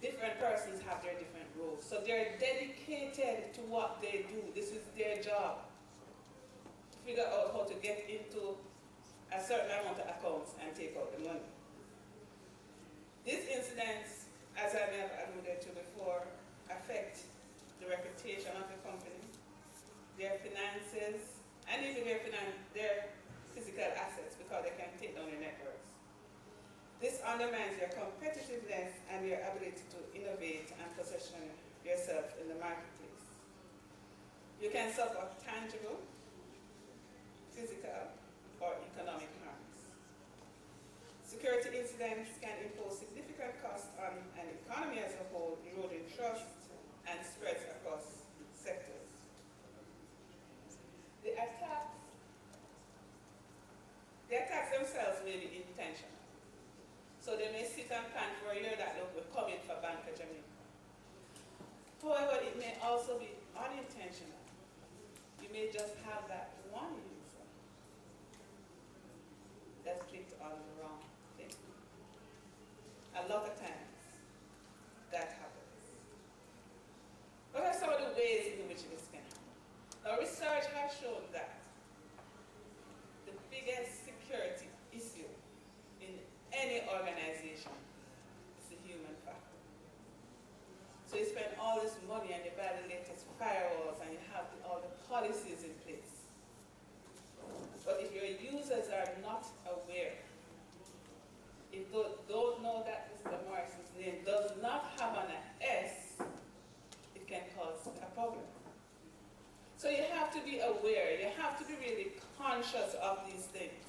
Speaker 26: Different persons have their different roles. So they're dedicated to what they do. This is their job. To figure out how to get into a certain amount of accounts and take out the money. These incidents, as I may have alluded to before, affect the reputation of the company, their finances, and even their physical assets, because they can take down your networks. This undermines your competitiveness and your ability to innovate and position yourself in the marketplace. You can suffer tangible, physical, or economic harms. Security incidents can impose significant costs on an economy as a whole, eroding trust and spreads across sectors. The attacks themselves may be intentional. So they may sit and plan for a year that look, we're coming for Bank of Jamaica. However, it may also be unintentional. You may just have that one user that's clicked on the wrong thing. A lot of times, that happens. What are some of the ways in which this can happen? Now, research has shown that the biggest security issue in any organization is the human factor. So you spend all this money and you buy the latest firewalls and you have all the policies in place. But if your users are not aware, if they don't know that Mr. Morrison's name does not have an S, it can cause a problem. So you have to be aware, you have to conscious of these things.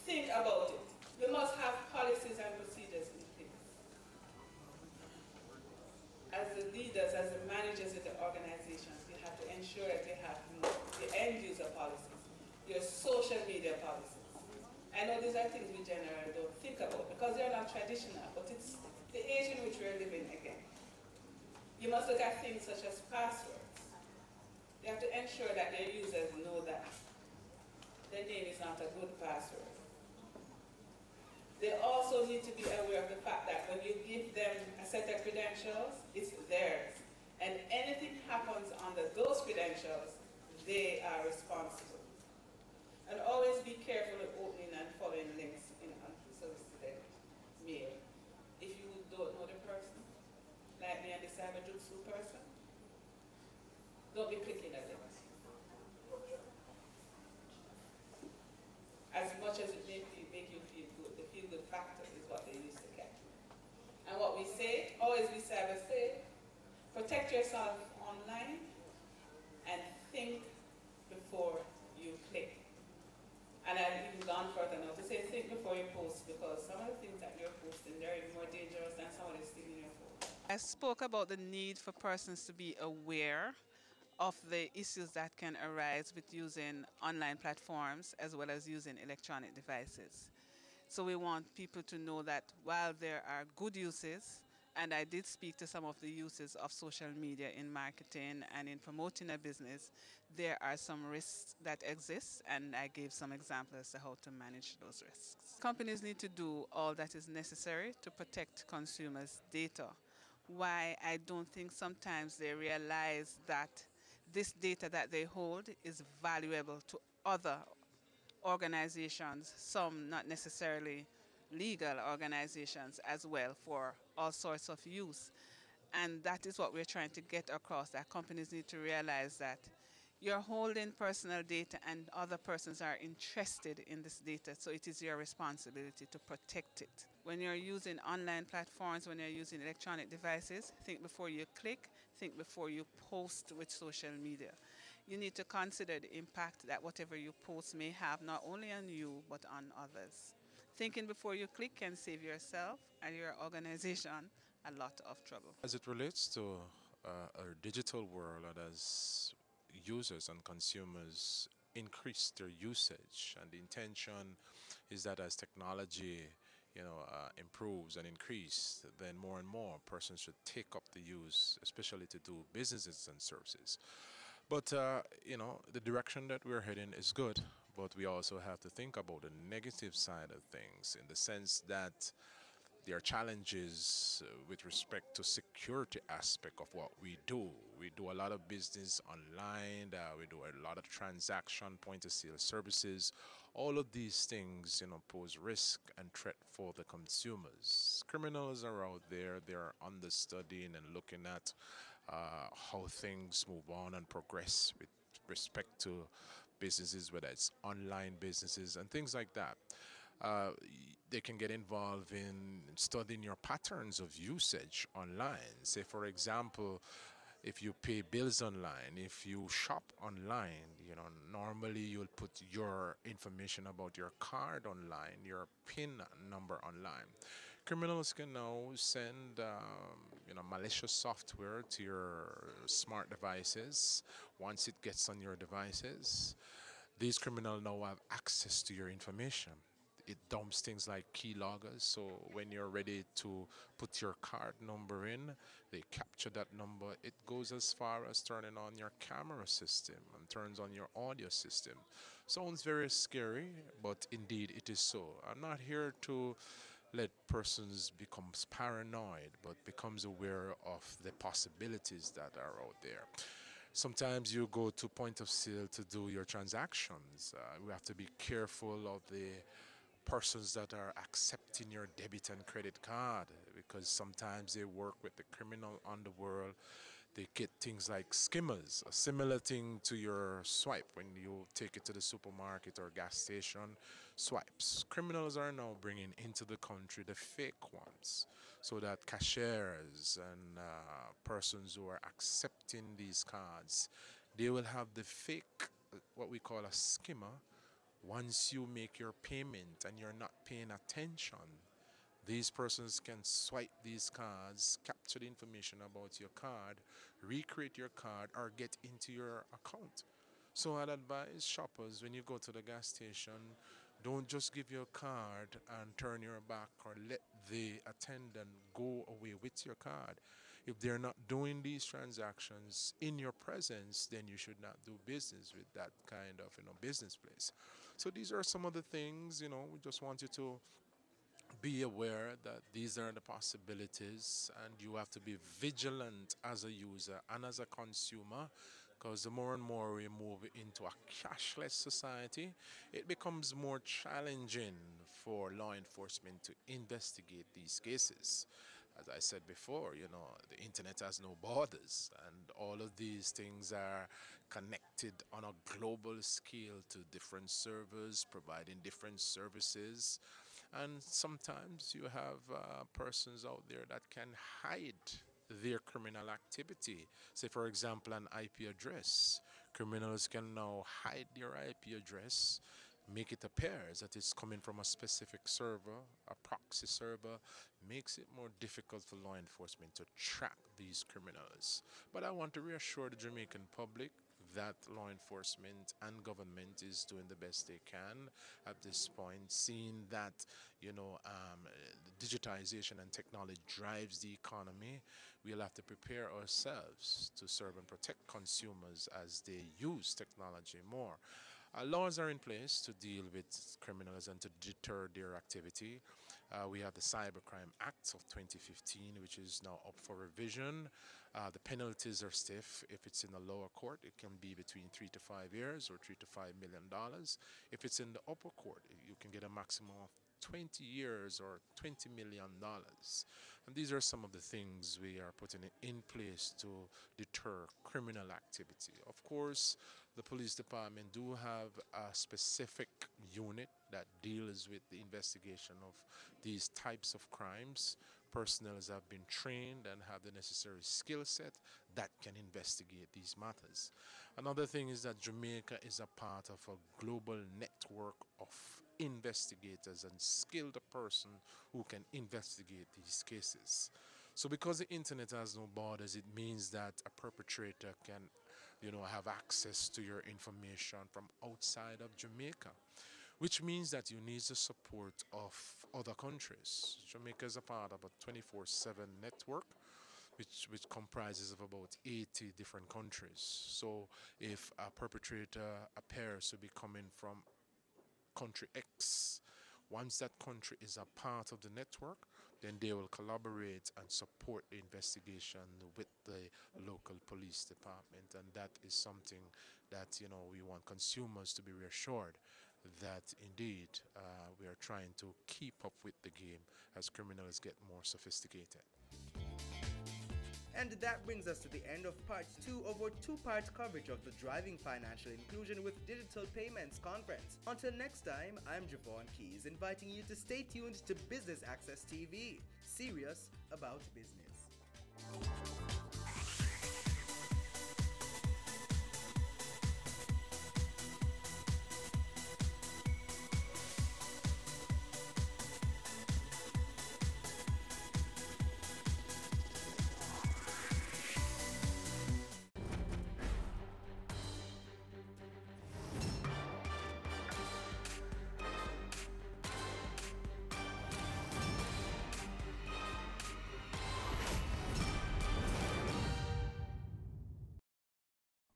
Speaker 26: Think about it. You must have policies and procedures in place. As the leaders, as the managers of the organizations, you have to ensure that you have the end user policies, your social media policies. I know these are things we generally don't think about because they're not traditional, but it's the age in which we're living again. You must look at things such as passwords. You have to ensure that their users know that their name is not a good password. They also need to be aware of the fact that when you give them a set of credentials, it's theirs. And anything happens under those credentials, they are responsible. And always be careful of opening and following links in unsolicited mail. If you don't know the person, like me and the cyber jutsu person, don't be clicking a link. As much as it may make you feel good, the feel-good factor is what they used to get. And what we say, always we cyber say, protect yourself online and think before you click. And I've even gone further now to say think before you post, because some of the things that you're posting, they're even more dangerous than some of the things in your phone. I spoke about the need for persons to be aware of the issues that can arise with using online platforms as well as using electronic devices. So we want people to know that while there are good uses, and I did speak to some of the uses of social media in marketing and in promoting a business, there are some risks that exist, and I gave some examples as to how to manage those risks. Companies need to do all that is necessary to protect consumers' data. Why I don't think sometimes they realize that this data that they hold is valuable to other organizations, some not necessarily legal organizations as well, for all sorts of use. And that is what we're trying to get across, that companies need to realize that you're holding personal data and other persons are interested in this data, so it is your responsibility to protect it. When you're using online platforms, when you're using electronic devices, think before you click, think before you post with social media. You need to consider the impact that whatever you post may have, not only on you, but on others. Thinking before you click can save yourself and your organization a lot of trouble.
Speaker 2: As it relates to a digital world, and as users and consumers increase their usage, and the intention is that as technology improves and increase, then more and more persons should take up the use, especially to do businesses and services. But the direction that we're heading is good, but we also have to think about the negative side of things, in the sense that there are challenges with respect to security aspect of what we do. We do a lot of business online, we do a lot of transaction, point of sale services. All of these things, pose risk and threat for the consumers. Criminals are out there, they're understudying and looking at how things move on and progress with respect to businesses, whether it's online businesses and things like that. They can get involved in studying your patterns of usage online. Say, for example, if you pay bills online, if you shop online, normally you'll put your information about your card online, your PIN number online. Criminals can now send malicious software to your smart devices. Once it gets on your devices, these criminals now have access to your information. It dumps things like keyloggers, so when you're ready to put your card number in, they capture that number. It goes as far as turning on your camera system and turns on your audio system. Sounds very scary, but indeed it is so. I'm not here to let persons become paranoid, but becomes aware of the possibilities that are out there. Sometimes you go to point of sale to do your transactions. We have to be careful of the persons that are accepting your debit and credit card, because sometimes they work with the criminal underworld. They get things like skimmers, a similar thing to your swipe when you take it to the supermarket or gas station. Swipes. Criminals are now bringing into the country the fake ones, so that cashiers and persons who are accepting these cards, they will have the fake, what we call a skimmer, once you make your payment and you're not paying attention, these persons can swipe these cards, capture the information about your card, recreate your card, or get into your account. So I'd advise shoppers, when you go to the gas station, don't just give your card and turn your back or let the attendant go away with your card. If they're not doing these transactions in your presence, then you should not do business with that kind of business place. So these are some of the things, we just want you to be aware that these are the possibilities, and you have to be vigilant as a user and as a consumer, because the more and more we move into a cashless society, it becomes more challenging for law enforcement to investigate these cases. As I said before, the internet has no borders, and all of these things are connected on a global scale to different servers providing different services. And sometimes you have persons out there that can hide their criminal activity. Say, for example, an IP address. Criminals can now hide their IP address, make it appear that it's coming from a specific server, a proxy server, makes it more difficult for law enforcement to track these criminals. But I want to reassure the Jamaican public that law enforcement and government is doing the best they can at this point, seeing that, digitization and technology drives the economy. We'll have to prepare ourselves to serve and protect consumers as they use technology more. Laws are in place to deal with criminals and to deter their activity. We have the Cybercrime Act of 2015, which is now up for revision. The penalties are stiff. If it's in the lower court, it can be between 3 to 5 years or $3 to $5 million. If it's in the upper court, you can get a maximum of 20 years or $20 million. And these are some of the things we are putting in place to deter criminal activity. Of course, the police department do have a specific unit that deals with the investigation of these types of crimes. Personnel have been trained and have the necessary skill set that can investigate these matters. Another thing is that Jamaica is a part of a global network of investigators and skilled person who can investigate these cases. So because the internet has no borders, it means that a perpetrator can, have access to your information from outside of Jamaica, which means that you need the support of other countries. Jamaica is a part of a 24/7 network, which comprises of about 80 different countries. So if a perpetrator appears to be coming from country X, once that country is a part of the network, then they will collaborate and support the investigation with the local police department. And that is something that, we want consumers to be reassured that indeed we are trying to keep up with the game as criminals get more sophisticated.
Speaker 14: And that brings us to the end of part 2 of our 2-part coverage of the Driving Financial Inclusion with Digital Payments Conference. Until next time, I'm Javon Keys, inviting you to stay tuned to Business Access TV, serious about business.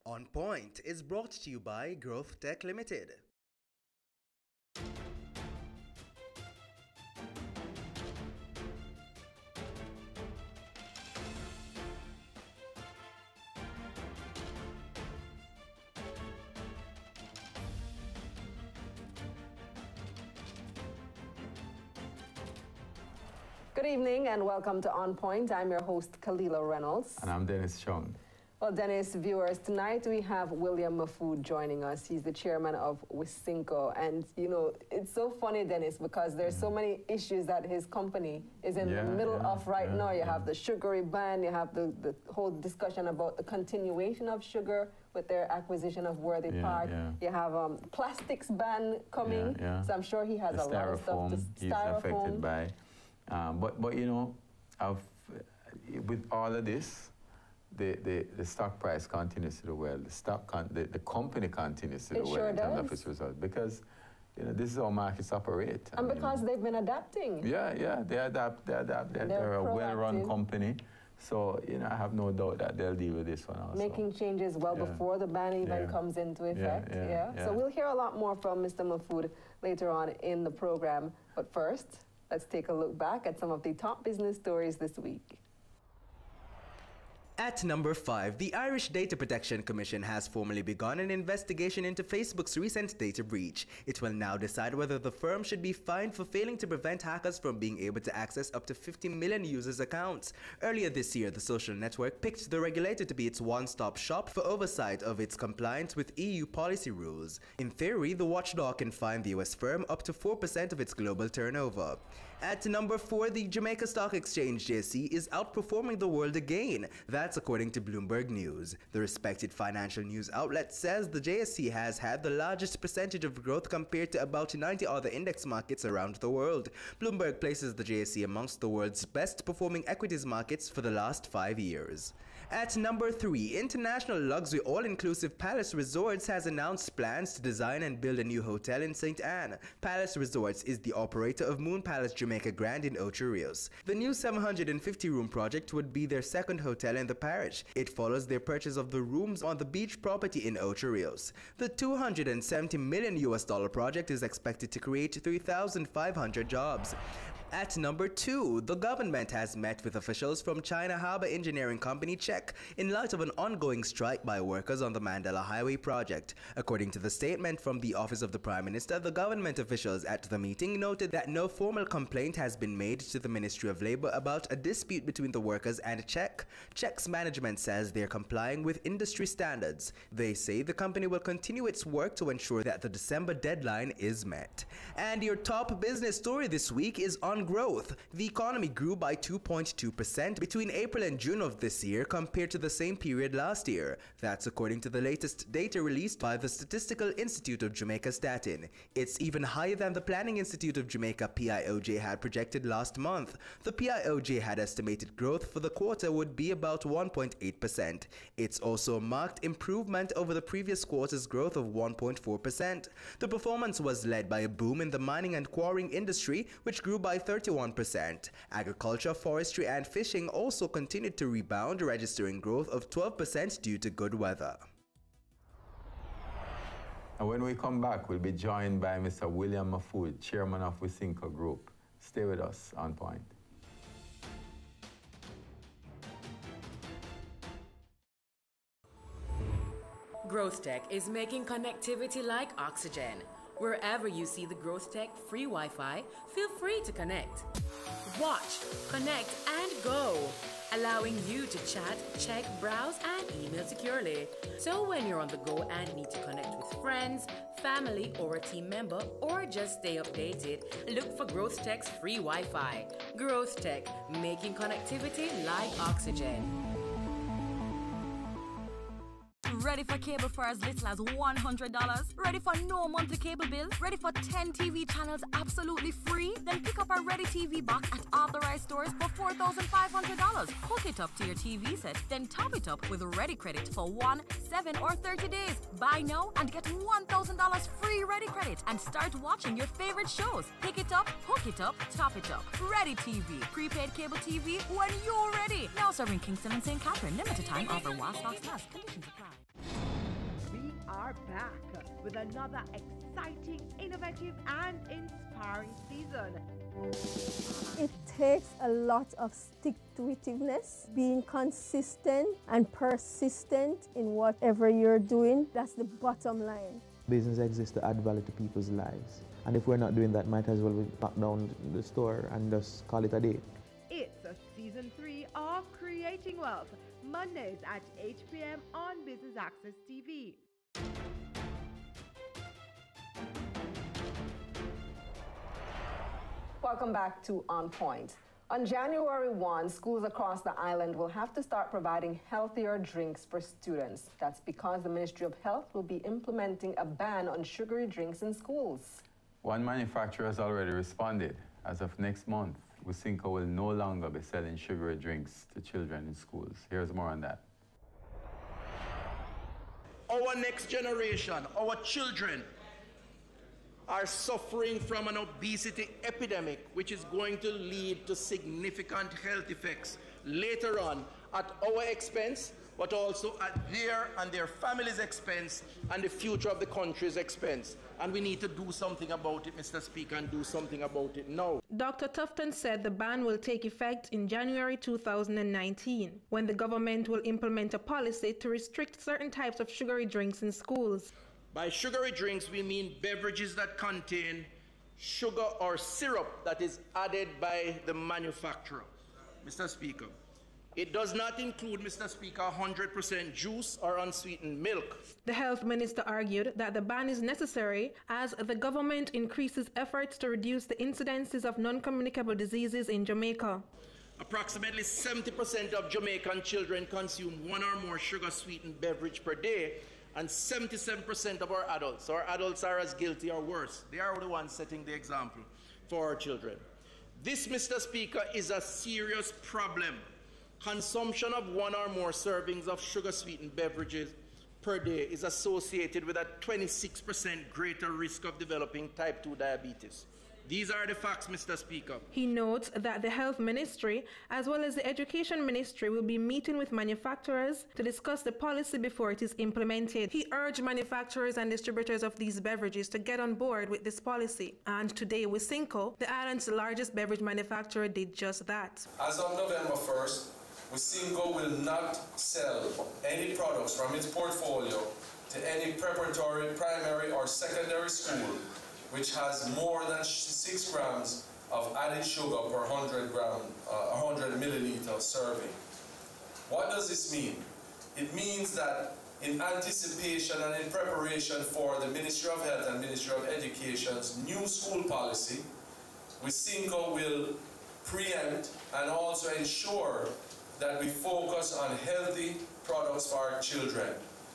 Speaker 14: On Point is brought to you by Growth Tech Limited.
Speaker 4: Good evening and welcome to On Point. I'm your host, Kalila Reynolds.
Speaker 6: And I'm Dennis Chung.
Speaker 4: Well, Dennis, viewers, tonight we have William Mahfood joining us. He's the chairman of Wisynco. And, you know, it's so funny, Dennis, because there's so many issues that his company is in the middle of right now. You have the sugary ban, you have the whole discussion about the continuation of sugar with their acquisition of Worthy Park. You have plastics ban coming. So I'm sure he has a lot of stuff to
Speaker 6: he's affected by. But you know, with all of this, the stock price continues to do well. The company continues to do well in terms of its results, because you know, this is how markets operate.
Speaker 4: And because they've been adapting.
Speaker 6: They adapt. They're a well-run company. So, you know, I have no doubt that they'll deal with this one also.
Speaker 4: Making changes well before the ban even comes into effect. So we'll hear a lot more from Mr. Mahfood later on in the program. But first, let's take a look back at some of the top business stories this week.
Speaker 14: At number 5, the Irish Data Protection Commission has formally begun an investigation into Facebook's recent data breach. It will now decide whether the firm should be fined for failing to prevent hackers from being able to access up to 50 million users' accounts. Earlier this year, the social network picked the regulator to be its one-stop shop for oversight of its compliance with EU policy rules. In theory, the watchdog can fine the US firm up to 4% of its global turnover. At number 4, the Jamaica Stock Exchange, JSE, is outperforming the world again. That's according to Bloomberg News. The respected financial news outlet says the JSE has had the largest percentage of growth compared to about 90 other index markets around the world. Bloomberg places the JSE amongst the world's best performing equities markets for the last 5 years. At number 3, International Luxury All-Inclusive Palace Resorts has announced plans to design and build a new hotel in St. Anne. Palace Resorts is the operator of Moon Palace Jamaica Grand in Ocho Rios. The new 750-room project would be their second hotel in the parish. It follows their purchase of the rooms on the beach property in Ocho Rios. The $270 million project is expected to create 3,500 jobs. At number 2, the government has met with officials from China Harbour Engineering Company CHEC in light of an ongoing strike by workers on the Mandela Highway project. According to the statement from the Office of the Prime Minister, the government officials at the meeting noted that no formal complaint has been made to the Ministry of Labour about a dispute between the workers and CHEC. CHEC's management says they're complying with industry standards. They say the company will continue its work to ensure that the December deadline is met. And your top business story this week is on growth. The economy grew by 2.2% between April and June of this year compared to the same period last year. That's according to the latest data released by the Statistical Institute of Jamaica Statin. It's even higher than the Planning Institute of Jamaica PIOJ had projected last month. The PIOJ had estimated growth for the quarter would be about 1.8%. It's also a marked improvement over the previous quarter's growth of 1.4%. The performance was led by a boom in the mining and quarrying industry, which grew by 31%. Agriculture, forestry, and fishing also continued to rebound, registering growth of 12% due to good weather.
Speaker 6: And when we come back, we'll be joined by Mr. William Mahfood, chairman of Wisynco Group. Stay with us on Point.
Speaker 7: Growth Tech is making connectivity like oxygen. Wherever you see the Growth Tech free Wi-Fi, feel free to connect. Watch, connect, and go, allowing you to chat, check, browse, and email securely. So when you're on the go and need to connect with friends, family, or a team member, or just stay updated, look for Growth Tech's free Wi-Fi. Growth Tech, making connectivity like oxygen.
Speaker 9: Ready for cable for as little as $100? Ready for no monthly cable bill? Ready for 10 TV channels absolutely free? Then pick up a Ready TV box at authorized stores for $4,500. Hook it up to your TV set, then top it up with Ready Credit for 1, 7, or 30 days. Buy now and get $1,000 free Ready Credit and start watching your favorite shows. Pick it up, hook it up, top it up. Ready TV. Prepaid cable TV when you're ready. Now serving Kingston and St. Catherine. Limited time offer while stocks last. Conditions apply.
Speaker 10: We are back with another exciting, innovative, and inspiring season.
Speaker 17: It takes a lot of stick-to-itiveness, being consistent and persistent in whatever you're doing. That's the bottom line.
Speaker 19: Business exists to add value to people's lives. And if we're not doing that, might as well we lock down the store and just call it a day.
Speaker 10: It's a season 3 of Creating Wealth. Mondays at 8 p.m. on Business Access TV.
Speaker 4: Welcome back to On Point. On January 1, schools across the island will have to start providing healthier drinks for students. That's because the Ministry of Health will be implementing a ban on sugary drinks in schools.
Speaker 6: One manufacturer has already responded. As of next month, Wisynco will no longer be selling sugary drinks to children in schools. Here's more on that.
Speaker 25: Our next generation, our children, are suffering from an obesity epidemic, which is going to lead to significant health effects later on at our expense, but also at their and their families' expense and the future of the country's expense. And we need to do something about it, Mr. Speaker, and do something about it now.
Speaker 5: Dr. Tufton said the ban will take effect in January 2019, when the government will implement a policy to restrict certain types of sugary drinks in schools.
Speaker 25: By sugary drinks, we mean beverages that contain sugar or syrup that is added by the manufacturer, Mr. Speaker. It does not include, Mr. Speaker, 100% juice or unsweetened milk.
Speaker 5: The health minister argued that the ban is necessary as the government increases efforts to reduce the incidences of non-communicable diseases in Jamaica.
Speaker 25: Approximately 70% of Jamaican children consume one or more sugar-sweetened beverage per day, and 77% of our adults are as guilty or worse. They are the ones setting the example for our children. This, Mr. Speaker, is a serious problem. Consumption of one or more servings of sugar-sweetened beverages per day is associated with a 26% greater risk of developing type 2 diabetes. These are the facts, Mr. Speaker.
Speaker 5: He notes that the Health Ministry, as well as the Education Ministry, will be meeting with manufacturers to discuss the policy before it is implemented. He urged manufacturers and distributors of these beverages to get on board with this policy. And today, Wisynco, the island's largest beverage manufacturer, did just that.
Speaker 11: As of November 1st, Wisynco will not sell any products from its portfolio to any preparatory, primary, or secondary school which has more than 6 grams of added sugar per 100 milliliter serving. What does this mean? It means that in anticipation and in preparation for the Ministry of Health and Ministry of Education's new school policy, Wisynco will preempt and also ensure that we focus on healthy products for our children.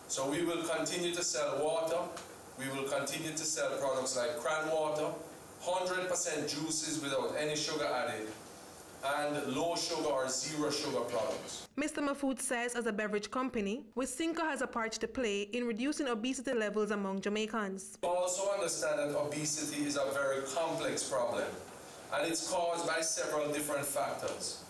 Speaker 11: So we will continue to sell water. We will continue to sell products like cran water, 100% juices without any sugar added, and low sugar or zero sugar products.
Speaker 5: Mr. Mahfood says as a beverage company, Wisynco has a part to play in reducing obesity levels among Jamaicans.
Speaker 11: We also understand that obesity is a very complex problem, and it's caused by several different factors.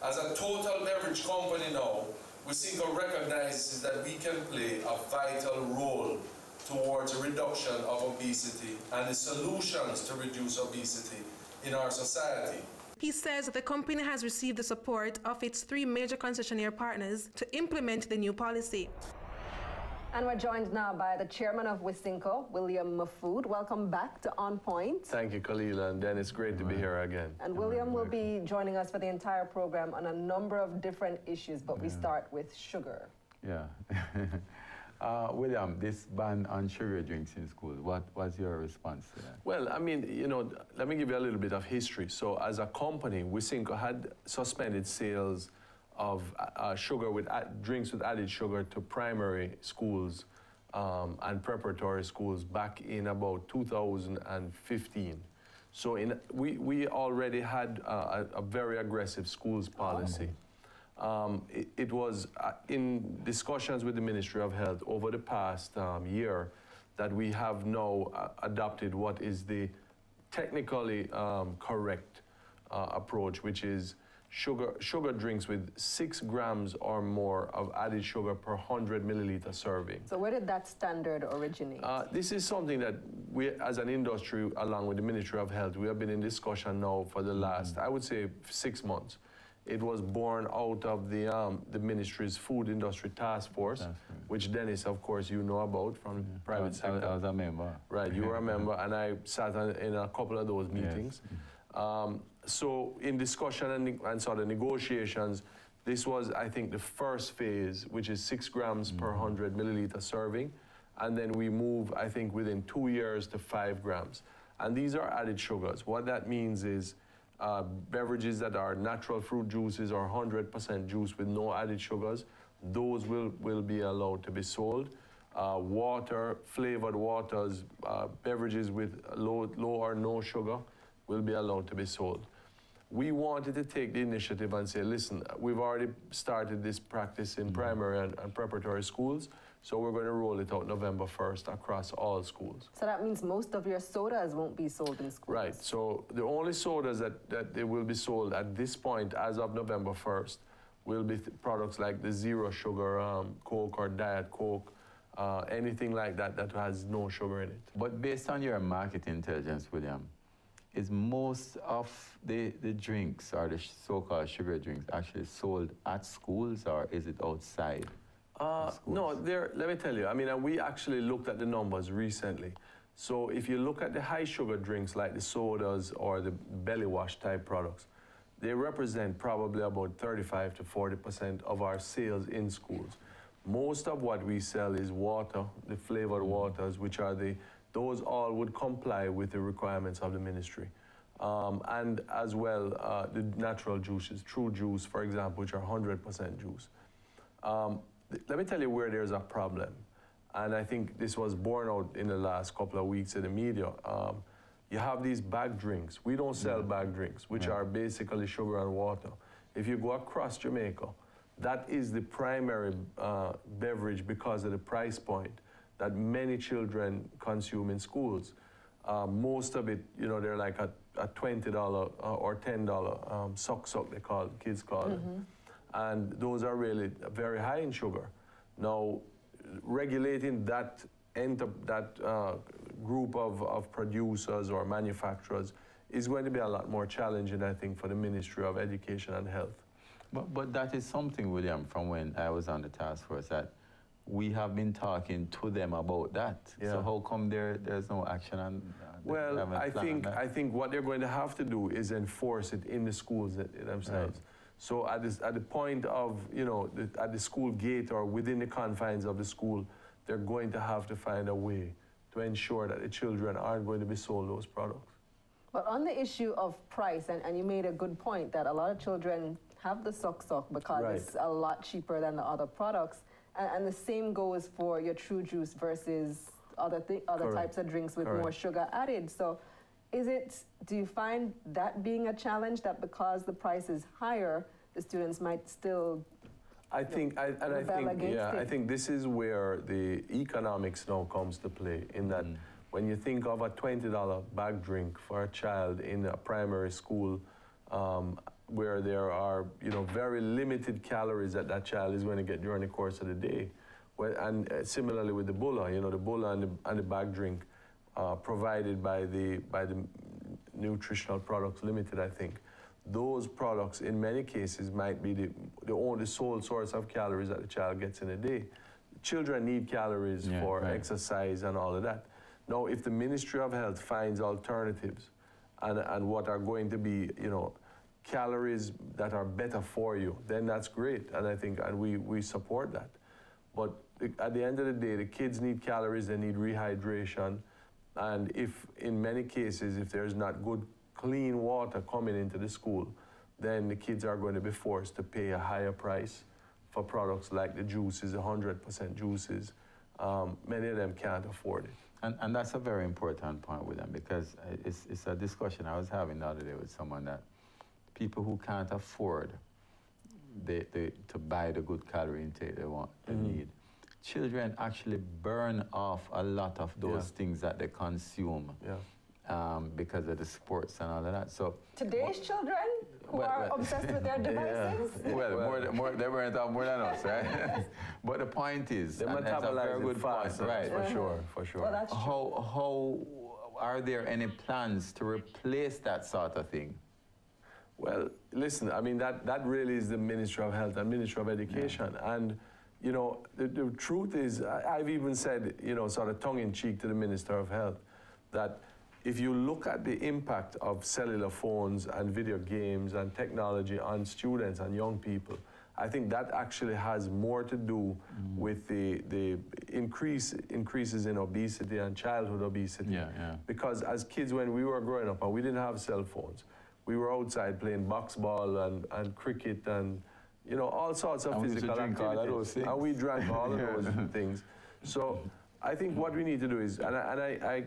Speaker 11: As a total beverage company now, Wisynco recognizes that we can play a vital role towards a reduction of obesity and the solutions to reduce obesity in our society.
Speaker 5: He says the company has received the support of its 3 major concessionaire partners to implement the new policy.
Speaker 4: And we're joined now by the chairman of Wisynco, William Mahfood. Welcome back to On Point.
Speaker 12: Thank you, Khalila, and Dennis, great to be here again.
Speaker 4: And William will be joining us for the entire program on a number of different issues, but we start with sugar.
Speaker 6: Yeah. William, this ban on sugar drinks in schools, what was your response to that?
Speaker 12: Well, I mean, you know, let me give you a little bit of history. So as a company, Wisynco had suspended sales of drinks with added sugar to primary schools and preparatory schools back in about 2015. So we already had a very aggressive schools policy. It was in discussions with the Ministry of Health over the past year that we have now adopted what is the technically correct approach, which is sugar drinks with 6 grams or more of added sugar per 100 milliliter serving.
Speaker 4: So where did that standard originate?
Speaker 12: This is something that we, as an industry, along with the Ministry of Health, we have been in discussion now for the last, I would say, 6 months. It was born out of the ministry's food industry task force, which Dennis, of course, you know about from private sector.
Speaker 6: I was a member.
Speaker 12: Right, you were a member, and I sat in a couple of those meetings.
Speaker 6: Yes.
Speaker 12: So in discussion and sort of negotiations, This was, I think, the first phase, which is 6 grams per 100 milliliter serving. And then we move, I think, within 2 years to 5 grams. And these are added sugars. What that means is beverages that are natural fruit juices or 100% juice with no added sugars, those will be allowed to be sold. Water, flavored waters, beverages with low or no sugar will be allowed to be sold. We wanted to take the initiative and say, listen, we've already started this practice in primary and preparatory schools, so we're going to roll it out November 1st across all schools.
Speaker 4: So that means most of your sodas won't be sold in schools?
Speaker 12: Right, so the only sodas that they will be sold at this point, as of November 1st, will be products like the zero sugar Coke or Diet Coke, anything like that that has no sugar in it.
Speaker 6: But based on your market intelligence, William, is most of the drinks or the so-called sugar drinks actually sold at schools, or is it outside?
Speaker 12: No, let me tell you, I mean, we actually looked at the numbers recently. So if you look at the high sugar drinks like the sodas or the belly wash type products, they represent probably about 35 to 40% of our sales in schools. Most of what we sell is water, the flavored waters, which are those all would comply with the requirements of the ministry. And as well, the natural juices, True Juice, for example, which are 100% juice. Let me tell you where there's a problem. And I think this was borne out in the last couple of weeks in the media. You have these bag drinks. We don't sell bag drinks, which are basically sugar and water. If you go across Jamaica, that is the primary beverage because of the price point that many children consume in schools. Most of it, you know, they're like a $20 or $10 suck they call it, kids call it. And those are really very high in sugar. Now, regulating that group of producers or manufacturers is going to be a lot more challenging, I think, for the Ministry of Education and Health.
Speaker 6: But that is something, William, from when I was on the task force, that we have been talking to them about that.
Speaker 12: Yeah.
Speaker 6: So how come there's no action on that?
Speaker 12: Well, I think what they're going to have to do is enforce it in the schools themselves. Right. So at the point of, you know, at the school gate or within the confines of the school, they're going to have to find a way to ensure that the children aren't going to be sold those products.
Speaker 4: But on the issue of price, and you made a good point that a lot of children have the suck because it's a lot cheaper than the other products. And the same goes for your True Juice versus other types of drinks with more sugar added. So do you find that being a challenge, that because the price is higher, the students might still
Speaker 12: I think this is where the economics now comes to play, in that when you think of a $20 bag drink for a child in a primary school, where there are, you know, very limited calories that child is going to get during the course of the day. And similarly with the bulla, you know, the bulla and the bag drink provided by the Nutritional Products Limited, I think. Those products, in many cases, might be the only sole source of calories that the child gets in a day. Children need calories for exercise and all of that. Now, if the Ministry of Health finds alternatives and what are going to be, you know, calories that are better for you, then that's great. And I think, and we support that. But at the end of the day, the kids need calories, they need rehydration. And if, in many cases, if there's not good, clean water coming into the school, then the kids are going to be forced to pay a higher price for products like the juices, 100% juices. Many of them can't afford it.
Speaker 6: And that's a very important point with them, because it's a discussion I was having the other day with someone, that people who can't afford to buy the good calorie intake they need, children actually burn off a lot of those things that they consume because of the sports and all of that. So
Speaker 4: today's children who are obsessed with their devices?
Speaker 6: Well, they burn off more than us, right? But the point is,
Speaker 12: they metabolize it fast, right? For sure.
Speaker 4: Well, that's true.
Speaker 6: How are there any plans to replace that sort of thing?
Speaker 12: Well, listen, I mean, that really is the Ministry of Health and Ministry of Education. And, you know, the truth is, I've even said, you know, sort of tongue-in-cheek to the Minister of Health, that if you look at the impact of cellular phones and video games and technology on students and young people, I think that actually has more to do with the increases in obesity and childhood obesity. Because as kids, when we were growing up and we didn't have cell phones, we were outside playing box ball and cricket and all sorts of physical activities. And we drank all of those things. So I think what we need to do is,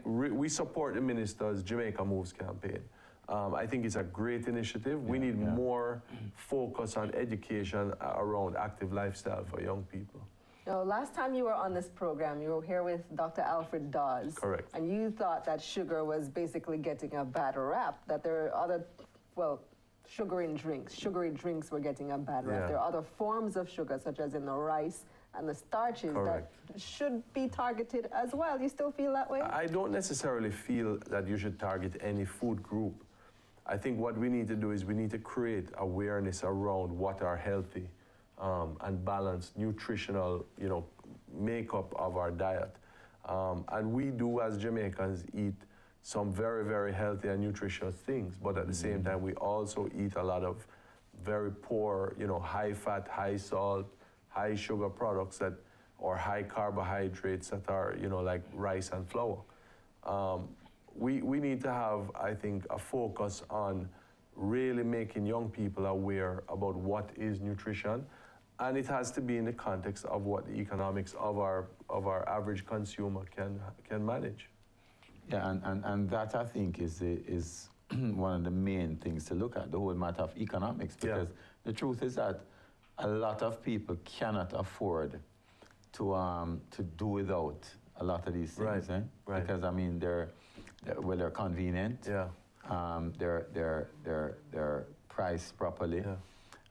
Speaker 12: we support the minister's Jamaica Moves campaign. I think it's a great initiative. We need more focus on education around active lifestyle for young people.
Speaker 4: Now, last time you were on this program, you were here with Dr. Alfred Dawes.
Speaker 12: Correct.
Speaker 4: And you thought that sugar was basically getting a bad rap, that there are other, sugary drinks were getting a bad rap. There are other forms of sugar, such as in the rice and the starches, that should be targeted as well. You still feel that way?
Speaker 12: I don't necessarily feel that you should target any food group. I think what we need to do is we need to create awareness around what are healthy and balanced nutritional, makeup of our diet. And we do, as Jamaicans, eat some very, very healthy and nutritious things, but at the same time, we also eat a lot of very poor, high fat, high salt, high sugar products or high carbohydrates that are, like rice and flour. We need to have, I think, a focus on really making young people aware about what is nutrition, and it has to be in the context of what the economics of our average consumer can manage.
Speaker 6: Yeah, and that, I think, is one of the main things to look at, the whole matter of economics, because the truth is that a lot of people cannot afford to do without a lot of these things, because I mean they're convenient, they're priced properly,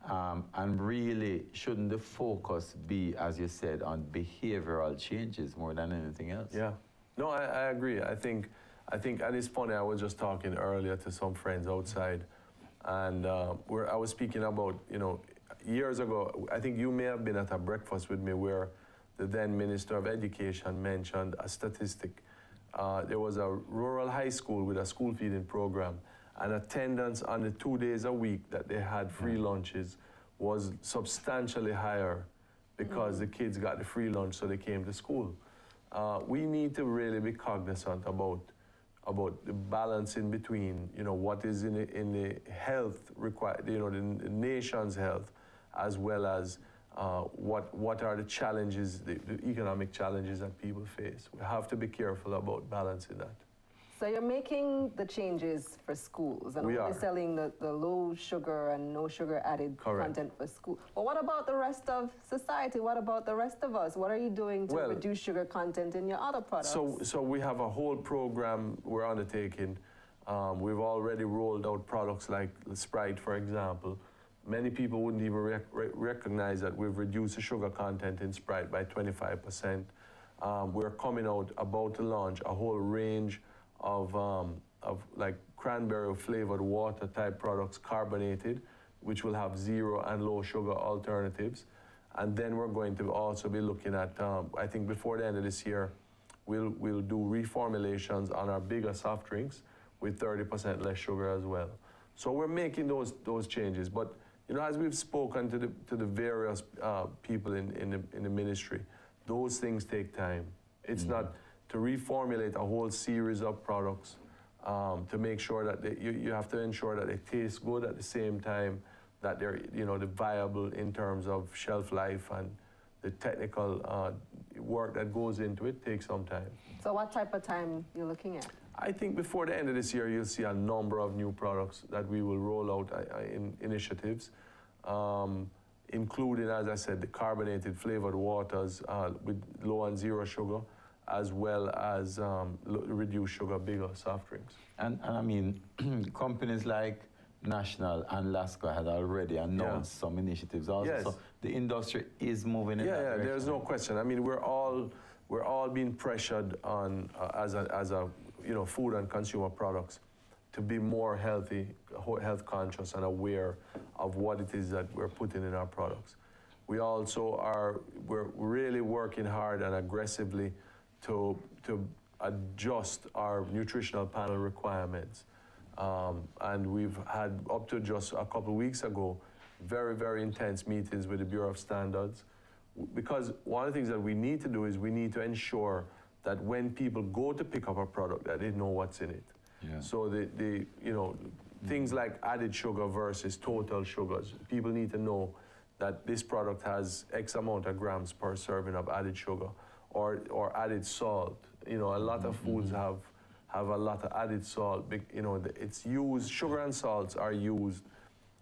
Speaker 6: and really shouldn't the focus be, as you said, on behavioral changes more than anything else?
Speaker 12: Yeah, no, I agree. I think, and it's funny, I was just talking earlier to some friends outside, and I was speaking about, years ago, I think you may have been at a breakfast with me where the then Minister of Education mentioned a statistic. There was a rural high school with a school feeding program, and attendance on the 2 days a week that they had free lunches was substantially higher because the kids got the free lunch, so they came to school. We need to really be cognizant about the balance in between, what is in the health required, the nation's health, as well as what are the challenges, the economic challenges that people face. We have to be careful about balancing that.
Speaker 4: So you're making the changes for schools and only selling the low sugar and no sugar added content for school. But what about the rest of society? What about the rest of us? What are you doing to reduce sugar content in your other products?
Speaker 12: So we have a whole program we're undertaking. We've already rolled out products like Sprite, for example. Many people wouldn't even recognize that we've reduced the sugar content in Sprite by 25%. We're coming out, about to launch a whole range of like cranberry flavored water type products, carbonated, which will have zero and low sugar alternatives. And then we're going to also be looking at, I think before the end of this year, we'll do reformulations on our bigger soft drinks with 30% less sugar as well. So we're making those changes. But as we've spoken to the various people in the ministry, those things take time. It's not to reformulate a whole series of products to make sure that you have to ensure that they taste good at the same time that they're they're viable in terms of shelf life, and the technical work that goes into it takes some time.
Speaker 4: So what type of time you're looking at?
Speaker 12: I think before the end of this year, you'll see a number of new products that we will roll out in initiatives, including, as I said, the carbonated flavored waters with low and zero sugar, as well as reduced sugar, bigger soft drinks.
Speaker 6: And I mean, companies like National and Lasco had already announced some initiatives also.
Speaker 12: Yes.
Speaker 6: So the industry is moving in that direction.
Speaker 12: There's no question. I mean, we're all being pressured on as a food and consumer products to be more healthy, health conscious, and aware of what it is that we're putting in our products. We also we're really working hard and aggressively to adjust our nutritional panel requirements. And we've had, up to just a couple of weeks ago, very, very intense meetings with the Bureau of Standards, because one of the things that we need to do is we need to ensure that when people go to pick up a product, that they know what's in it.
Speaker 6: Yeah.
Speaker 12: So things like added sugar versus total sugars, people need to know that this product has X amount of grams per serving of added sugar or added salt. A lot of foods have a lot of added salt. It's used, sugar and salts are used,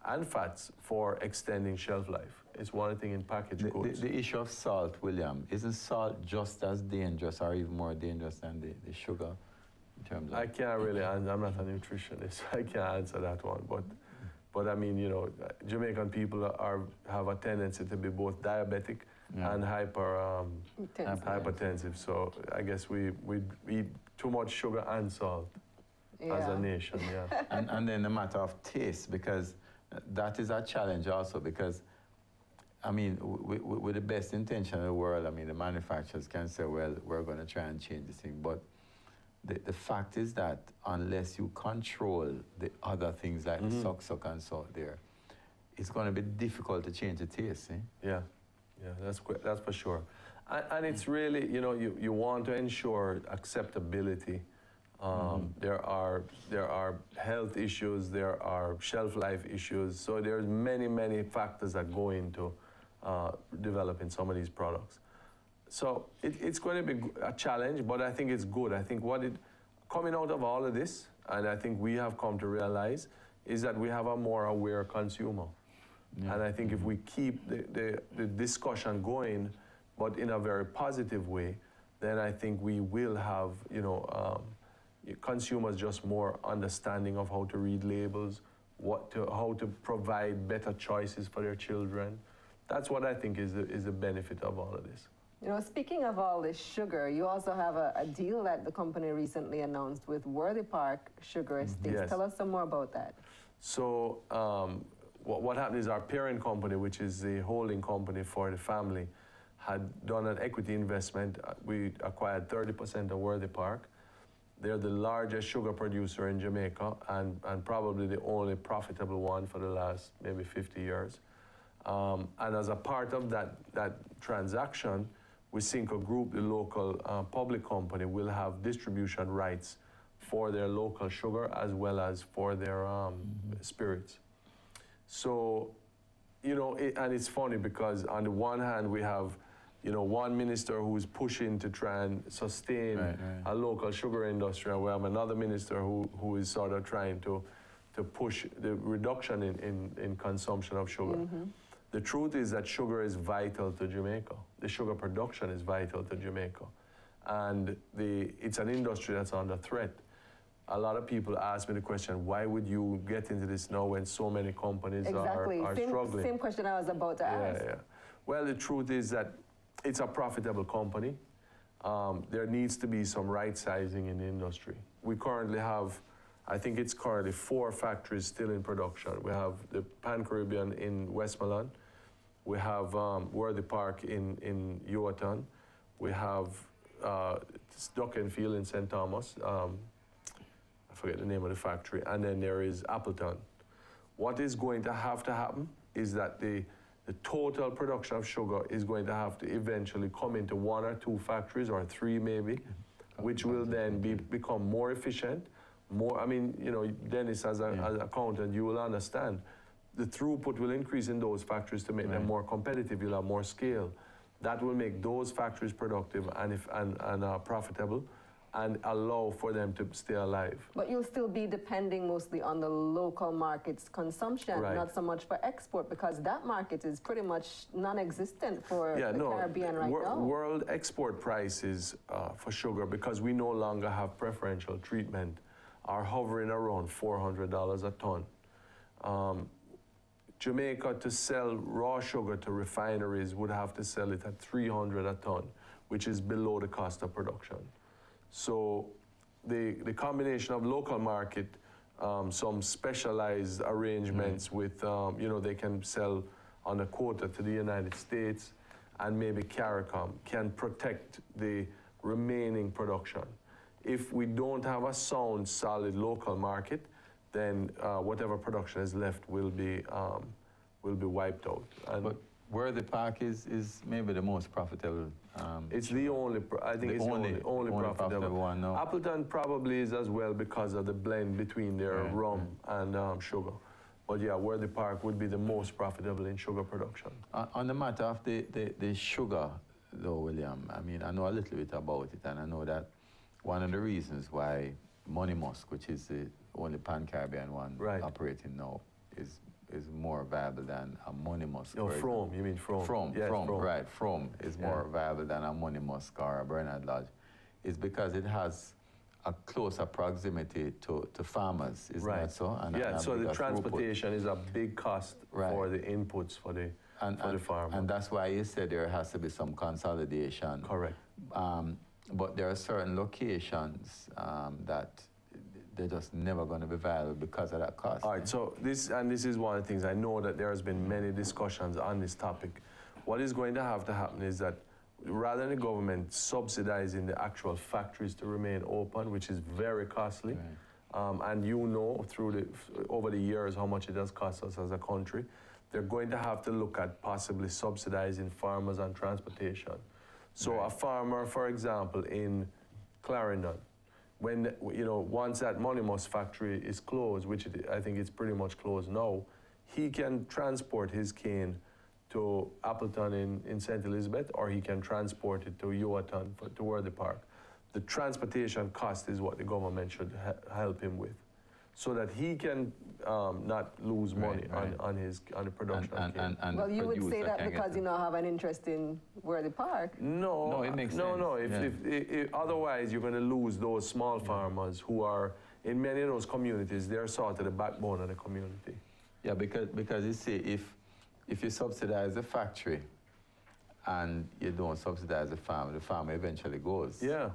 Speaker 12: and fats, for extending shelf life. It's one thing in packaged goods.
Speaker 6: The issue of salt, William, isn't salt just as dangerous or even more dangerous than the sugar in terms of...
Speaker 12: I can't really, I'm not a nutritionist, I can't answer that one. But I mean, Jamaican people have a tendency to be both diabetic and hypertensive. So I guess we eat too much sugar and salt as a nation, yeah.
Speaker 6: and then the matter of taste, because that is a challenge also, because I mean, with the best intention in the world, I mean, the manufacturers can say, well, we're going to try and change this thing. But the fact is that unless you control the other things like suck and salt there, it's going to be difficult to change the taste.
Speaker 12: Yeah, that's for sure. And it's really, you want to ensure acceptability. There are health issues, there are shelf life issues. So there's many factors that go into developing some of these products. So it's going to be a challenge, but I think it's good. I think coming out of all of this, and I think we have come to realize, is that we have a more aware consumer. Yeah. And I think if we keep the discussion going, but in a very positive way, then I think we will have, consumers just more understanding of how to read labels, how to provide better choices for their children. That's what I think is the benefit of all of this.
Speaker 4: Speaking of all this sugar, you also have a deal that the company recently announced with Worthy Park Sugar Estates. Yes. Tell us some more about that.
Speaker 12: So what happened is our parent company, which is the holding company for the family, had done an equity investment. We acquired 30% of Worthy Park. They're the largest sugar producer in Jamaica and probably the only profitable one for the last maybe 50 years. And as a part of that transaction, Wisynco Group, the local public company, will have distribution rights for their local sugar as well as for their spirits. So, and it's funny because on the one hand we have, one minister who's pushing to try and sustain a local sugar industry, and we have another minister who is sort of trying to push the reduction in consumption of sugar. The truth is that sugar is vital to Jamaica. The sugar production is vital to Jamaica. And it's an industry that's under threat. A lot of people ask me the question, why would you get into this now when so many companies are struggling?
Speaker 4: Same question I was about to ask.
Speaker 12: Yeah. Well, the truth is that it's a profitable company. There needs to be some right sizing in the industry. We currently have, I think it's currently 4 factories still in production. We have the Pan Caribbean in Westmoreland. We have Worthy Park in Yuatan. We have Duckenfield in St. Thomas. I forget the name of the factory. And then there is Appleton. What is going to have to happen is that the total production of sugar is going to have to eventually come into 1 or 2 factories, or 3 maybe, which will then become more efficient. Dennis, as an accountant, you will understand. The throughput will increase in those factories to make them more competitive. You'll have more scale. That will make those factories productive and profitable, and allow for them to stay alive.
Speaker 4: But you'll still be depending mostly on the local market's consumption, not so much for export, because that market is pretty much non-existent for the Caribbean right now.
Speaker 12: World export prices for sugar, because we no longer have preferential treatment, are hovering around $400 a ton. Jamaica, to sell raw sugar to refineries, would have to sell it at $300 a ton, which is below the cost of production. So the combination of local market, some specialized arrangements with, they can sell on a quota to the United States, and maybe CARICOM can protect the remaining production. If we don't have a sound, solid local market, then whatever production is left will be will be wiped out. And
Speaker 6: but Worthy Park is maybe the most profitable.
Speaker 12: It's the only, I think it's the only profitable
Speaker 6: one now.
Speaker 12: Appleton probably is as well because of the blend between their rum and sugar. But yeah, Worthy Park would be the most profitable in sugar production.
Speaker 6: On the matter of the sugar, though, William, I mean, I know a little bit about it, and I know that one of the reasons why Money Musk, which is the only Pan-Caribbean one operating now, is more viable than a Money Musk.
Speaker 12: No, Frome, you mean Frome.
Speaker 6: Frome,
Speaker 12: yes,
Speaker 6: Frome, right. Frome is more viable than a Money Musk or a Bernard Lodge. It's because it has a closer proximity to farmers, isn't that so?
Speaker 12: And so the transportation is a big cost for the inputs for the farmer.
Speaker 6: And that's why you said there has to be some consolidation.
Speaker 12: Correct.
Speaker 6: But there are certain locations that they're just never going to be viable because of that cost.
Speaker 12: All right, so this is one of the things. I know that there has been many discussions on this topic. What is going to have to happen is that rather than the government subsidizing the actual factories to remain open, which is very costly, and you know over the years how much it has cost us as a country, they're going to have to look at possibly subsidizing farmers and transportation. So a farmer, for example, in Clarendon, when, once that Money Musk factory is closed, which I think it's pretty much closed now, he can transport his cane to Appleton in St. Elizabeth, or he can transport it to Yuaton, to Worthy Park. The transportation cost is what the government should help him with, so that he can not lose money on the production of cane.
Speaker 4: Well, you would say that because you now have an interest in Worthy Park.
Speaker 12: No,
Speaker 6: it makes sense.
Speaker 12: No. If otherwise, you're going to lose those small farmers who are, in many of those communities, they're sort of the backbone of the community.
Speaker 6: Yeah, because you see, if you subsidize the factory and you don't subsidize the farmer eventually goes.
Speaker 12: Yeah.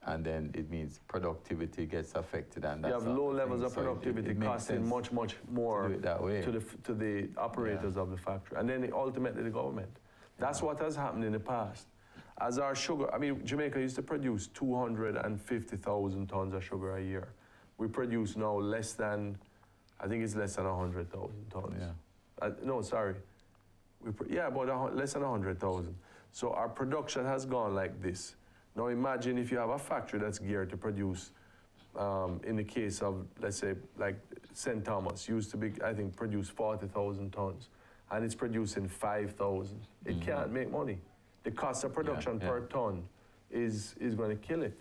Speaker 6: And then it means productivity gets affected, and
Speaker 12: you have low levels of productivity costing much more
Speaker 6: to do it that way.
Speaker 12: to the operators of the factory, and then ultimately the government. That's what has happened in the past. As our sugar, I mean, Jamaica used to produce 250,000 tons of sugar a year. We produce now less than, I think it's less than 100,000 tons.
Speaker 6: Yeah.
Speaker 12: No, sorry. About less than 100,000. So our production has gone like this. Now imagine if you have a factory that's geared to produce, in the case of, let's say, like St. Thomas, used to be, I think, produce 40,000 tons, and it's producing 5,000. It can't make money. The cost of production per ton is going to kill it.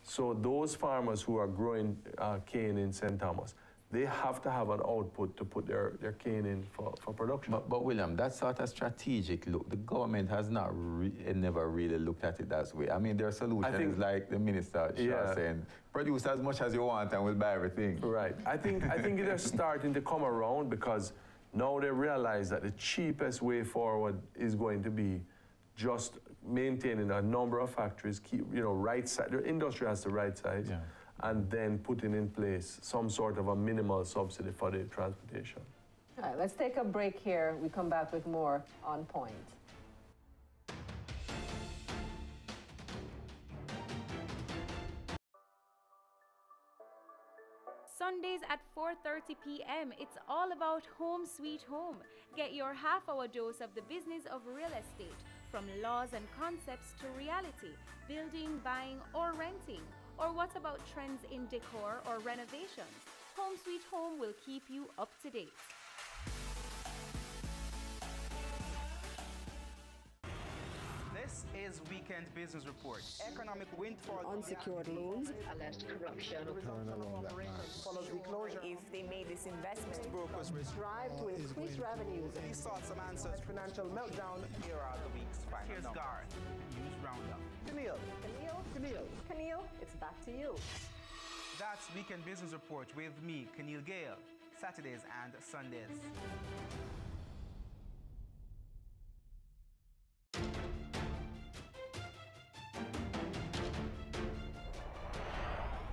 Speaker 12: So those farmers who are growing cane in St. Thomas, they have to have an output to put their cane in for production.
Speaker 6: But William, that's sort of strategic look. The government has never really looked at it that way. I mean, their solution is like the minister saying, produce as much as you want and we'll buy everything.
Speaker 12: Right. I think they're starting to come around because now they realize that the cheapest way forward is going to be just maintaining a number of factories, keep, right size. The industry has the right size. Yeah. And then putting in place some sort of a minimal subsidy for the transportation.
Speaker 4: All right, let's take a break here. We come back with more On Point.
Speaker 3: Sundays at 4:30 p.m. It's all about Home Sweet Home. Get your half-hour dose of the business of real estate, from laws and concepts to reality, building, buying, or renting. Or what about trends in decor or renovations? Home Sweet Home will keep you up to date.
Speaker 13: This is Weekend Business Report. Economic windfall.
Speaker 15: Unsecured loans.
Speaker 16: Alleged corruption.
Speaker 15: Follows the closure.
Speaker 16: If they made this investment.
Speaker 15: Brokers strive to increase revenues.
Speaker 13: He sought some answers.
Speaker 15: Financial meltdown.
Speaker 13: Here are the week's final. Here's Garth. News Roundup.
Speaker 4: Camille, it's back to you.
Speaker 13: That's Weekend Business Report with me, Camille Gale. Saturdays and Sundays.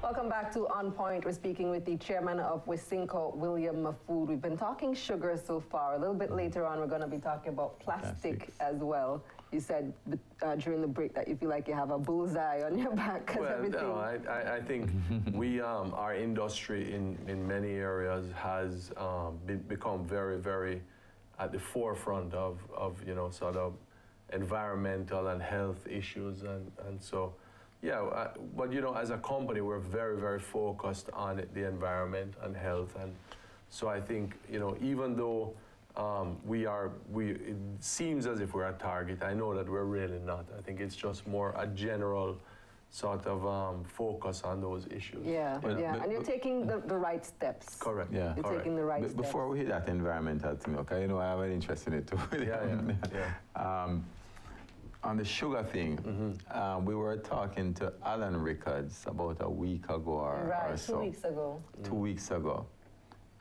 Speaker 4: Welcome back to On Point. We're speaking with the chairman of Wisynco, William Mahfood. We've been talking sugar so far. A little bit later on, we're going to be talking about plastic as well. You said during the break that you feel like you have a bullseye on your back because everything...
Speaker 12: No, I think our industry in many areas has become very, very at the forefront of you know, sort of environmental and health issues, and so, yeah, but you know, as a company, we're very, very focused on the environment and health, and so I think, you know, even though it seems as if we're a target, I know that we're really not. I think it's just more a general sort of focus on those issues.
Speaker 4: Yeah, and you're taking the right steps.
Speaker 12: Correct.
Speaker 6: Yeah,
Speaker 4: you're taking the right steps.
Speaker 6: Before we hit that environmental thing, okay, you know, I have an interest in it too. On the sugar thing, we were talking to Alan Rickards about a week ago or so.
Speaker 4: 2 weeks ago.
Speaker 6: 2 weeks ago.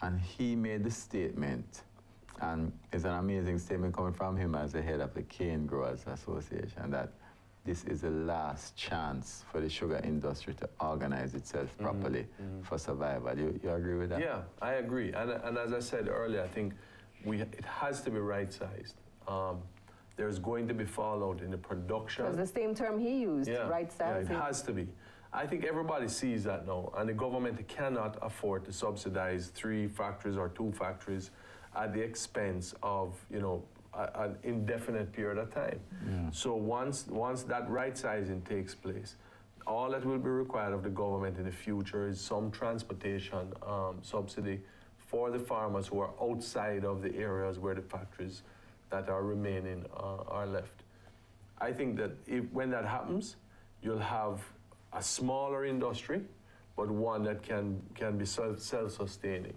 Speaker 6: And he made the statement, and it's an amazing statement coming from him as the head of the Cane Growers Association, that this is the last chance for the sugar industry to organize itself properly for survival. You agree with that?
Speaker 12: Yeah, I agree. And as I said earlier, I think it has to be right-sized. There's going to be fallout in the production.
Speaker 4: That's the same term he used, right-sized.
Speaker 12: Yeah, it has to be. I think everybody sees that now, and the government cannot afford to subsidize 3 factories or 2 factories at the expense of, you know, an indefinite period of time. So once that right sizing takes place, all that will be required of the government in the future is some transportation subsidy for the farmers who are outside of the areas where the factories that are remaining are left. I think that when that happens, you'll have a smaller industry, but one that can be self-sustaining.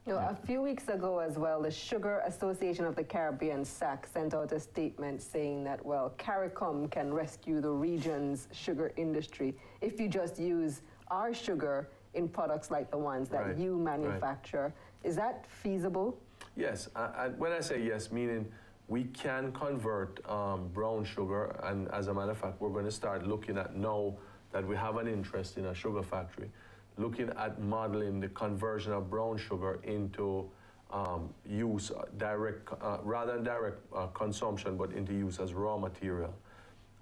Speaker 4: You know, a few weeks ago as well, the Sugar Association of the Caribbean, SAC, sent out a statement saying that, well, CARICOM can rescue the region's sugar industry if you just use our sugar in products like the ones that you manufacture. Is that feasible?
Speaker 12: Yes, when I say yes, meaning we can convert brown sugar, and as a matter of fact, we're going to start looking at now that we have an interest in a sugar factory, looking at modeling the conversion of brown sugar into use rather than direct consumption, but into use as raw material.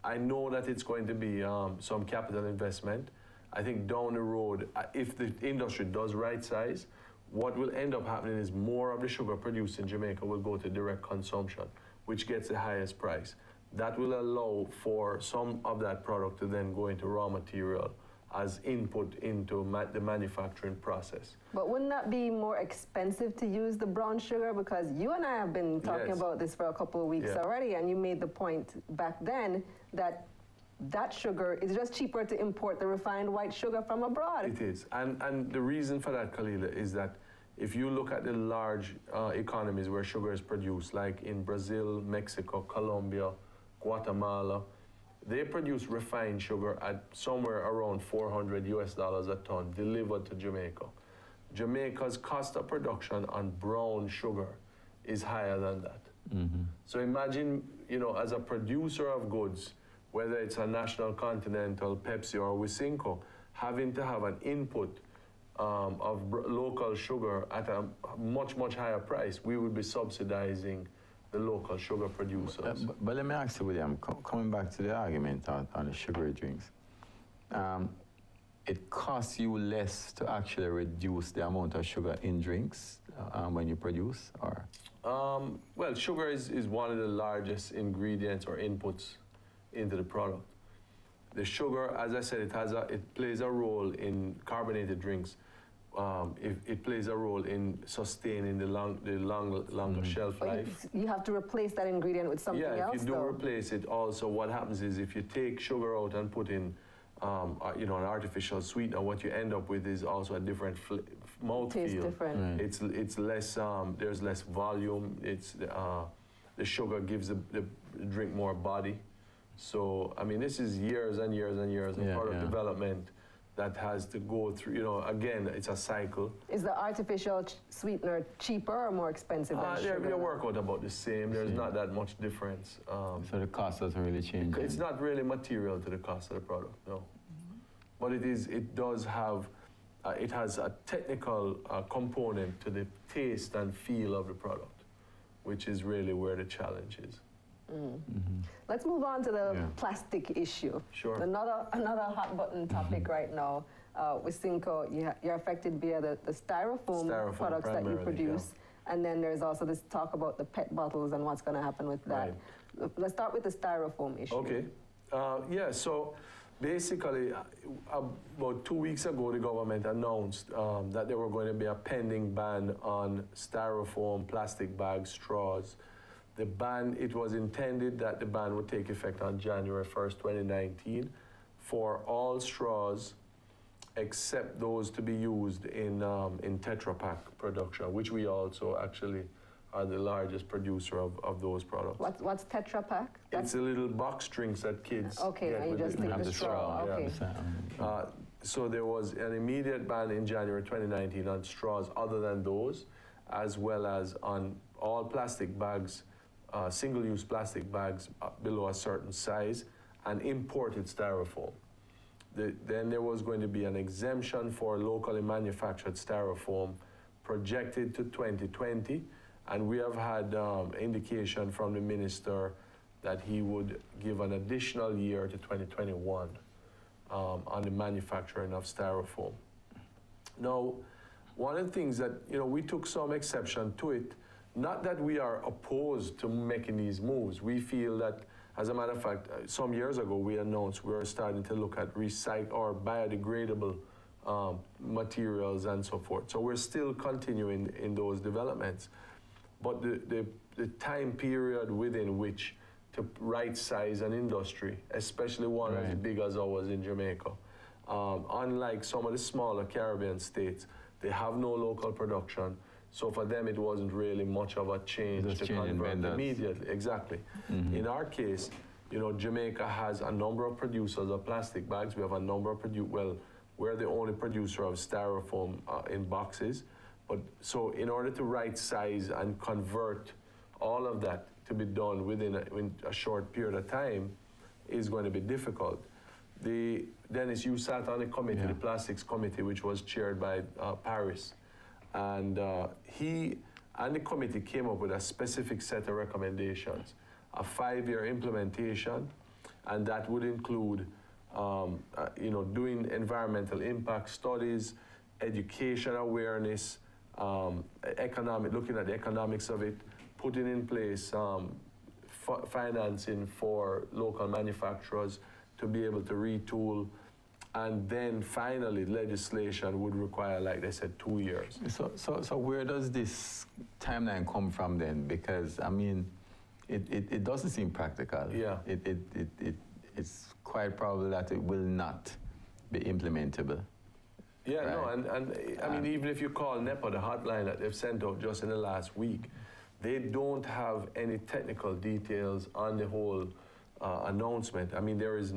Speaker 12: I know that it's going to be some capital investment. I think down the road, if the industry does right size, what will end up happening is more of the sugar produced in Jamaica will go to direct consumption, which gets the highest price. That will allow for some of that product to then go into raw material as input into the manufacturing process.
Speaker 4: But wouldn't that be more expensive to use the brown sugar? Because you and I have been talking about this for a couple of weeks already, and you made the point back then that that sugar is just cheaper to import the refined white sugar from abroad.
Speaker 12: It is. And the reason for that, Khalila, is that if you look at the large economies where sugar is produced, like in Brazil, Mexico, Colombia, Guatemala, they produce refined sugar at somewhere around $400 a ton delivered to Jamaica. Jamaica's cost of production on brown sugar is higher than that. So imagine, you know, as a producer of goods, whether it's a National Continental, Pepsi, or Wisynco, having to have an input of local sugar at a much, much higher price, we would be subsidizing the local sugar producers.
Speaker 6: But let me ask you, William, coming back to the argument on the sugary drinks, it costs you less to actually reduce the amount of sugar in drinks when you produce, or?
Speaker 12: Well, sugar is one of the largest ingredients or inputs into the product. The sugar, as I said, it plays a role in carbonated drinks. It plays a role in sustaining the longer shelf life.
Speaker 4: You have to replace that ingredient with something else.
Speaker 12: Yeah, if you don't replace it, also what happens is if you take sugar out and put in, you know, an artificial sweetener, what you end up with is also a different mouthfeel.
Speaker 4: Tastes different.
Speaker 12: It's less. There's less volume. The sugar gives the drink more body. So I mean, this is years and years and years of product development that has to go through, you know, again, it's a cycle.
Speaker 4: Is the artificial sweetener cheaper or more expensive than sugar?
Speaker 12: They work out about the same. There's not that much difference.
Speaker 6: So the cost doesn't really change?
Speaker 12: It's not really material to the cost of the product, no. But it does have, it has a technical component to the taste and feel of the product, which is really where the challenge is.
Speaker 4: Let's move on to the plastic issue.
Speaker 12: Sure.
Speaker 4: Another hot button topic right now. With Wisynco, you're affected via the styrofoam products that you produce. And then there's also this talk about the PET bottles and what's going to happen with that. Right. Let's start with the styrofoam issue.
Speaker 12: Okay. Yeah, so basically, about 2 weeks ago, the government announced that there were going to be a pending ban on styrofoam, plastic bags, straws. The ban, it was intended that the ban would take effect on January 1st, 2019 for all straws except those to be used in Tetra Pak production, which we also actually are the largest producer of those products.
Speaker 4: What's Tetra Pak?
Speaker 12: It's a little box drinks that kids
Speaker 4: okay,
Speaker 12: get
Speaker 4: and you just take the straw. Okay.
Speaker 12: Yeah. So there was an immediate ban in January 2019 on straws other than those, as well as on all plastic bags, single-use plastic bags below a certain size, and imported styrofoam. Then there was going to be an exemption for locally manufactured styrofoam projected to 2020, and we have had indication from the minister that he would give an additional year to 2021 on the manufacturing of styrofoam. Now, one of the things that, we took some exception to it, not that we are opposed to making these moves. We feel that, as a matter of fact, some years ago we announced we were starting to look at recycle or biodegradable materials and so forth. So we're still continuing in those developments. But the time period within which to right-size an industry, especially one as big as ours in Jamaica, unlike some of the smaller Caribbean states, they have no local production. So for them, it wasn't really much of a change to convert immediately. Exactly. Mm-hmm. In our case, Jamaica has a number of producers of plastic bags. We have a number of we're the only producer of styrofoam in boxes. But so in order to right size and convert all of that to be done within a short period of time is going to be difficult. Dennis, you sat on a committee, the plastics committee, which was chaired by Paris. And he and the committee came up with a specific set of recommendations, a 5-year implementation, and that would include, doing environmental impact studies, education awareness, looking at the economics of it, putting in place financing for local manufacturers to be able to retool. And then finally, legislation would require, like they said, 2 years.
Speaker 6: So where does this timeline come from then? Because, I mean, it doesn't seem practical.
Speaker 12: Yeah.
Speaker 6: It's quite probable that it will not be implementable.
Speaker 12: Yeah,
Speaker 6: right?
Speaker 12: No, and I mean, even if you call NEPA, the hotline that they've sent out just in the last week, they don't have any technical details on the whole announcement. I mean, there's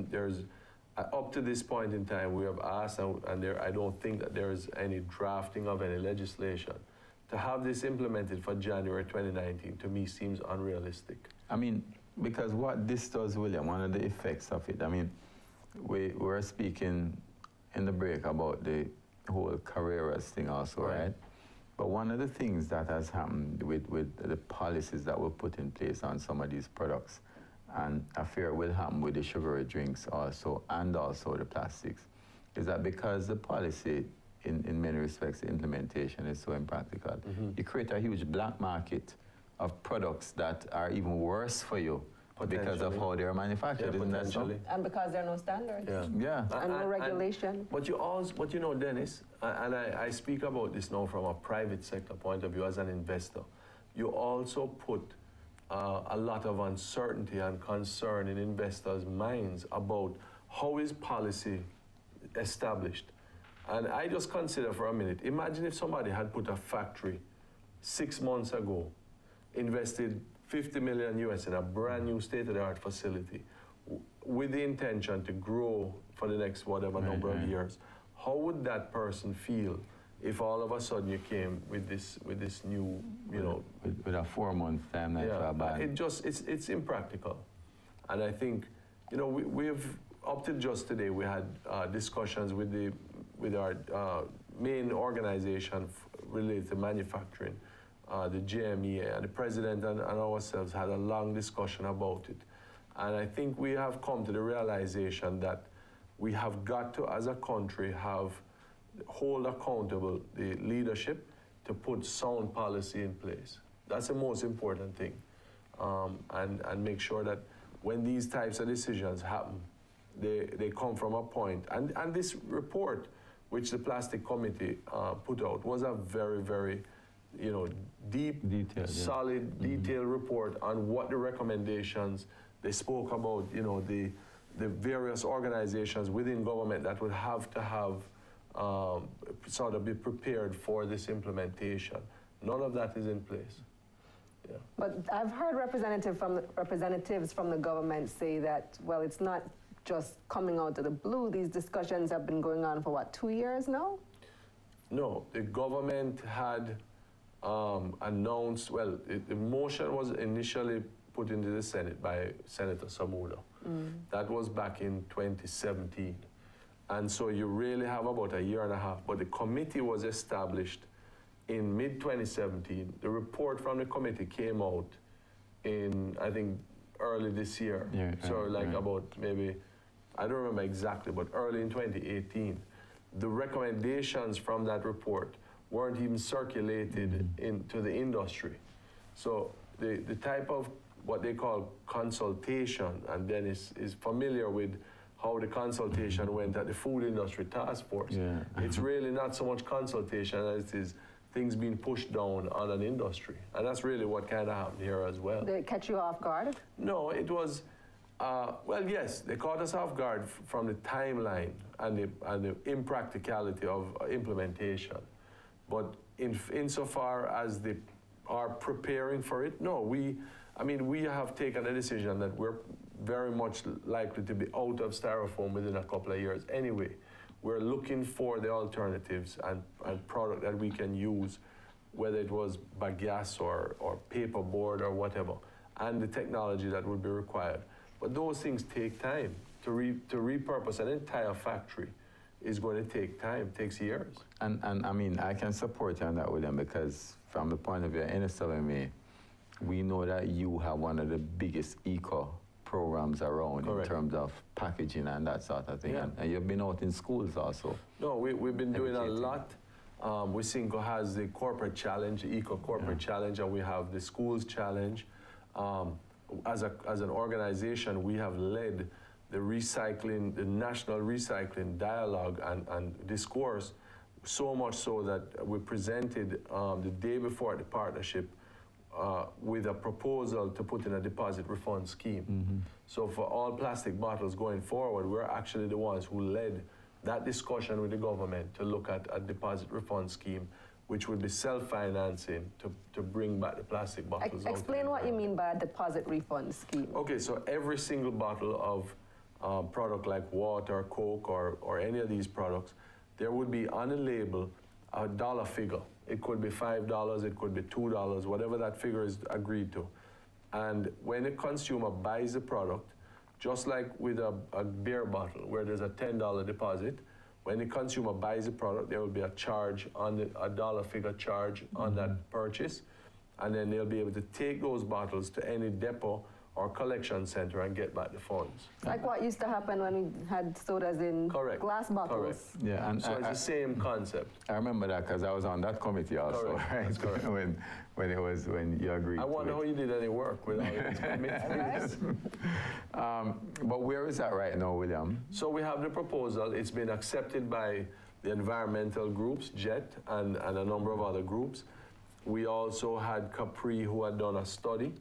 Speaker 12: up to this point in time, we have asked, and I don't think that there is any drafting of any legislation. To have this implemented for January 2019, to me, seems unrealistic.
Speaker 6: I mean, because what this does, William, one of the effects of it, I mean, we were speaking in the break about the whole Carreras thing also, right? But one of the things that has happened with the policies that were put in place on some of these products, and a fear will happen with the sugary drinks also, and also the plastics, is that because the policy, in many respects, the implementation is so impractical, you create a huge black market of products that are even worse for you because of how they're manufactured, isn't that so?
Speaker 4: And because there are no standards.
Speaker 6: Yeah.
Speaker 4: And no regulation.
Speaker 12: But Dennis, and I speak about this now from a private sector point of view as an investor, you also put a lot of uncertainty and concern in investors' minds about how is policy established. And I just consider for a minute, imagine if somebody had put a factory 6 months ago, invested $50 million US in a brand new state-of-the-art facility with the intention to grow for the next whatever number of years. How would that person feel if all of a sudden you came with this new,
Speaker 6: with a 4-month timeline for a ban?
Speaker 12: It's impractical. And I think, we've, up till just today, we had discussions with our main organization related to manufacturing, the JMEA, and the president and ourselves had a long discussion about it. And I think we have come to the realization that we have got to, as a country, hold accountable the leadership to put sound policy in place. That's the most important thing. And make sure that when these types of decisions happen, they come from a point. And this report, which the Plastic Committee put out, was a very, very, deep, detailed, solid, detailed report on what the recommendations. They spoke about, the various organizations within government that would have to have sort of be prepared for this implementation. None of that is in place. Yeah.
Speaker 4: But I've heard representatives from the government say that, well, it's not just coming out of the blue. These discussions have been going on for, what, 2 years now?
Speaker 12: No, the government had announced, well, the motion was initially put into the Senate by Senator Samuda. That was back in 2017. And so you really have about a year and a half. But the committee was established in mid-2017. The report from the committee came out in, I think, early this year. Yeah, so about maybe, I don't remember exactly, but early in 2018. The recommendations from that report weren't even circulated into the industry. So the type of what they call consultation, and Dennis is familiar with how the consultation went at the Food Industry Task Force. Yeah. It's really not so much consultation as it is things being pushed down on an industry. And that's really what kind of happened here as well.
Speaker 4: Did it catch you off guard?
Speaker 12: No, it was, well, yes, they caught us off guard from the timeline and the impracticality of implementation. But insofar as they are preparing for it, no, we have taken a decision that we're very much likely to be out of styrofoam within a couple of years anyway. We're looking for the alternatives and product that we can use, whether it was bagasse or paperboard or whatever, and the technology that would be required. But those things take time. To repurpose an entire factory is going to take time, takes years.
Speaker 6: And I mean, I can support you on that, William, because from the point of view of NSWMA, we know that you have one of the biggest eco programs around. Correct. In terms of packaging and that sort of thing. Yeah. And you've been out in schools also.
Speaker 12: No, we've been doing a lot. WISINCO has the corporate challenge, the eco corporate challenge, and we have the schools challenge. As an organization, we have led the national recycling dialogue and discourse, so much so that we presented the day before the partnership with a proposal to put in a deposit refund scheme. So for all plastic bottles going forward, we're actually the ones who led that discussion with the government to look at a deposit refund scheme, which would be self-financing to bring back the plastic bottles.
Speaker 4: Explain what you mean by a deposit refund scheme.
Speaker 12: Okay, so every single bottle of product like water, Coke, or any of these products, there would be on the label a dollar figure. It could be $5, it could be $2, whatever that figure is agreed to. And when a consumer buys the product, just like with a beer bottle where there's a $10 deposit, when the consumer buys the product, there will be a charge on a dollar figure charge on that purchase, and then they'll be able to take those bottles to any depot or collection center and get back the funds.
Speaker 4: Like what used to happen when we had sodas in glass bottles.
Speaker 12: Correct. Yeah, and so it's the same concept.
Speaker 6: I remember that because I was on that committee also, right? That's correct. when you agreed.
Speaker 12: I wonder how you did any work with all these committees.
Speaker 6: But where is that right now, William?
Speaker 12: So we have the proposal. It's been accepted by the environmental groups, JET, and a number of other groups. We also had Capri, who had done a study.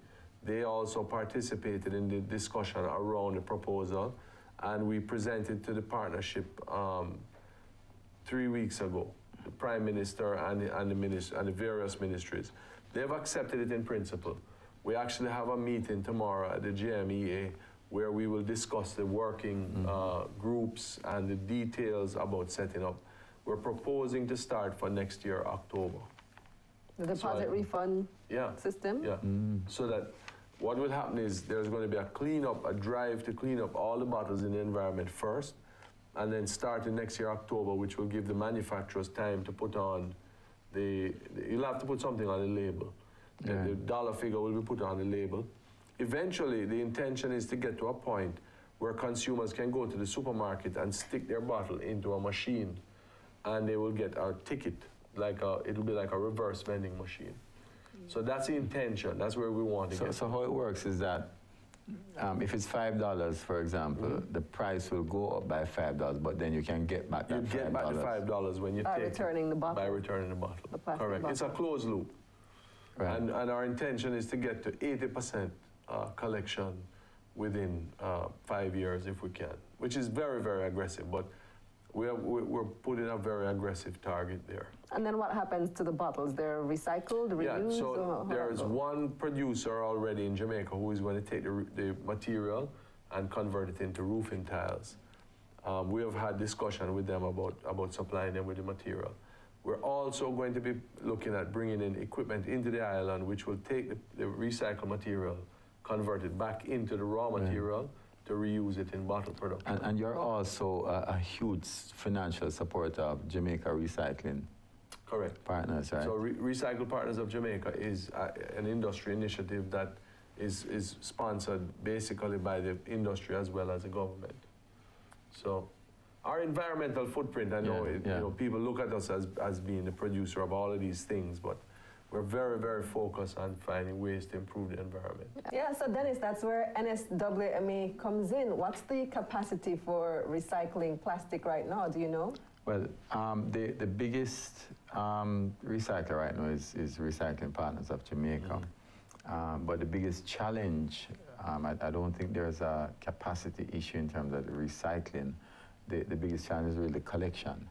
Speaker 12: They also participated in the discussion around the proposal, and we presented to the partnership 3 weeks ago, the Prime Minister and the various ministries. They've accepted it in principle. We actually have a meeting tomorrow at the GMEA where we will discuss the working groups and the details about setting up. We're proposing to start for next year, October.
Speaker 4: The deposit refund system?
Speaker 12: Yeah, so that what will happen is there's going to be a cleanup, a drive to clean up all the bottles in the environment first, and then starting next year, October, which will give the manufacturers time to put on you'll have to put something on the label. The dollar figure will be put on the label. Eventually, the intention is to get to a point where consumers can go to the supermarket and stick their bottle into a machine, and they will get a ticket it'll be like a reverse vending machine. So that's the intention. That's where we want to get.
Speaker 6: So how it works is that if it's $5, for example, the price will go up by $5, but then you can get back that $5.
Speaker 12: You get back the $5 when you take
Speaker 4: returning the bottle.
Speaker 12: By returning the bottle.
Speaker 4: The plastic
Speaker 12: Correct.
Speaker 4: bottle.
Speaker 12: It's a closed loop.
Speaker 6: Right.
Speaker 12: And our intention is to get to 80% collection within 5 years if we can, which is very, very aggressive. But we're putting a very aggressive target there.
Speaker 4: And then what happens to the bottles? They're recycled, reused?
Speaker 12: Yeah, so there's one producer already in Jamaica who is going to take the material and convert it into roofing tiles. We have had discussion with them about supplying them with the material. We're also going to be looking at bringing in equipment into the island which will take the recycled material, convert it back into the raw material to reuse it in bottle production.
Speaker 6: And you're also a huge financial supporter of Jamaica Recycling.
Speaker 12: Correct.
Speaker 6: Partners, right?
Speaker 12: So Recycle Partners of Jamaica is an industry initiative that is sponsored basically by the industry as well as the government. So our environmental footprint, I know, you know, people look at us as being the producer of all of these things, but we're very, very focused on finding ways to improve the environment.
Speaker 4: Yeah, so Dennis, that's where NSWMA comes in. What's the capacity for recycling plastic right now? Do you know?
Speaker 6: Well, the biggest recycler right now is Recycling Partners of Jamaica. But the biggest challenge, I don't think there's a capacity issue in terms of the recycling. The biggest challenge is really the collection,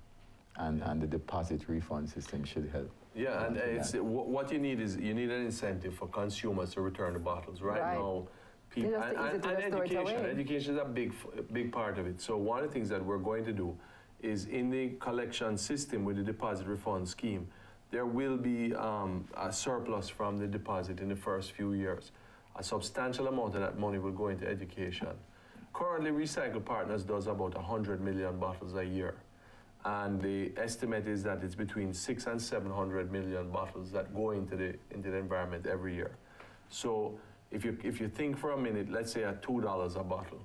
Speaker 6: and the deposit refund system should help.
Speaker 12: Yeah, and what you need is you need an incentive for consumers to return the bottles. Right now, people, and education is a big part of it. So one of the things that we're going to do is in the collection system with the deposit refund scheme, there will be a surplus from the deposit in the first few years. A substantial amount of that money will go into education. Currently, Recycle Partners does about 100 million bottles a year. And the estimate is that it's between 600 and 700 million bottles that go into the environment every year. So if you think for a minute, let's say at $2 a bottle,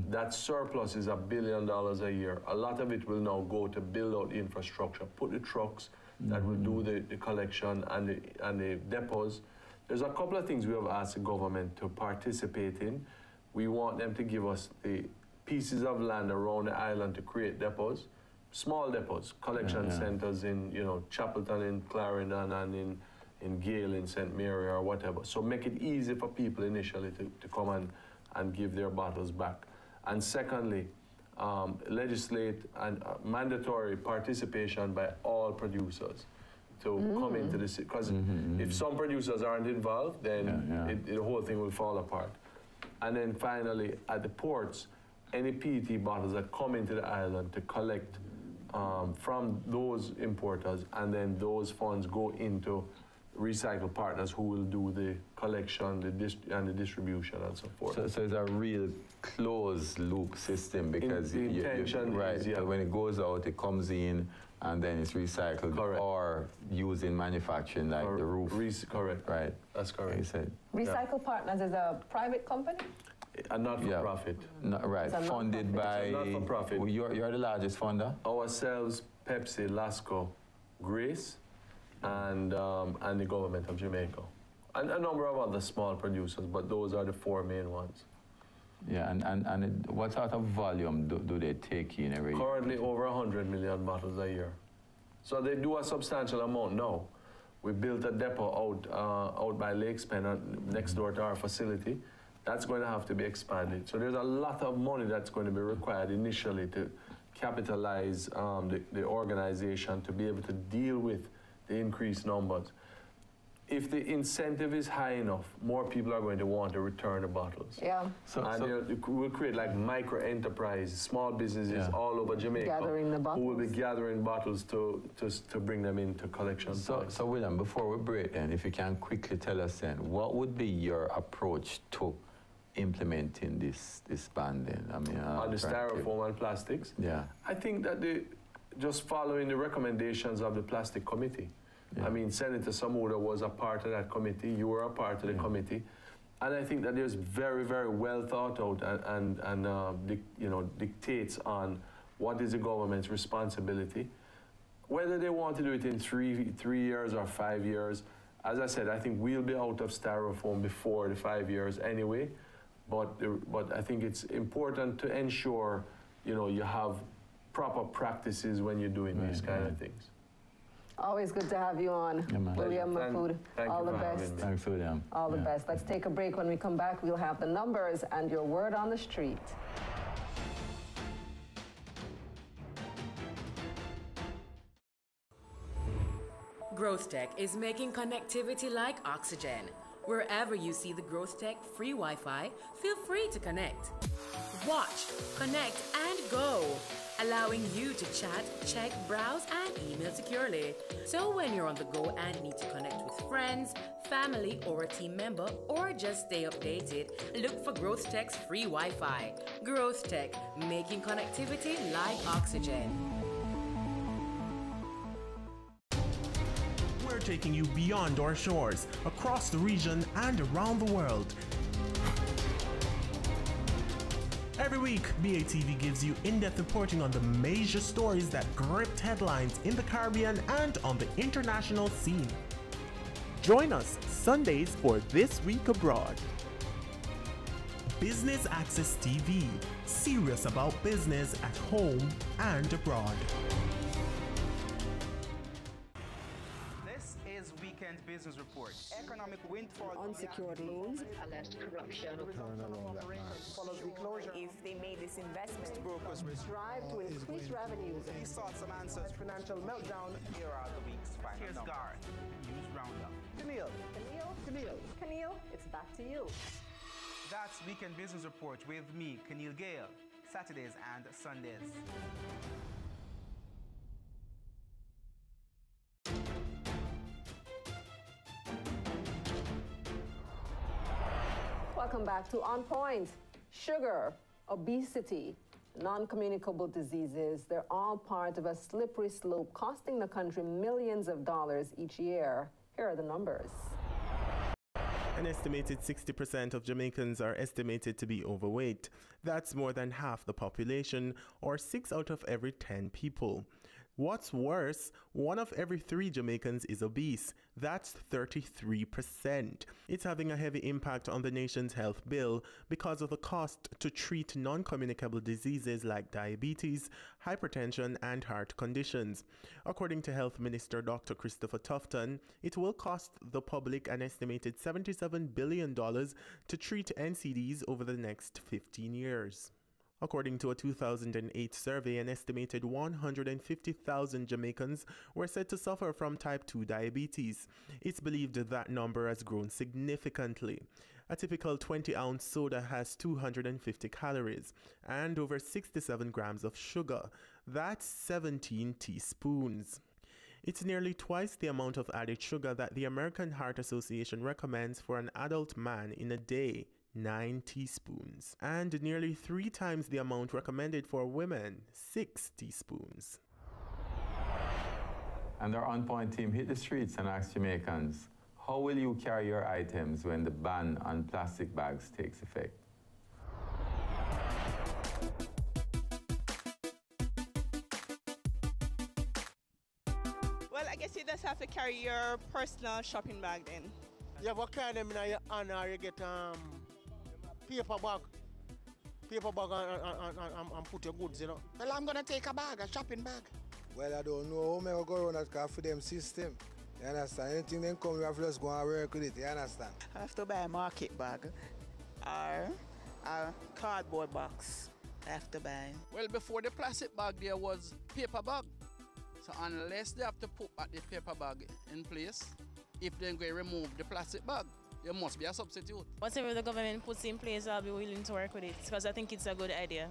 Speaker 12: that surplus is $1 billion a year. A lot of it will now go to build out the infrastructure, put the trucks that will do the collection and the depots. There's a couple of things we have asked the government to participate in. We want them to give us the pieces of land around the island to create depots. Small depots, collection centers in, you know, Chapelton, in Clarendon, and in Gale, in St. Mary, or whatever. So make it easy for people initially to come and give their bottles back. And secondly, legislate and mandatory participation by all producers to come into this. Because if some producers aren't involved, then the whole thing will fall apart. And then finally, at the ports, any PET bottles that come into the island to collect from those importers, and then those funds go into Recycle Partners who will do the collection, and the distribution and so forth.
Speaker 6: So it's a real closed loop system because
Speaker 12: the intention is,
Speaker 6: when it goes out, it comes in and then it's recycled or used in manufacturing like the roof.
Speaker 12: Correct.
Speaker 6: Right.
Speaker 12: That's correct.
Speaker 6: You said.
Speaker 4: Recycle Partners is a private company?
Speaker 12: A not-for-profit.
Speaker 6: Right, funded by...
Speaker 12: not-for-profit.
Speaker 6: You're the largest funder?
Speaker 12: Ourselves, Pepsi, Lasco, Grace, and the government of Jamaica. And a number of other small producers, but those are the four main ones.
Speaker 6: Yeah, and what sort of volume do they take in every year?
Speaker 12: Currently over 100 million bottles a year. So they do a substantial amount now. We built a depot out by Lakes Pen, next door to our facility. That's going to have to be expanded. So there's a lot of money that's going to be required initially to capitalize the organization to be able to deal with the increased numbers. If the incentive is high enough, more people are going to want to return the bottles.
Speaker 4: Yeah.
Speaker 12: We'll create like micro enterprises, small businesses all over Jamaica
Speaker 4: gathering the bottles.
Speaker 12: Who will be gathering bottles to bring them into collection.
Speaker 6: So William, before we break then, if you can quickly tell us then, what would be your approach to implementing this ban then? I mean,
Speaker 12: on the styrofoam and plastics?
Speaker 6: Yeah.
Speaker 12: I think that just following the recommendations of the Plastic Committee. I mean, Senator Samuda was a part of that committee. You were a part of the committee. And I think that there's very, very well thought out and dictates on what is the government's responsibility. whether they want to do it in three years or 5 years, as I said, I think we'll be out of styrofoam before the 5 years anyway. But I think it's important to ensure, you know, you have proper practices when you're doing these kind of things.
Speaker 4: Always good to have you on, William Mahfood. All the best.
Speaker 6: Thanks, William.
Speaker 4: All the best. Let's take a break. When we come back, we'll have the numbers and your word on the street.
Speaker 7: Growth Tech is making connectivity like oxygen. Wherever you see the Growth Tech free Wi-Fi, feel free to connect. Watch, connect, and go, allowing you to chat, check, browse, and email securely. So when you're on the go and need to connect with friends, family, or a team member, or just stay updated, look for Growth Tech's free Wi-Fi. Growth Tech, making connectivity like oxygen.
Speaker 1: We're taking you beyond our shores, across the region and around the world. Every week, BATV gives you in-depth reporting on the major stories that gripped headlines in the Caribbean and on the international scene. Join us Sundays for This Week Abroad. Business Access TV, serious about business at home and abroad.
Speaker 13: Weekend Business Report. Economic windfall.
Speaker 15: Unsecured loans.
Speaker 16: Alleged corruption.
Speaker 15: Follows the closure.
Speaker 16: If they made this investment.
Speaker 13: Brokers
Speaker 15: strive to increase revenues.
Speaker 13: He sought some answers.
Speaker 15: Financial meltdown.
Speaker 13: Here are the week's final
Speaker 15: Here's
Speaker 13: numbers.
Speaker 15: Garth.
Speaker 13: News Roundup.
Speaker 4: Camille, it's back to you.
Speaker 13: That's Weekend Business Report with me, Keneal Gale. Saturdays and Sundays.
Speaker 4: Welcome back to On Point. Sugar, obesity, non-communicable diseases, they're all part of a slippery slope costing the country millions of dollars each year. Here are the numbers.
Speaker 1: An estimated 60% of Jamaicans are estimated to be overweight. That's more than half the population, or 6 out of every 10 people. What's worse, 1 of every 3 Jamaicans is obese. That's 33%. It's having a heavy impact on the nation's health bill because of the cost to treat non-communicable diseases like diabetes, hypertension, and heart conditions. According to Health Minister Dr. Christopher Tufton, it will cost the public an estimated $77 billion to treat NCDs over the next 15 years. According to a 2008 survey, an estimated 150,000 Jamaicans were said to suffer from type 2 diabetes. It's believed that number has grown significantly. A typical 20-ounce soda has 250 calories and over 67 grams of sugar. That's 17 teaspoons. It's nearly twice the amount of added sugar that the American Heart Association recommends for an adult man in a day. 9 teaspoons, and nearly 3 times the amount recommended for women, 6 teaspoons.
Speaker 6: And our On Point team hit the streets and asked Jamaicans, how will you carry your items when the ban on plastic bags takes effect?
Speaker 18: Well, I guess you just have to carry your personal shopping bag then.
Speaker 20: You have to carry them in your hand, or you get paper bag and put your goods, you know.
Speaker 21: Well, I'm going to take a bag, a shopping bag.
Speaker 22: Well, I don't know how I'm going to go around that for them system. You understand? Anything they come, you have to just go and work with it, you understand?
Speaker 18: I have to buy a market bag or a cardboard box. I have to buy.
Speaker 21: Well, before the plastic bag, there was paper bag. So unless they have to put back the paper bag in place, if they're going to remove the plastic bag, there must be a substitute.
Speaker 23: Whatever the government puts in place, I'll be willing to work with it because I think it's a good idea.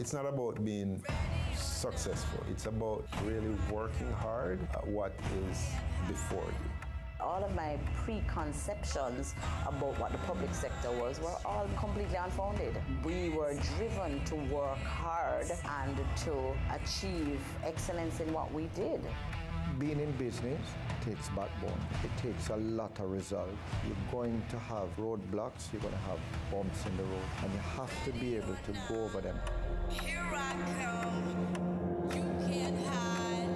Speaker 2: It's not about being successful. It's about really working hard at what is before you.
Speaker 8: All of my preconceptions about what the public sector was were all completely unfounded. We were driven to work hard and to achieve excellence in what we did.
Speaker 9: Being in business takes backbone. It takes a lot of resolve. You're going to have roadblocks, you're going to have bumps in the road, and you have to be able to go over them.
Speaker 14: Here I come. You can't hide.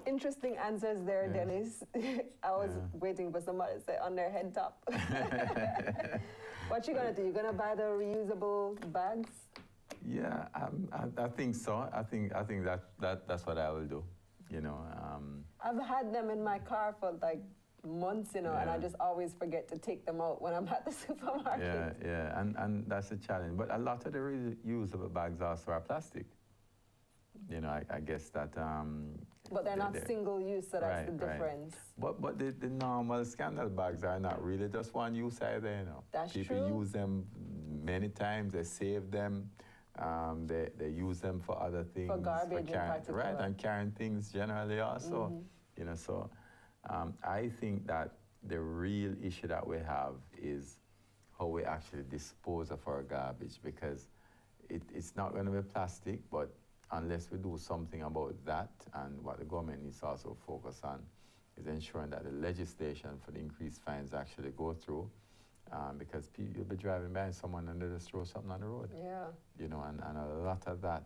Speaker 4: Interesting answers there, Dennis. I was waiting for somebody to say on their head top. What you gonna do? You gonna buy the reusable bags?
Speaker 6: Yeah, I think so. I think that's what I will do. You know.
Speaker 4: I've had them in my car for like months, you know, and I just always forget to take them out when I'm at the supermarket.
Speaker 6: Yeah, and that's a challenge. But a lot of the reusable bags also are plastic. You know, I guess that.
Speaker 4: But they're not single use, so that's the difference.
Speaker 6: But the normal scandal bags are not really just one use either, you know.
Speaker 4: That's
Speaker 6: People use them many times, they save them, they use them for other things.
Speaker 4: For garbage in particular.
Speaker 6: Right, and carrying things generally also. You know, so I think that the real issue that we have is how we actually dispose of our garbage, because it's not going to be plastic, but unless we do something about that, and what the government needs to also focus on is ensuring that the legislation for the increased fines actually go through, because you'll be driving by someone and they just throw something on the road.
Speaker 4: Yeah.
Speaker 6: You know, and a lot of that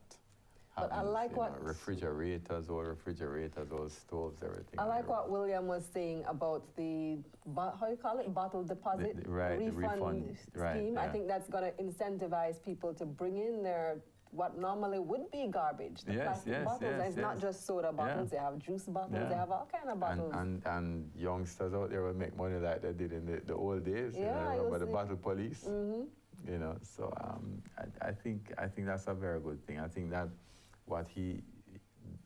Speaker 6: happens.
Speaker 4: But I like what...
Speaker 6: refrigerators, old stoves, everything.
Speaker 4: I like what William was saying about the, how you call it, bottle deposit refund scheme. I think that's going to incentivize people to bring in their what normally would be garbage, the plastic bottles. It's not just soda bottles, they have juice bottles, they have all kind of bottles.
Speaker 6: And youngsters out there will make money like they did in the old days. You know, remember the bottle police? You know, so I think that's a very good thing. I think that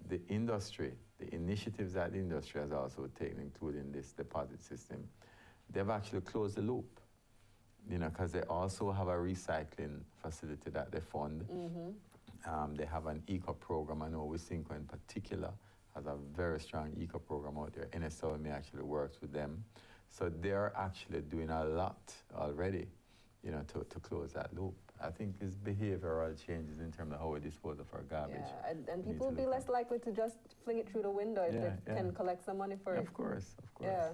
Speaker 6: the industry, the initiatives that the industry has also taken, including this deposit system, they've actually closed the loop. You know, because they also have a recycling facility that they fund. They have an eco program. I know Wisynco in particular has a very strong eco program out there. NSLME actually works with them. So they're actually doing a lot already, you know, to close that loop. I think it's behavioral changes in terms of how we dispose of our garbage.
Speaker 4: Yeah, and people will be less likely to just fling it through the window if they can collect some money for it.
Speaker 6: Of course.
Speaker 4: Yeah.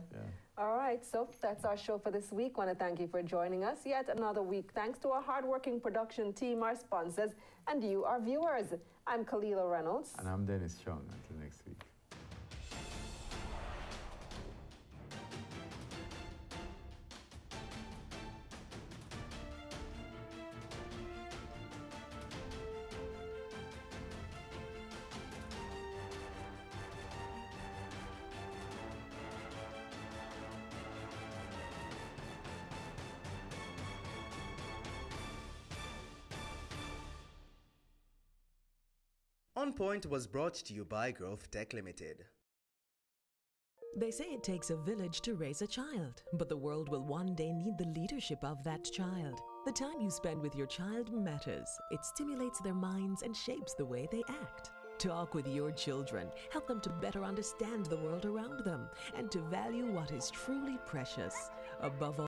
Speaker 4: All right, so that's our show for this week. I want to thank you for joining us yet another week. Thanks to our hardworking production team, our sponsors, and you, our viewers. I'm Kalila Reynolds.
Speaker 6: And I'm Dennis Chung. Until next week.
Speaker 24: On Point was brought to you by Growth Tech Limited.
Speaker 26: They say it takes a village to raise a child, but the world will one day need the leadership of that child. The time you spend with your child matters. It stimulates their minds and shapes the way they act. Talk with your children. Help them to better understand the world around them and to value what is truly precious. Above all,